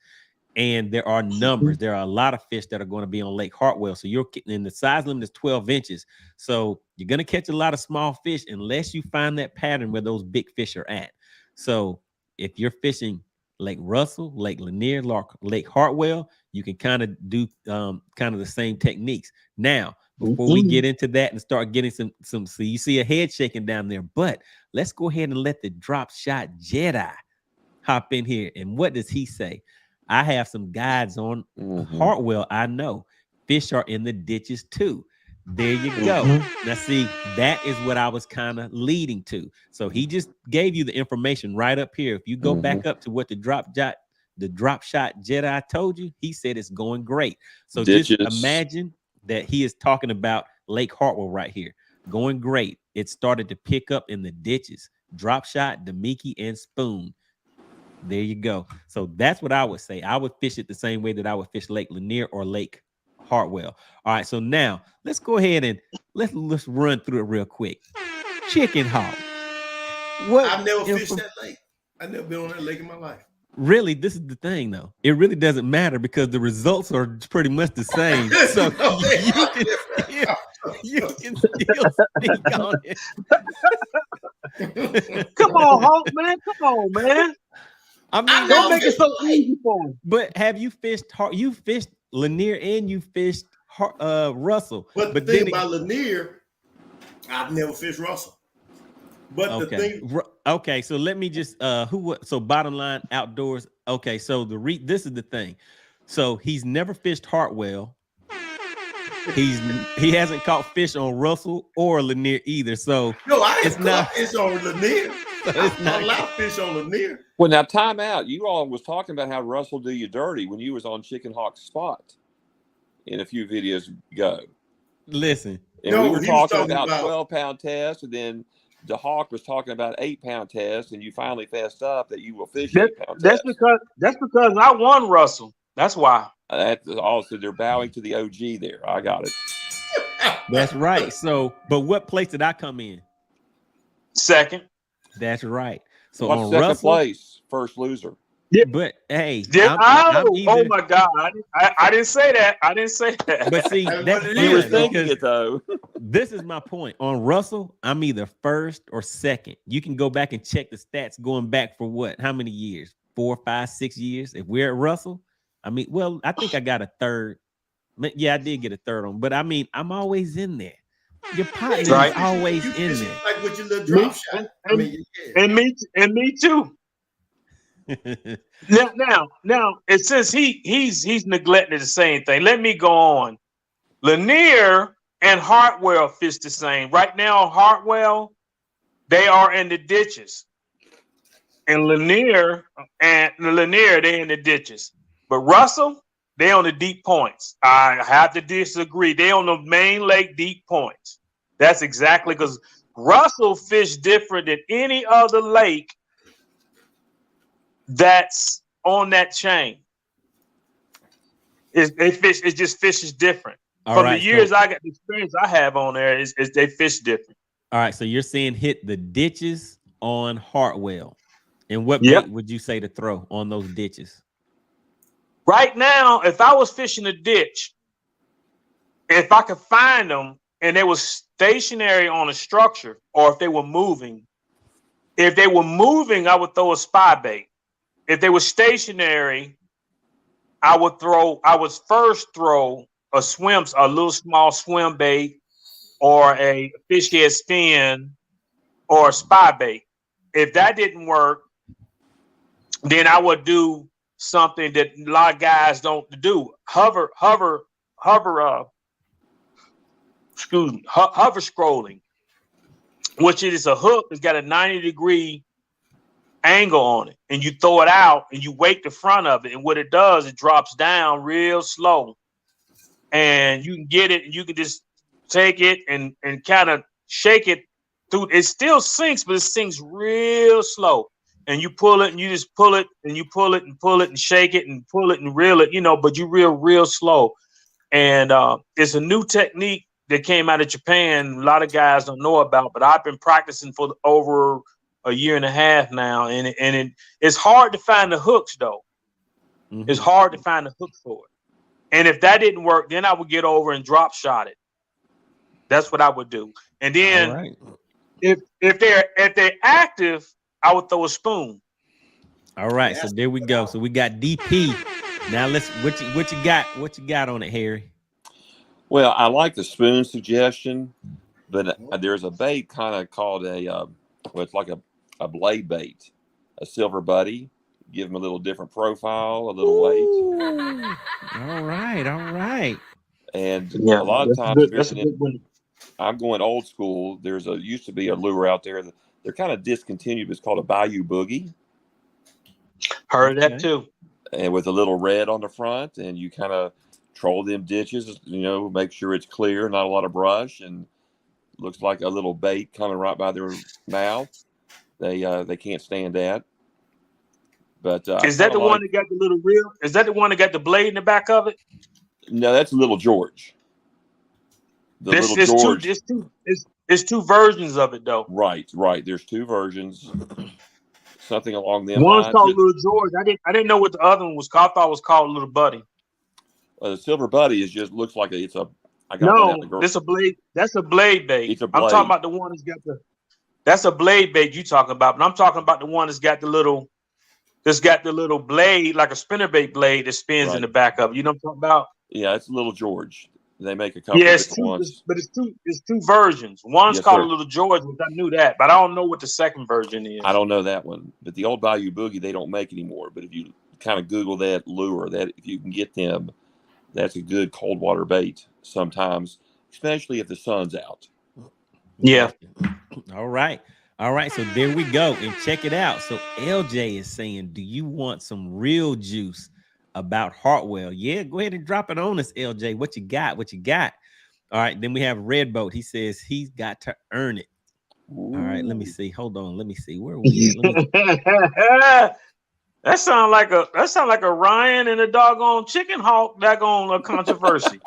And there are numbers. There are a lot of fish that are going to be on Lake Hartwell. So you're in the size limit is 12 inches. So you're going to catch a lot of small fish unless you find that pattern where those big fish are at. So if you're fishing Lake Russell, Lake Lanier, Lake Hartwell, you can kind of do kind of the same techniques. Now, before we get into that and start getting some. So you see a head shaking down there, but let's go ahead and let the drop shot Jedi hop in here. And what does he say? I have some guides on Hartwell. I know fish are in the ditches too. There you go. Now see, that is what I was kind of leading to. So he just gave you the information right up here. If you go back up to what the drop shot Jedi told you, he said it's going great. So just imagine that he is talking about Lake Hartwell right here. Going great. It started to pick up in the ditches. Drop shot, Demiki, and spoon. There you go. So that's what I would say. I would fish it the same way that I would fish Lake Lanier or Lake Hartwell. All right. So now let's go ahead and let's run through it real quick. Chicken hawk. What? I've never fished that lake. I've never been on that lake in my life. Really, this is the thing, though. It really doesn't matter because the results are pretty much the same. So you can still speak on it. Come on, Hawk, man. Come on, man. I mean, don't make it so easy for him. But have you fished? You fished Lanier and you fished Russell. But the thing about Lanier, I've never fished Russell. But the thing, okay. So let me just so bottom line outdoors. Okay, so this is the thing. So he's never fished Hartwell. He hasn't caught fish on Russell or Lanier either. So no, I have caught fish on Lanier. So it's not a lot of fish on Lanier. Well, now time out. You all was talking about how Russell do you dirty when you was on Chicken Hawk's spot in a few videos ago. Listen, and we were talking about 12-pound test, and then the Hawk was talking about 8-pound test, and you finally fessed up that you will fish 8-pound test. That's because I won Russell. That's why. That's also they're bowing to the OG there. I got it. That's right. So, but what place did I come in? Second. That's right. So what's on second Russell, place? First loser. Yeah. But hey, oh my God, I didn't say that. I didn't say that. But see, that's you were thinking it though. This is my point. On Russell, I'm either first or second. You can go back and check the stats going back for what? How many years? 4, 5, 6 years. If we're at Russell, I mean, well, I think I got a third. Yeah, I did get a third on, but I mean, I'm always in there. Your partner is always in there. Like with your little drop shot. And me too. now, and since he's neglecting the same thing, let me go on. Lanier and Hartwell fish the same. Right now, Hartwell, they are in the ditches. And Lanier, they're in the ditches. But Russell, they on the deep points. I have to disagree. They on the main lake deep points. That's exactly because Russell fish different than any other lake that's on that chain. It just fishes different. From the years I got the experience I have on there, is they fish different. All right, so you're saying hit the ditches on Hartwell. And what bait would you say to throw on those ditches? Right now, if I was fishing a ditch, if I could find them and they were stationary on a structure, or if they were moving, I would throw a spy bait. If they were stationary, I would first throw a little small swim bait, or a fish head spin, or a spy bait. If that didn't work, then I would do something that a lot of guys don't do. Hover scrolling, which is a hook that's got a 90-degree angle on it, and you throw it out and you wake the front of it, and what it does, it drops down real slow, and you can get it, and you can just take it and kind of shake it through. It still sinks, but it sinks real slow. And you pull it, and you just pull it, and you pull it, and pull it, and shake it, and pull it, and reel it, but you reel real slow. And it's a new technique that came out of Japan. A lot of guys don't know about, but I've been practicing for over a year and a half now. And it's hard to find the hooks, though. Mm-hmm. It's hard to find the hook for it. And if that didn't work, then I would get over and drop shot it. That's what I would do. And then if they're active, I would throw a spoon. All right, so there we go. So we got DP. Now what you got on it, Harry? Well, I like the spoon suggestion, but there's a bait kind of called it's like a blade bait, a silver buddy. Give them a little different profile, a little weight. All right. And a lot of times, I'm going old school. Used to be a lure out there. They're kind of discontinued. It's called a Bayou Boogie. Heard of that too. And with a little red on the front, and you kind of troll them ditches, make sure it's clear, not a lot of brush, and looks like a little bait coming right by their mouth. They can't stand that. But is that the one that got the little reel? Is that the one that got the blade in the back of it? No, that's Little George. It's two versions of it though. Right. There's two versions. Something along them lines. One's called Little George. I didn't know what the other one was called. I thought it was called Little Buddy. The Silver Buddy looks like it's a. It's a blade. That's a blade bait. It's a blade. I'm talking about the one that's got That's a blade bait you talking about, but I'm talking about the one that's got the little blade, like a spinnerbait blade that spins in the back of it. You know what I'm talking about? Yeah, it's Little George. They make a couple different ones. But it's two versions. One's called Little George, which I knew that, but I don't know what the second version is. I don't know that one. But the old Bayou Boogie, they don't make anymore. But if you kind of Google that lure, that if you can get them, that's a good cold water bait sometimes, especially if the sun's out. Yeah. All right. So there we go. And check it out. So LJ is saying, do you want some real juice about Hartwell? Yeah, go ahead and drop it on us, LJ. What you got? All right. Then we have Red Boat. He says he's got to earn it. Ooh. All right. Let me see. Hold on. Let me see. Where are we at? That sound like a Ryan and a doggone chicken hawk daggone controversy.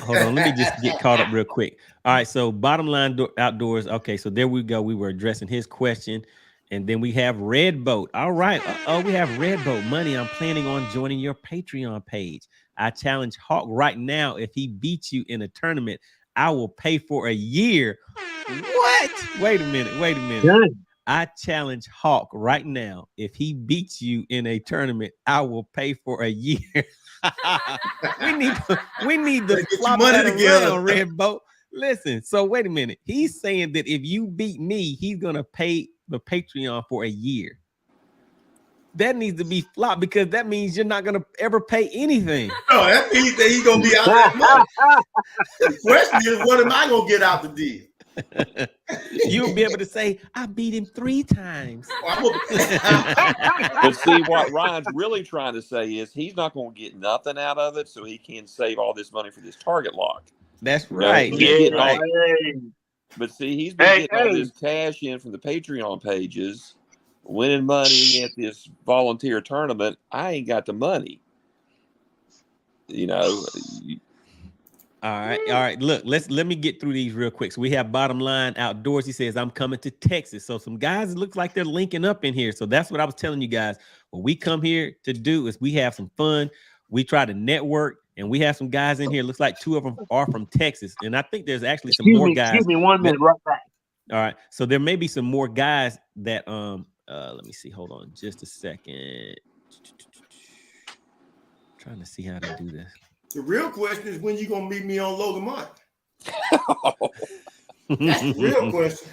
Hold on, let me just get caught up real quick. All right, so Bottom Line Outdoors. Okay, so there we go. We were addressing his question, and then we have Red Boat. All right, we have Red Boat Money. I'm planning on joining your Patreon page. I challenge Hawk right now. If he beats you in a tournament, I will pay for a year. What? Wait a minute. Yeah. I challenge Hawk right now. If he beats you in a tournament, I will pay for a year. we need to flop that around, Red Boat. Listen, so wait a minute. He's saying that if you beat me, he's gonna pay the Patreon for a year. That needs to be flopped because that means you're not gonna ever pay anything. No, that means that he's gonna be out that money. The question is, what am I gonna get out the deal? You'll be able to say, I beat him 3 times. But see, what Ryan's really trying to say is he's not going to get nothing out of it, so he can save all this money for this target lock. That's right. But see, he's been getting all this cash in from the Patreon pages, winning money at this volunteer tournament. I ain't got the money. All right. Look, let me get through these real quick. So we have Bottom Line Outdoors. He says, I'm coming to Texas. So some guys, it looks like they're linking up in here. So that's what I was telling you guys. What we come here to do is we have some fun. We try to network, and we have some guys in here. Looks like 2 of them are from Texas. And I think there's actually some more guys. Excuse me 1 minute, right back. All right. So there may be some more guys that, let me see. Hold on just a second. Trying to see how to do this. The real question is when you gonna meet me on Logan Mart? That's the real question.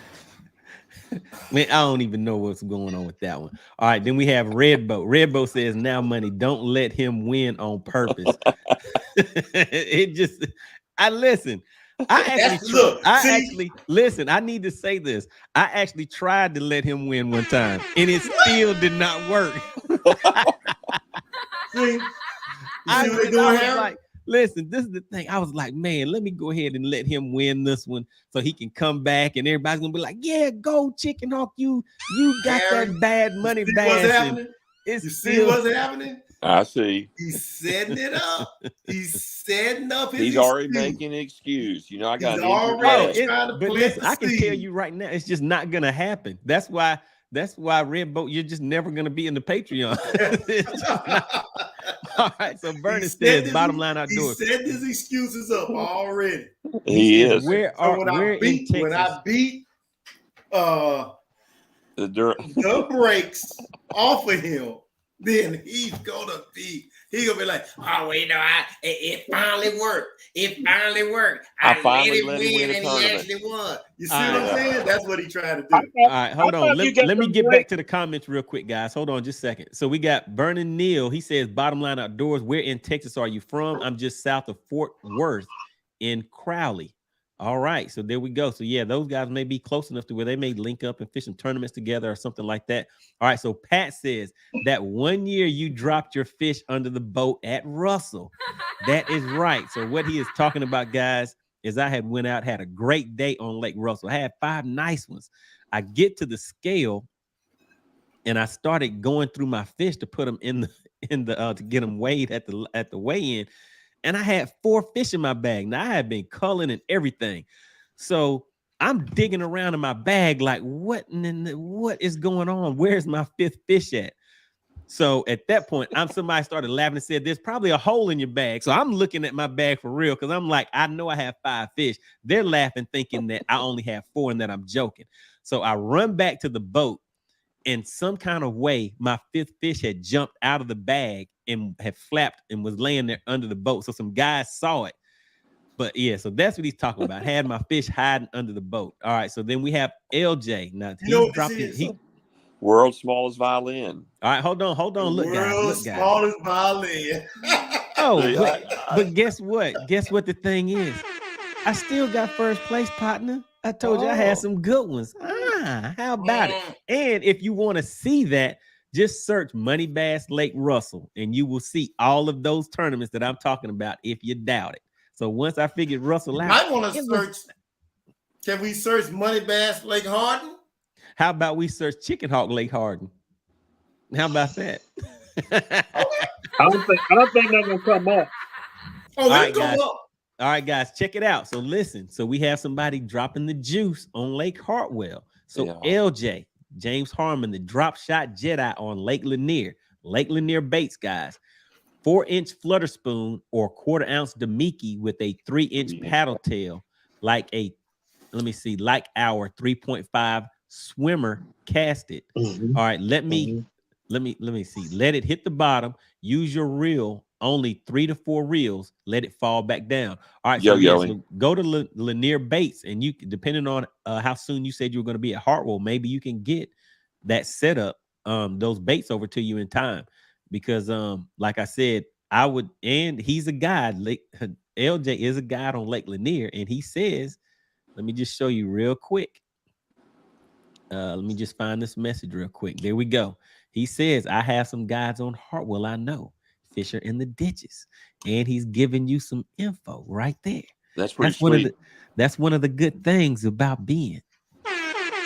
Man, I don't even know what's going on with that one. All right, then we have Red Boat. Red Boat says, now money, don't let him win on purpose. I need to say this. I actually tried to let him win one time, and it still did not work. I was like, listen, this is the thing. I was like, man, let me go ahead and let him win this one so he can come back and everybody's gonna be like, yeah, go Chicken Hawk. You got that bad money back. What's happening? You see what's happening? I see. He's setting it up. He's setting up his He's already making an excuse. I got but listen, I can tell you right now, it's just not gonna happen. That's why Red Boat, you're just never gonna be in the Patreon. All right, so Vernon says, Bottom Line Outdoors. He set his excuses up already. He is. When I beat the brakes off of him, then he's gonna be like, oh, well, it finally worked. It finally worked. I finally let him win, and he actually won. You see what I'm saying? That's what he trying to do. All right, hold on. Let me get back to the comments real quick, guys. Hold on just a second. So we got Vernon Neal. He says, bottom line outdoors, where in Texas are you from? I'm just south of Fort Worth in Crowley. All right, so there we go. So yeah, those guys may be close enough to where they may link up and fish some tournaments together or something like that. All right, so Pat says that 1 year you dropped your fish under the boat at Russell. That is right. So what he is talking about, guys, is I had went out, had a great day on Lake Russell. I had 5 nice ones. I get to the scale and I started going through my fish to put them in the to get them weighed at the weigh-in. And I had 4 fish in my bag. Now I had been culling and everything. So I'm digging around in my bag like, what is going on? Where's my 5th fish at? So at that point, somebody started laughing and said, there's probably a hole in your bag. So I'm looking at my bag for real because I'm like, I know I have 5 fish. They're laughing, thinking that I only have 4 and that I'm joking. So I run back to the boat. In some kind of way, my 5th fish had jumped out of the bag and had flapped and was laying there under the boat. So some guys saw it. But yeah, so that's what he's talking about. Had my fish hiding under the boat. All right, so then we have LJ. Now he dropped it. World's smallest violin. All right, hold on. Look, guys. World's smallest violin. But guess what? Guess what the thing is? I still got first place, partner. I told you I had some good ones. How about it? And if you want to see that, just search MoneyBass Lake Russell, and you will see all of those tournaments that I'm talking about if you doubt it. So once I figured Russell out, I want to search. Can we search MoneyBass Lake Hardin? How about we search Chicken Hawk Lake Hardin? How about that? I don't think that's gonna come up. Oh, right, guys. All right, guys, check it out. So listen, so we have somebody dropping the juice on Lake Hartwell. So LJ, James Harmon, the drop shot Jedi on Lake Lanier. Lake Lanier baits, guys. 4-inch flutter spoon or 1/4 ounce Damiki with a 3-inch paddle tail, like our 3.5 swimmer casted. All right, let me see. Let it hit the bottom. Use your reel. Only 3 to 4 reels. Let it fall back down. All right, so go to Lanier Baits, and you, depending on how soon you said you were going to be at Hartwell, maybe you can get that setup, those baits over to you in time. Because like I said, I would, and he's a guide. LJ is a guide on Lake Lanier, and he says, let me just show you real quick. Let me just find this message real quick. There we go. He says, I have some guides on Hartwell. I know. Fisher in the ditches, and he's giving you some info right there. That's pretty sweet. That's one of the good things about being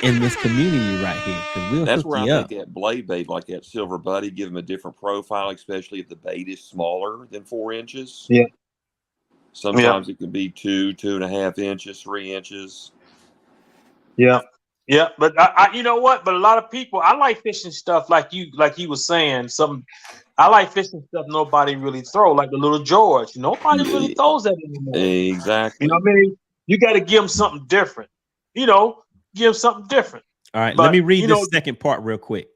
in this community right here. That's where I think that blade bait, like that silver buddy, give them a different profile, especially if the bait is smaller than 4 inches. Yeah. Sometimes it can be 2.5 inches, 3 inches. Yeah. Yeah, but I you know what? But a lot of people, I like fishing stuff like you was saying. I like fishing stuff nobody really throw, like the little George. Nobody really throws that anymore. Exactly. You know what I mean? You got to give them something different. Give them something different. All right, let me read this second part real quick.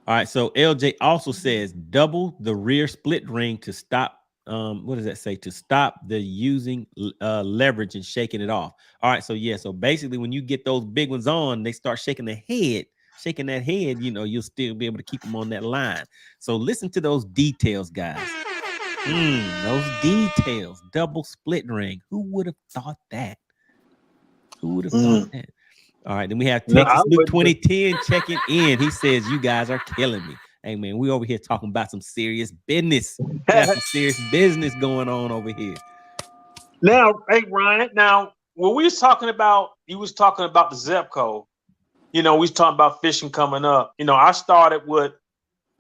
All right, so LJ also says double the rear split ring to stop. What does that say? To stop the using leverage and shaking it off. All right, so basically when you get those big ones on, they start shaking that head, you'll still be able to keep them on that line. So listen to those details, guys. Those details, double split ring. Who would have thought that? Who would have thought that? All right, then we have Texas Luke 2010 checking in. He says, you guys are killing me. Hey, man, we over here talking about some serious business. Got some serious business going on over here. Now, hey, Ryan, when we was talking about, you was talking about the Zepco. We was talking about fishing coming up. I started with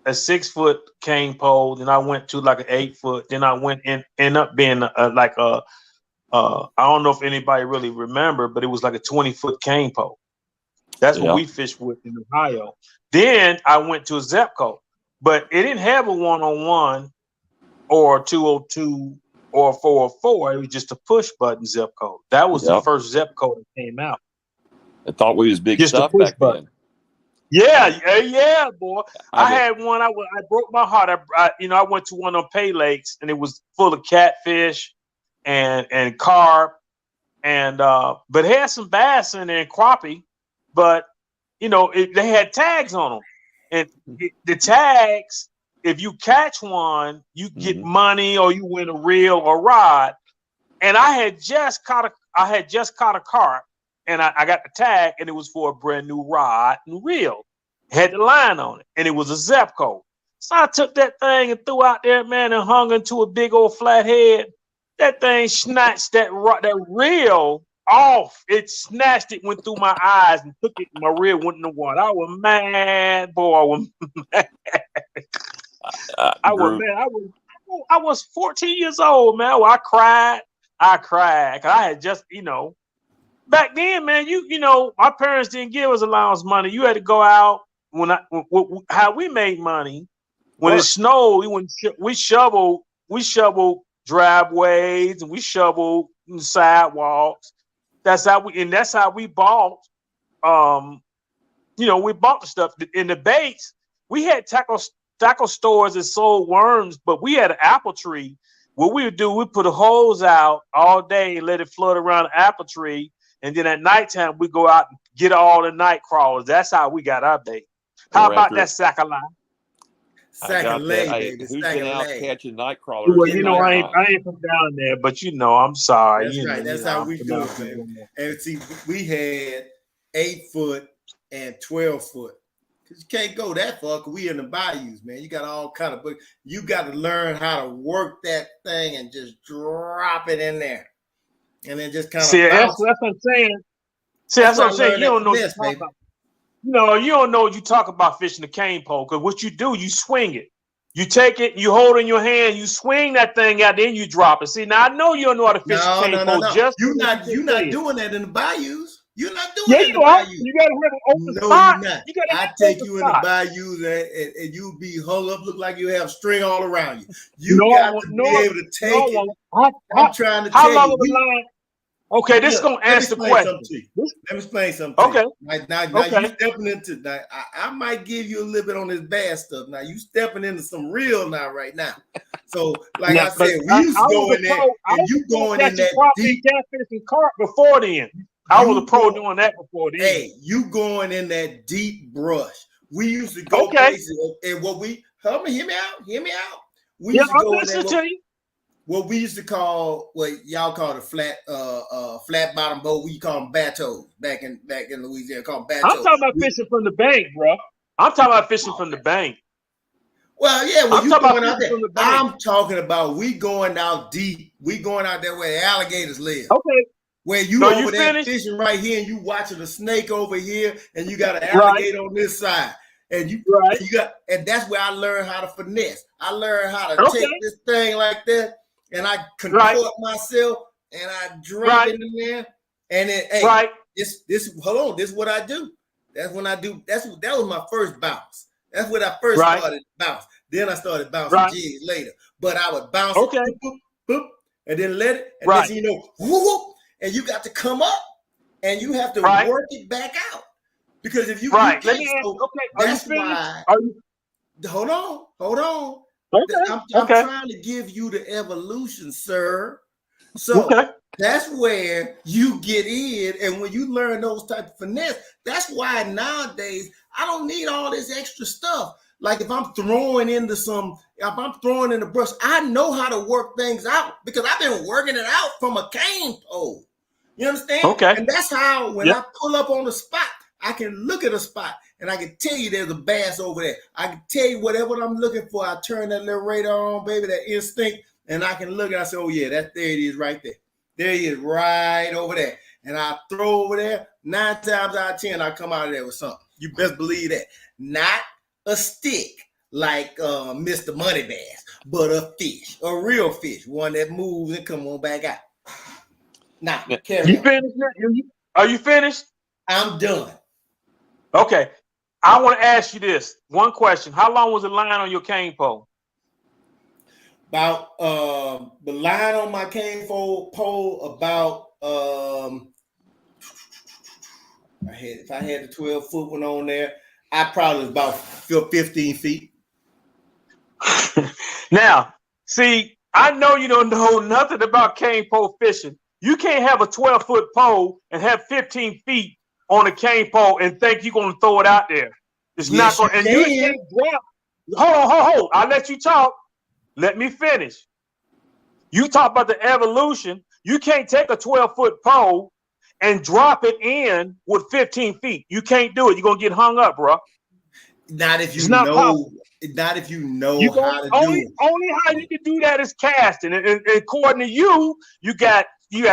a 6-foot cane pole. Then I went to like an 8-foot. Then I end up being I don't know if anybody really remember, but it was like a 20-foot cane pole. That's what we fished with in Ohio. Then I went to a Zepco, but it didn't have a 101 or a 202 or a 404. It was just a push button Zepco. That was the first Zepco that came out. I thought we was big just stuff back then. Yeah, boy. I had one. I broke my heart. I went to one on Pay Lakes, and it was full of catfish and carp, and but it had some bass in there and crappie, but they had tags on them, and the tags. If you catch one, you get money, or you win a reel or rod. And I had just caught a carp, and I got the tag, and it was for a brand new rod and reel. It had the line on it, and it was a Zepco. So I took that thing and threw out there, man, and hung into a big old flathead. That thing snatched that reel off. It snatched it, went through my eyes, and took it. My reel went in the water. I was mad, boy. I was mad. I was 14 years old, man. Well, I cried. Cause I had just, back then, man, my parents didn't give us allowance money. You had to go out how we made money when it snowed. We shoveled driveways, and we shoveled sidewalks. That's how we bought. We bought the stuff in the baits. We had tackle stores that sold worms, but we had an apple tree. What we would do, we put a hose out all day and let it float around the apple tree, and then at nighttime we go out and get all the night crawlers. That's how we got our bait. How about that sack of line? Sack of lay, baby. Who's been out catching night crawlers? Well, I ain't from down there, but I'm sorry. That's right. That's how we do it, baby. And see, we had 8-foot and 12-foot. Because you can't go that far because we in the bayous, man. You got all kind of, but you got to learn how to work that thing and just drop it in there. And then just kind of that's what I'm saying. That's what I'm saying. You don't know what you talk about. You don't know what you talk about fishing the cane pole, because what you do, you swing it. You take it, you hold it in your hand, you swing that thing out, then you drop it. See, now I know you don't know how to fish the cane pole. Just you're not doing that in the bayous. You're not doing it in the bayou. You gotta have an open spot. You're not. I take you in the bayous and you be hung up, look like you have string all around you. You got to be able to take it. I'm trying to tell you. How long of the line? Okay, this is gonna answer the question. Let me explain something. Okay. Now you stepping into that. I might give you a little bit on this bass stuff. Now you stepping into some real now right now. So like I said, we used to go in there and you going in that deep catfish and carp before then. I was a pro doing that before then. Hey, you going in that deep brush. We used to go places, and hear me out. We used to go in there. What we used to call, what y'all call the flat bottom boat, we call them bateaux back in Louisiana. Call them bateaux. I'm talking about fishing from the bank, bro. I'm talking about fishing from the bank. Well, yeah, when you going out there, I'm talking about we going out deep. We going out there where the alligators live. Okay. Where you over there fishing right here, and you watching a snake over here, and you got an alligator on this side, and and that's where I learned how to finesse. I learned how to take this thing like that, and I contort myself, and I drop it in there, and then this is what I do. That's when I do. That was my first bounce. That's when I first started bounce. Then I started bouncing jigs later, but I would bounce, boop, boop, boop, and then let it, and then whoop. And you got to come up, and you have to work it back out, because if you can't, that's why. Hold on. Okay. I'm trying to give you the evolution, sir. So that's where you get in, and when you learn those type of finesse, that's why nowadays I don't need all this extra stuff. Like if I'm throwing in the brush, I know how to work things out because I've been working it out from a cane pole. You understand? Okay. And that's how when I pull up on the spot, I can look at a spot and I can tell you there's a bass over there. I can tell you whatever I'm looking for. I turn that little radar on, baby, that instinct, and I can look and I say, oh yeah, there it is right there. There he is right over there. And I throw over there. 9 times out of 10, I come out of there with something. You best believe that. Not a stick like Mr. MoneyBass, but a fish, a real fish, one that moves and come on back out. Now, you finished? Are you finished? I'm done. Okay. I want to ask you this one question. How long was the line on your cane pole? About the line on my cane pole about if I had the 12-foot one on there, I probably was about 15 feet. Now, see, I know you don't know nothing about cane pole fishing. You can't have a 12-foot pole and have 15 feet on a cane pole and think you're going to throw it out there. It's not going to. And you can't drop. Hold on. I'll let you talk. Let me finish. You talk about the evolution. You can't take a 12-foot pole and drop it in with 15 feet. You can't do it. You're going to get hung up, bro. Not if you know. Possible. Not if you know how to do it. Only how you can do that is casting. And according to you, you got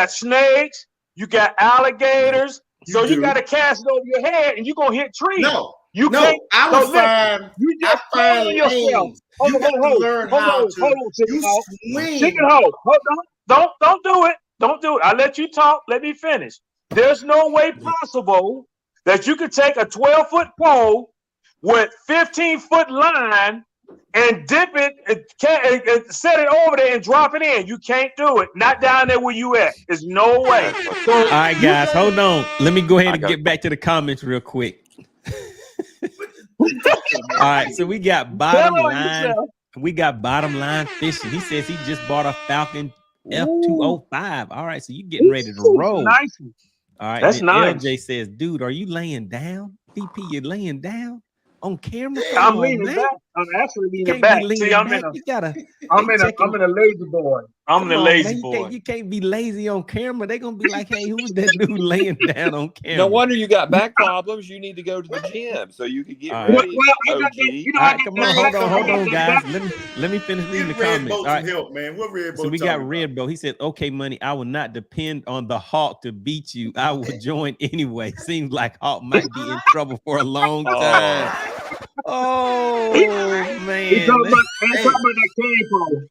snakes, you got alligators. You got to cast it over your head, and you're gonna hit trees. No, you can't. I was fine. You just find yourself. You got to learn how to. Hold on, chicken hole. Don't do it. Don't do it. I let you talk. Let me finish. There's no way possible that you could take a 12-foot pole with 15-foot line and dip it and set it over there and drop it in. You can't do it. Not down there where you at. There's no way. So, all right, guys, hold on. Let me go ahead and get back to the comments real quick. All right, so we got bottom line. We got bottom line fishing. He says he just bought a Falcon F205. All right, so you getting ready to roll. Nice. All right, that's nice. LJ says, dude, are you laying down? DP, you laying down on camera? I'm leaning back. I'm actually leaning back. See, I'm in a lazy boy. I'm in a lazy boy. You can't be lazy on camera. They're gonna be like, hey, who's that dude laying down on camera? No wonder you got back problems. You need to go to the gym so you can get ready. Come on, hold on, guys. Let me finish reading the comments. All right, help, man. What Red Boat? So we got Red Boat. He said, okay, Money, I will not depend on the Hawk to beat you. I will join anyway. Seems like Hawk might be in trouble for a long time. Oh man. He's talking about that cane pole.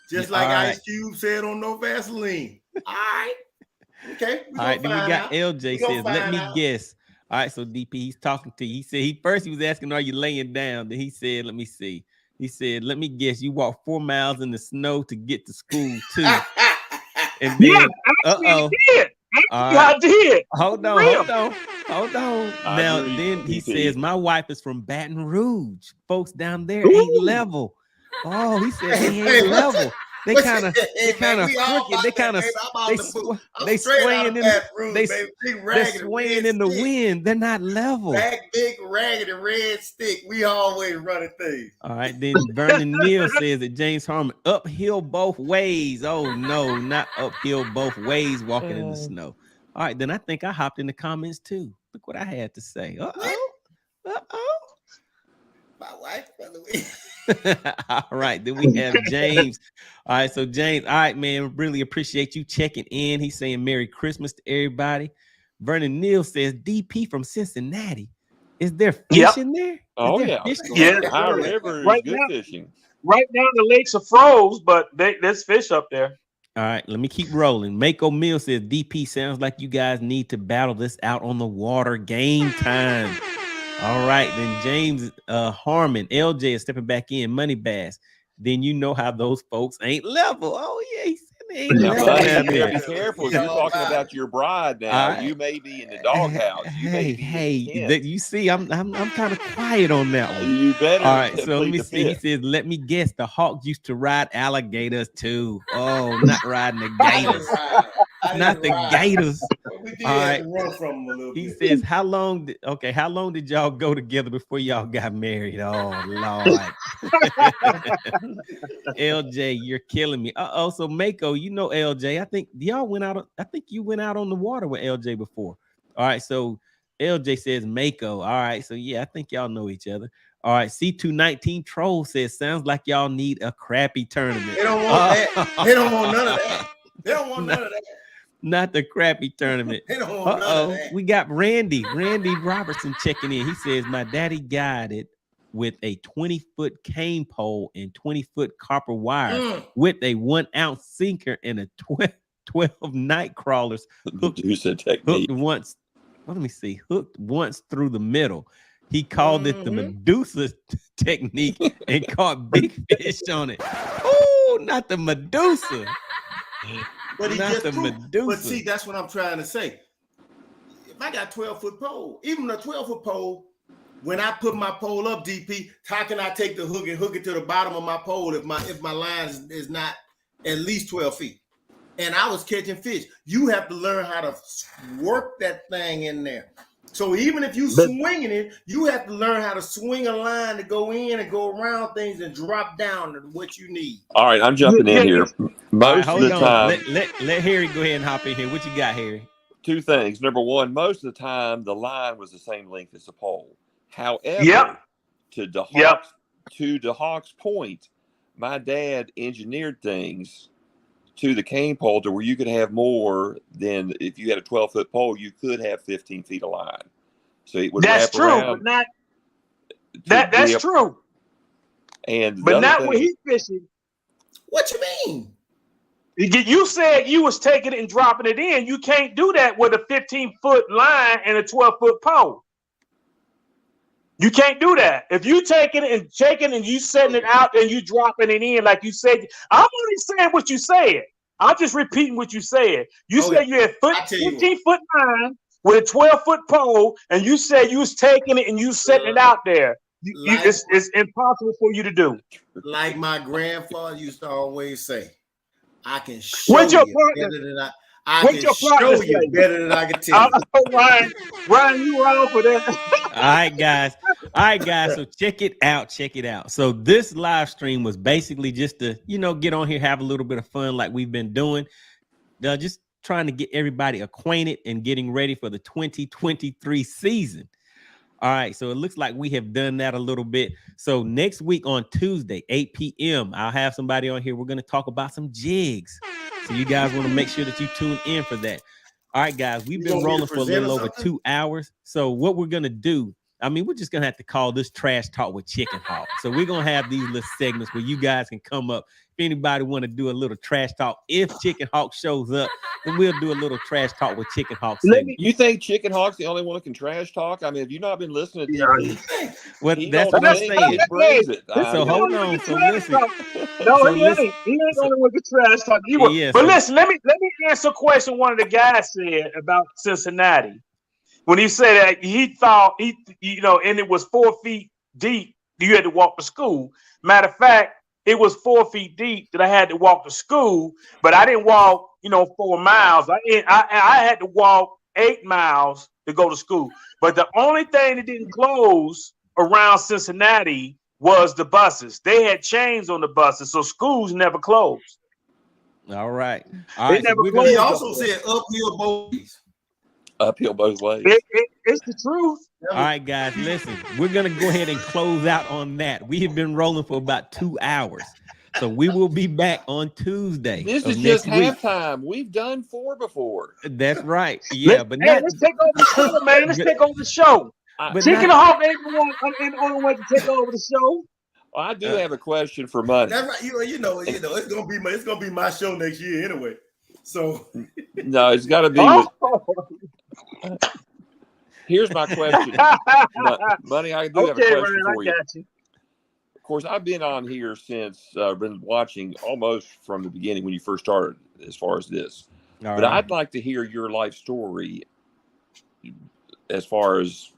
Just like Ice Cube said on No Vaseline. All right. Okay. All right. Then we got LJ says, let me guess. All right. So DP, he's talking to you. He said he was asking, are you laying down? Then he said, let me see. He said, let me guess. You walked 4 miles in the snow to get to school too. And then, I did. Hold on. Now, then he says, my wife is from Baton Rouge. Folks down there ain't level. Oh, he said they ain't level. They kind of crooked. They kind of they swaying in the wind. They're not level. That big ragged and red stick. We always running things. All right, then Vernon Neal says that James Harmon uphill both ways. Oh no, not uphill both ways. Walking in the snow. All right, then I think I hopped in the comments too. Look what I had to say. My wife, by the way. All right, then we have James. All right, so James, all right, man, really appreciate you checking in. He's saying Merry Christmas to everybody. Vernon Neal says DP from Cincinnati. Is there fish in there? Oh yeah, the High River is good fishing. Right now the lakes are froze, but there's fish up there. All right, let me keep rolling. Mako Mill says DP sounds like you guys need to battle this out on the water. Game time. All right, then James Harmon, LJ is stepping back in. MoneyBass. Then you know how those folks ain't level. Oh yeah, he said they ain't level. Be careful. You're talking about your bride now. You may be in the doghouse. You see, I'm kind of quiet on that one. You better. All right, so let me see. He says, let me guess. The Hawks used to ride alligators too. Oh, not riding the gators. Not the gators. All right. He says, how long did y'all go together before y'all got married? Oh Lord. LJ, you're killing me. So Mako, you know LJ. I think you went out on the water with LJ before. All right, so LJ says Mako. All right, so yeah, I think y'all know each other. All right, C219 Troll says, sounds like y'all need a crappie tournament. They don't want that. They don't want none of that. They don't want none of that. Not the crappy tournament. We got Randy Robertson checking in. He says, my daddy guided with a 20-foot cane pole and 20-foot copper wire with a 1-ounce sinker and a 12 night crawlers hooked once through the middle. He called it the Medusa technique and caught big fish on it. Oh, not the Medusa. But Medusa. But see, that's what I'm trying to say. If I got 12-foot pole, even a 12-foot pole, when I put my pole up, DP, how can I take the hook and hook it to the bottom of my pole if my line is not at least 12 feet? And I was catching fish. You have to learn how to work that thing in there. So even if you swinging it, you have to learn how to swing a line to go in and go around things and drop down to what you need. All right, I'm jumping in here. Most of the time, let Harry go ahead and hop in here. What you got, Harry? Two things. Number one, most of the time the line was the same length as the pole. However, to the Hawk's point, my dad engineered things to the cane pole to where you could have more than if you had a 12-foot pole, you could have 15 feet of line. So it would wrap around. But not that's true. But not when he's fishing. What you mean? You said you was taking it and dropping it in. You can't do that with a 15-foot line and a 12-foot pole. You can't do that. If you taking it and shaking and you setting it out and you dropping it in like you said, I'm only saying what you said. I'm just repeating what you said. You said you had 15-foot line with a 12-foot pole, and you said you was taking it and you setting it out there. It's impossible for you to do. Like my grandfather used to always say, I can show you better than I can show you better than I can tell you. Ryan, you wrong for that. All right, guys. So check it out. So this live stream was basically just to, get on here, have a little bit of fun like we've been doing. Just trying to get everybody acquainted and getting ready for the 2023 season. All right, so it looks like we have done that a little bit. So next week on Tuesday, 8 p.m., I'll have somebody on here. We're going to talk about some jigs. So you guys want to make sure that you tune in for that. All right, guys, we've been rolling for a little over 2 hours. So what we're going to do, we're just going to have to call this Trash Talk with Chicken Hawk. So we're going to have these little segments where you guys can come up. If anybody want to do a little trash talk, if Chicken Hawk shows up, then we'll do a little trash talk with Chicken Hawk. You think Chicken Hawk's the only one who can trash talk? Have you not been listening to him? Well, that's what I'm saying. So hold on. So listen. No, he ain't. He ain't the only one who can trash talk. But listen, let me answer a question one of the guys said about Cincinnati. When he said that he thought and it was 4 feet deep, you had to walk to school. Matter of fact, it was 4 feet deep that I had to walk to school, but I didn't walk, 4 miles. I had to walk 8 miles to go to school. But the only thing that didn't close around Cincinnati was the buses. They had chains on the buses, so schools never closed. All right. They never closed. He also said uphill both ways. Uphill both ways. It's the truth. All right, guys, listen. We're going to go ahead and close out on that. We have been rolling for about 2 hours. So we will be back on Tuesday. This is just halftime. We've done 4 before. That's right. Yeah, let's take over the show, man. Let's take over the show. Chicken Hawk ain't the only way to take over the show. Well, I do have a question for Money. That's right. It's gonna be my show next year anyway. So no, it's got to be. Here's my question, Money. I do have a question for you. Of course, I've been on here since been watching almost from the beginning when you first started, as far as this. But I'd like to hear your life story, as far as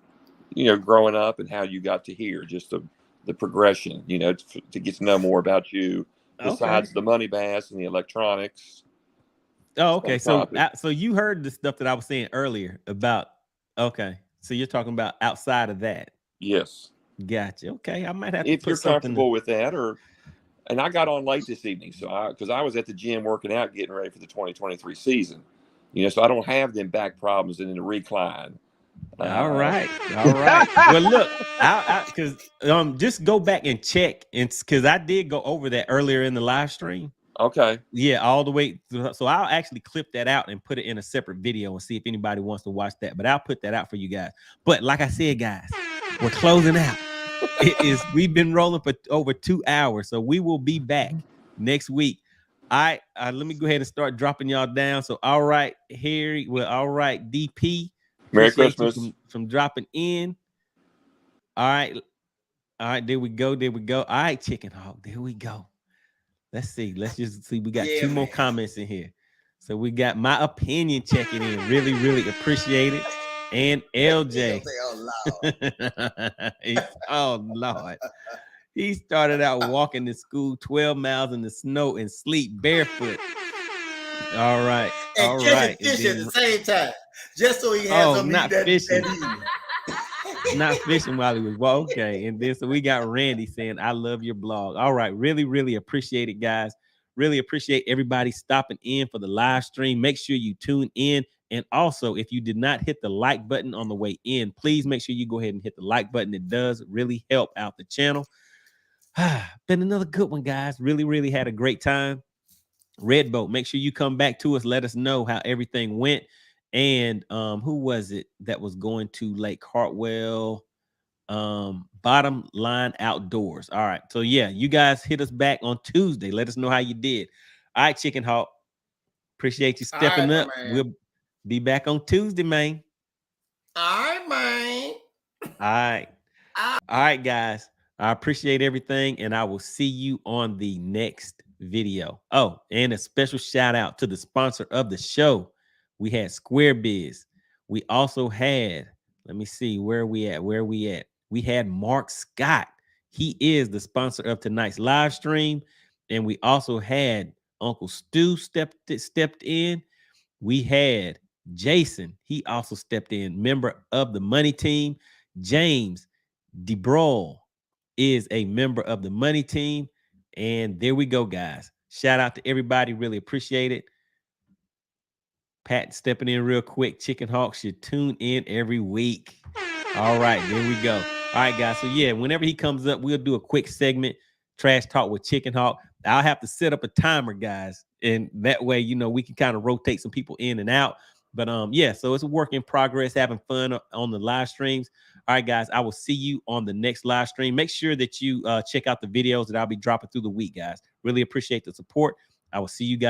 growing up and how you got to here, just the progression, to get to know more about you besides the MoneyBass and the electronics. Oh, okay. So you heard the stuff that I was saying earlier about. Okay, so you're talking about outside of that. Yes. Gotcha. Okay, I might have to. If you're comfortable with that, and I got on late this evening, so because I was at the gym working out, getting ready for the 2023 season, so I don't have them back problems and in the recline. All right. Well, look, because just go back and check, and because I did go over that earlier in the live stream. Okay. Yeah, all the way through. So I'll actually clip that out and put it in a separate video and see if anybody wants to watch that. But I'll put that out for you guys. But like I said, guys, we're closing out. We've been rolling for over 2 hours, so we will be back next week. All right, let me go ahead and start dropping y'all down. So all right, Harry. Well, all right, DP. Merry Christmas from dropping in. All right, there we go. All right, Chicken Hawk, there we go. Let's just see. We got 2 more comments in here. So we got my opinion checking in. Really, really appreciate it. and LJ. Oh, Oh, Lord. He started out walking to school 12 miles in the snow and sleep barefoot. All right. And All catching right. fish at the same time, just so he has something not that fishing. evening. Not fishing while he was okay. And then so we got Randy saying, I love your blog. All right. Really, really appreciate it, guys. Really appreciate everybody stopping in for the live stream. Make sure you tune in. And also, if you did not hit the like button on the way in, please make sure you go ahead and hit the like button. It does really help out the channel. Been another good one, guys. Really, really had a great time. Red Boat, make sure you come back to us. Let us know how everything went. And who was it that was going to Lake Hartwell? Bottom Line Outdoors. All right. So yeah, you guys hit us back on Tuesday. Let us know how you did. All right, Chicken Hawk. Appreciate you stepping up. We'll be back on Tuesday, man. All right, man. All right. All right, guys. I appreciate everything, and I will see you on the next video. Oh, and a special shout out to the sponsor of the show. We had Square Biz. We also had, let me see, where are we at? We had Mark Scott. He is the sponsor of tonight's live stream. And we also had Uncle Stu stepped in. We had Jason. He also stepped in, member of the money team. James DeBrol is a member of the money team. And there we go, guys. Shout out to everybody. Really appreciate it. Pat stepping in real quick. Chicken Hawk should tune in every week. All right, there we go. All right, guys. So yeah, whenever he comes up, we'll do a quick segment, Trash Talk with Chicken Hawk. I'll have to set up a timer, guys. And that way, you know, we can kind of rotate some people in and out. But yeah, so it's a work in progress, having fun on the live streams. All right, guys, I will see you on the next live stream. Make sure that you check out the videos that I'll be dropping through the week, guys. Really appreciate the support. I will see you guys.